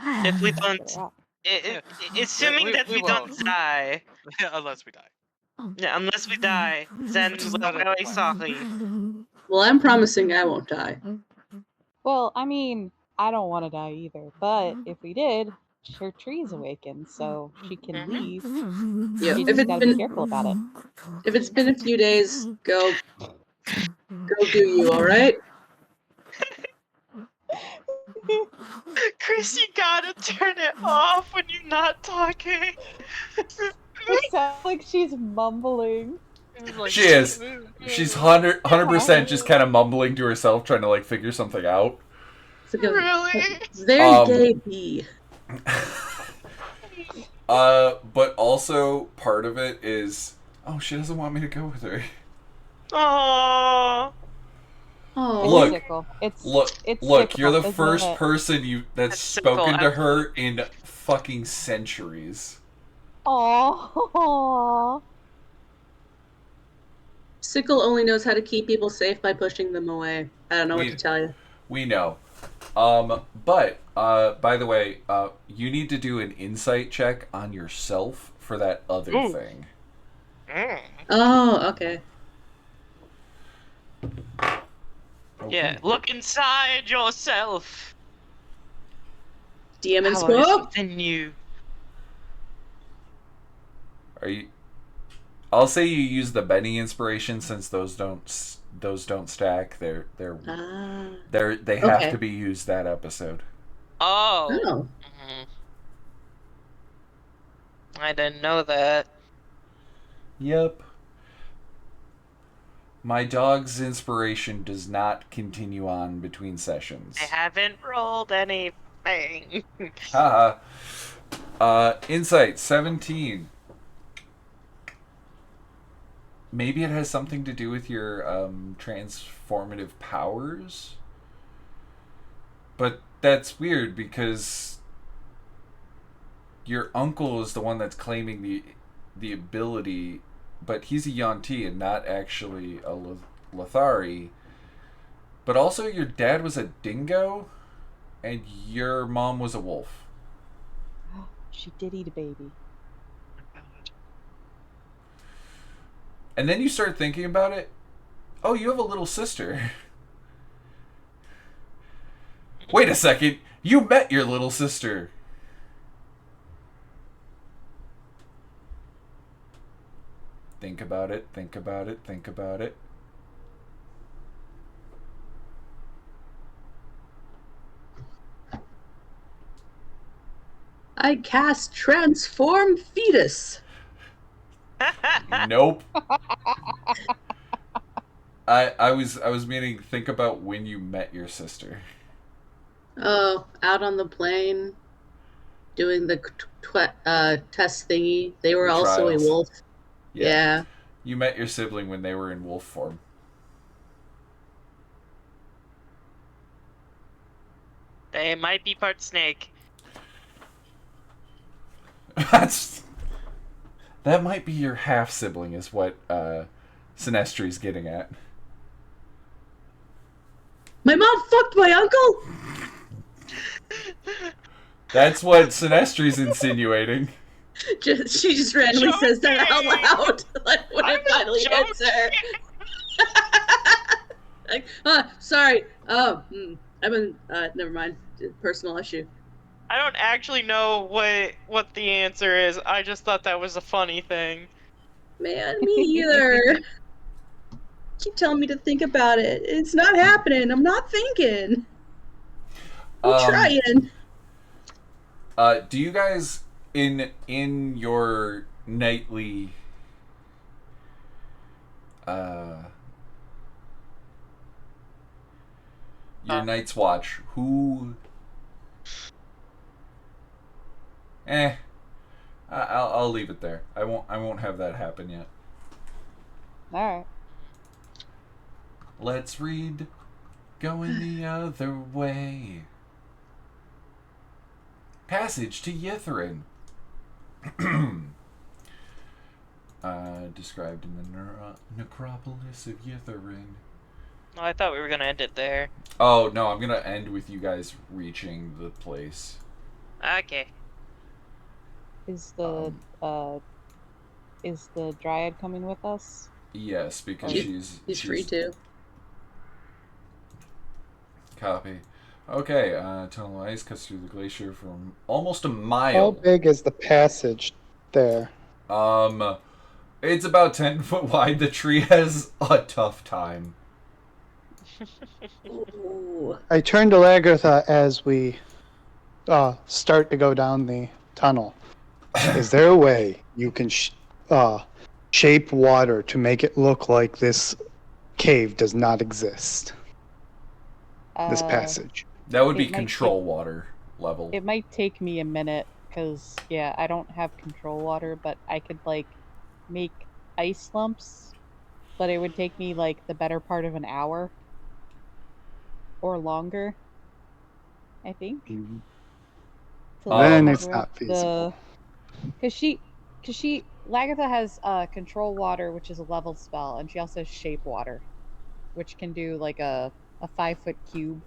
If we don't, assuming that we don't die. Unless we die. Yeah, unless we die, then we're very sorry. Well, I'm promising I won't die. Well, I mean, I don't want to die either, but if we did, her tree's awakened, so she can leave. Yeah, You if just it's gotta been be careful about it. if it's been a few days, go do you, all right? Chris, you gotta turn it off when you're not talking. It sounds like she's mumbling. Like, She is. She's 100% just kind of mumbling to herself, trying to like figure something out. It's like a Really? very gay bee. But also part of it is, oh, she doesn't want me to go with her. Aww. Oh, Look, Sickle. It's look, Sickle, you're the isn't first it? person that's Sickle, spoken to her in fucking centuries. Aww. Sickle only knows how to keep people safe by pushing them away. I don't know what to tell you. We know. But by the way, you need to do an insight check on yourself for that other thing. Oh, okay. Yeah, look inside yourself. DM and Power is scope? within you. Are you? I'll say you use the Benny inspiration since those don't stack. They have to be used that episode. Oh. I didn't know that. Yep. My dog's inspiration does not continue on between sessions. I haven't rolled anything. Haha. Insight 17. Maybe it has something to do with your transformative powers? But that's weird because your uncle is the one that's claiming the ability, but he's a Yuan-Ti and not actually a Lethari. But also your dad was a dingo and your mom was a wolf. She did eat a baby. And then you start thinking about it. Oh, you have a little sister. Wait a second. You met your little sister. Think about it. Think about it. Think about it. I cast Transform Fetus. Nope. I was meaning think about when you met your sister. Oh, out on the plane, doing the test thingy. They were also a wolf. Yeah. You met your sibling when they were in wolf form. They might be part snake. That might be your half sibling, is what Sinestry's getting at. My mom fucked my uncle. That's what Sinestry's insinuating. She just randomly says that out loud. Like when I finally answer. Like, sorry. Oh, I've been. Never mind. Personal issue. I don't actually know what the answer is. I just thought that was a funny thing. Man, me either. Keep telling me to think about it. It's not happening. I'm not thinking. I'm trying. Do you guys in your nightly night's watch, who I'll leave it there. I won't have that happen yet. Alright. Let's read Going the Other Way. Passage to Ythern. described in the necropolis of Ythern. Oh, I thought we were gonna end it there. Oh, no, I'm gonna end with you guys reaching the place. Okay. Is the Dryad coming with us? Yes, because she's free to. Copy. Okay, tunnel ice cuts through the glacier from almost a mile. How big is the passage there? It's about 10 foot wide. The tree has a tough time. I turn to Lagartha as we start to go down the tunnel. Is there a way you can shape water to make it look like this cave does not exist? This passage. That would be control water level. It might take me a minute, because, yeah, I don't have control water, but I could, like, make ice lumps, but it would take me, like, the better part of an hour. Or longer, I think. Then it's not feasible. Because Lagartha has control water, which is a level spell, and she also has shape water, which can do, like, a 5-foot cube.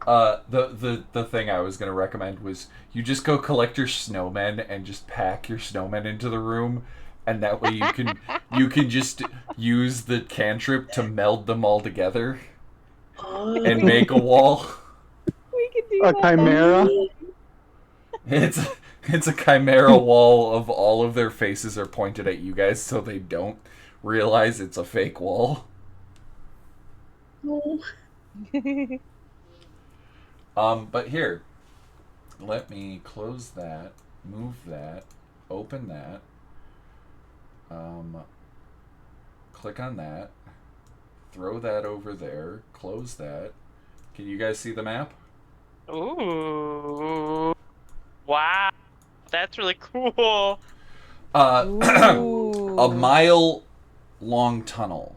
The thing I was gonna recommend was you just go collect your snowmen and just pack your snowmen into the room, and that way you can just use the cantrip to meld them all together and make a wall. We can do a that. chimera. It's a chimera wall of all of their faces are pointed at you guys, so they don't realize it's a fake wall. But here, let me close that, move that, open that, click on that, throw that over there, close that. Can you guys see the map? Ooh. Wow. That's really cool. A mile long tunnel.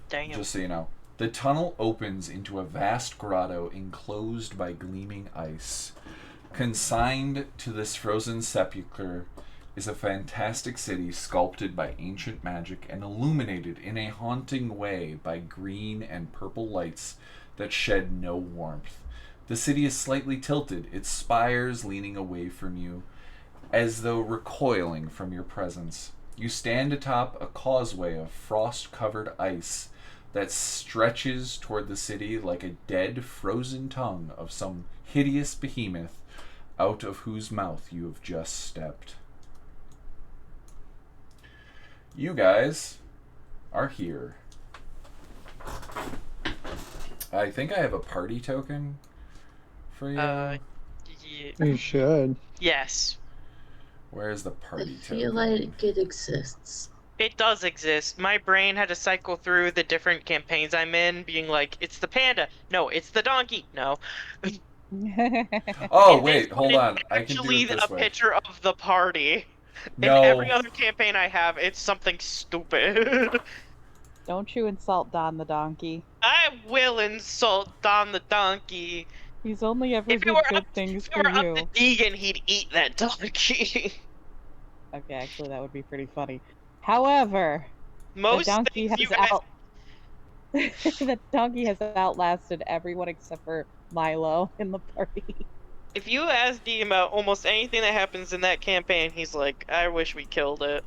Damn. Just so you know. The tunnel opens into a vast grotto enclosed by gleaming ice. Consigned to this frozen sepulchre is a fantastic city sculpted by ancient magic and illuminated in a haunting way by green and purple lights that shed no warmth. The city is slightly tilted, its spires leaning away from you, as though recoiling from your presence. You stand atop a causeway of frost-covered ice that stretches toward the city like a dead, frozen tongue of some hideous behemoth out of whose mouth you have just stepped. You guys are here. I think I have a party token for you. Yeah. You should. Yes. Where's the party I feel token? like it exists. It does exist. My brain had to cycle through the different campaigns I'm in, being like, it's the panda. No, it's the donkey. No. Oh, wait, hold on. I can do Actually, it this a way. picture of the party. No. In every other campaign I have, it's something stupid. Don't you insult Don the donkey. I will insult Don the donkey. He's only ever If did it were good up, things if it for were you. up to Deegan, he'd eat that donkey. Okay, actually, that would be pretty funny. However, Most the donkey things has you guys... the donkey has outlasted everyone except for Milo in the party. If you ask Deegan about almost anything that happens in that campaign, he's like, I wish we killed it.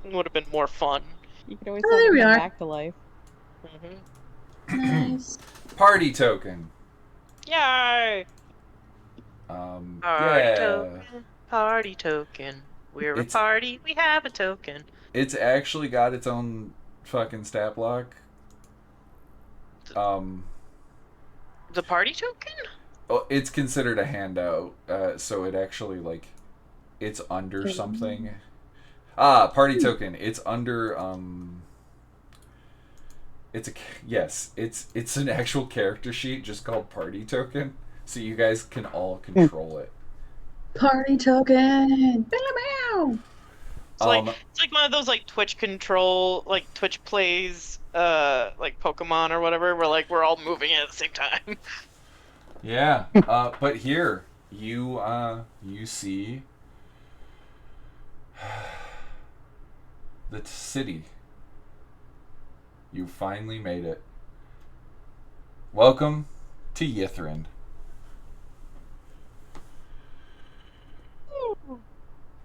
It would have been more fun. You could always Oh, there have we him are. back to life. Nice. Party token. Yay! Yeah. Party token. Party token. We're It's- a party. We have a token. It's actually got its own fucking stat block. The party token? Oh, it's considered a handout, so it actually, like, it's under something. Party token. It's under, it's an actual character sheet just called party token, so you guys can all control it. Party token. Bow. It's like one of those like Twitch control, like Twitch plays, like Pokemon or whatever, where like we're all moving at the same time. Yeah, but here, you see the city. You finally made it. Welcome to Ythern.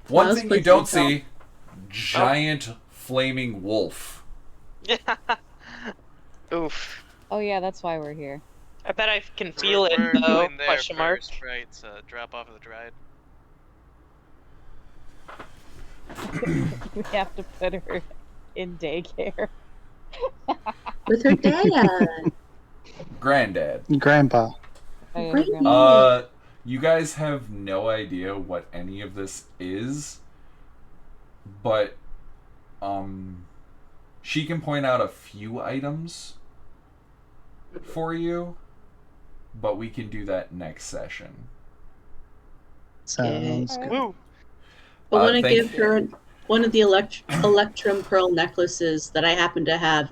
One thing you don't see, giant flaming wolf. Oof. Oh yeah, that's why we're here. I bet I can feel it We're though. going there Question mark. first, right? So drop off of the Dryad. We have to put her in daycare. With her dad. Granddad. Grandpa. You guys have no idea what any of this is, but she can point out a few items for you, but we can do that next session. Sounds good. Woo. I want to give her one of the Electrum Pearl necklaces that I happen to have,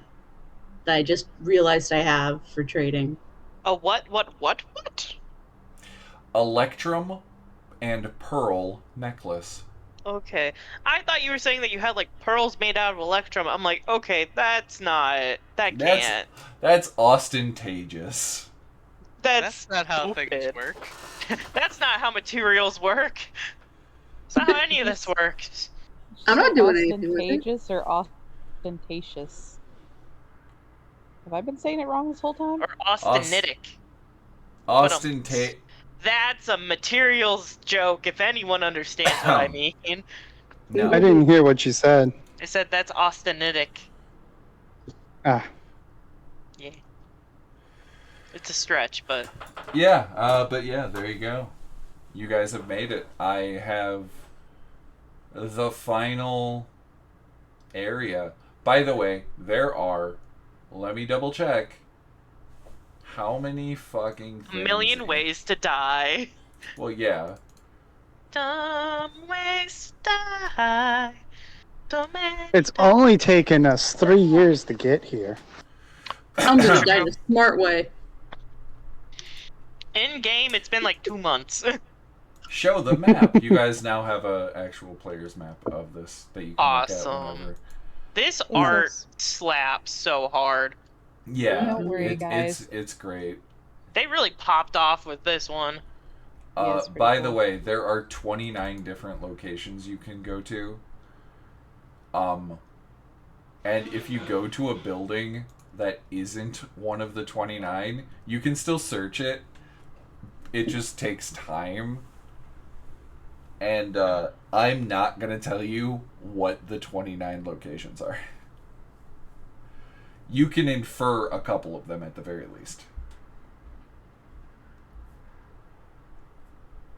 that I just realized I have for trading. A what? Electrum and Pearl necklace. Okay. I thought you were saying that you had like pearls made out of electrum. I'm like, okay, that's not. That can't. That's ostentatious. That's not how stupid. things work. That's not how materials work. That's not how any of this works. I'm not doing anything with it. Ostentatious or ostentatious? Have I been saying it wrong this whole time? Or austenitic. That's a materials joke, if anyone understands what I mean. No. I didn't hear what you said. I said that's austenitic. Ah. Yeah. It's a stretch, but... Yeah, there you go. You guys have made it. I have the final area. By the way, there are... Let me double check. How many fucking things? A million ways to die. Well, yeah. Dumb ways to die. It's only taken us 3 years to get here. I'm gonna die the smart way. In game, it's been like 2 months. Show the map. You guys now have a actual player's map of this that you can look at whenever. This art slaps so hard. Yeah, Don't worry, guys. It's great. They really popped off with this one. By the way, there are 29 different locations you can go to. And if you go to a building that isn't one of the 29, you can still search it. It just takes time. And I'm not going to tell you what the 29 locations are. You can infer a couple of them at the very least.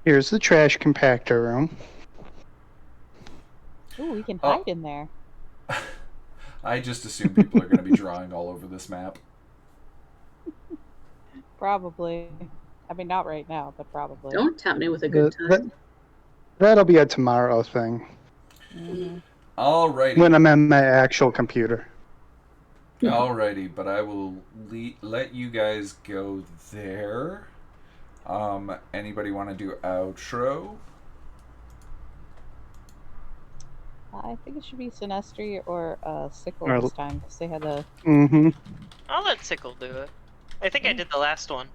Here's the trash compactor room. Ooh, we can hide in there. I just assume people are going to be drawing all over this map. Probably. I mean, not right now, but probably. Don't tempt me with a good time. That'll be a tomorrow thing. Mm-hmm. Alrighty. When I'm on my actual computer. Alrighty, but I will let you guys go there. Anybody want to do outro? I think it should be Sinestri or Sickle this time, because they had a... Mm-hmm. I'll let Sickle do it. I think I did the last one.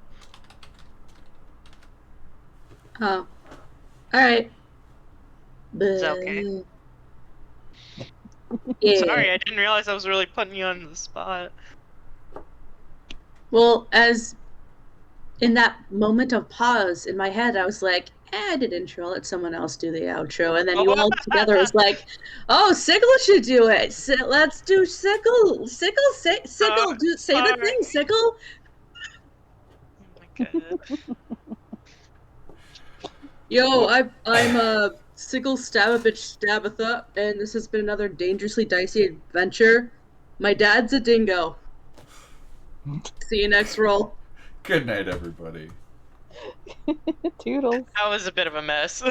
Oh. Alright. Is that okay? Yeah. Sorry, I didn't realize I was really putting you on the spot. Well, as in that moment of pause in my head, I was like, I did intro, let someone else do the outro. And then you all together was like, oh, Sickle should do it. Let's do Sickle. Sickle, say the thing, Sickle. Oh my god. Yo, I'm Sickle Stababitch Stabatha, and this has been another dangerously dicey adventure. My dad's a dingo. See you next roll. Good night, everybody. Toodles. That was a bit of a mess.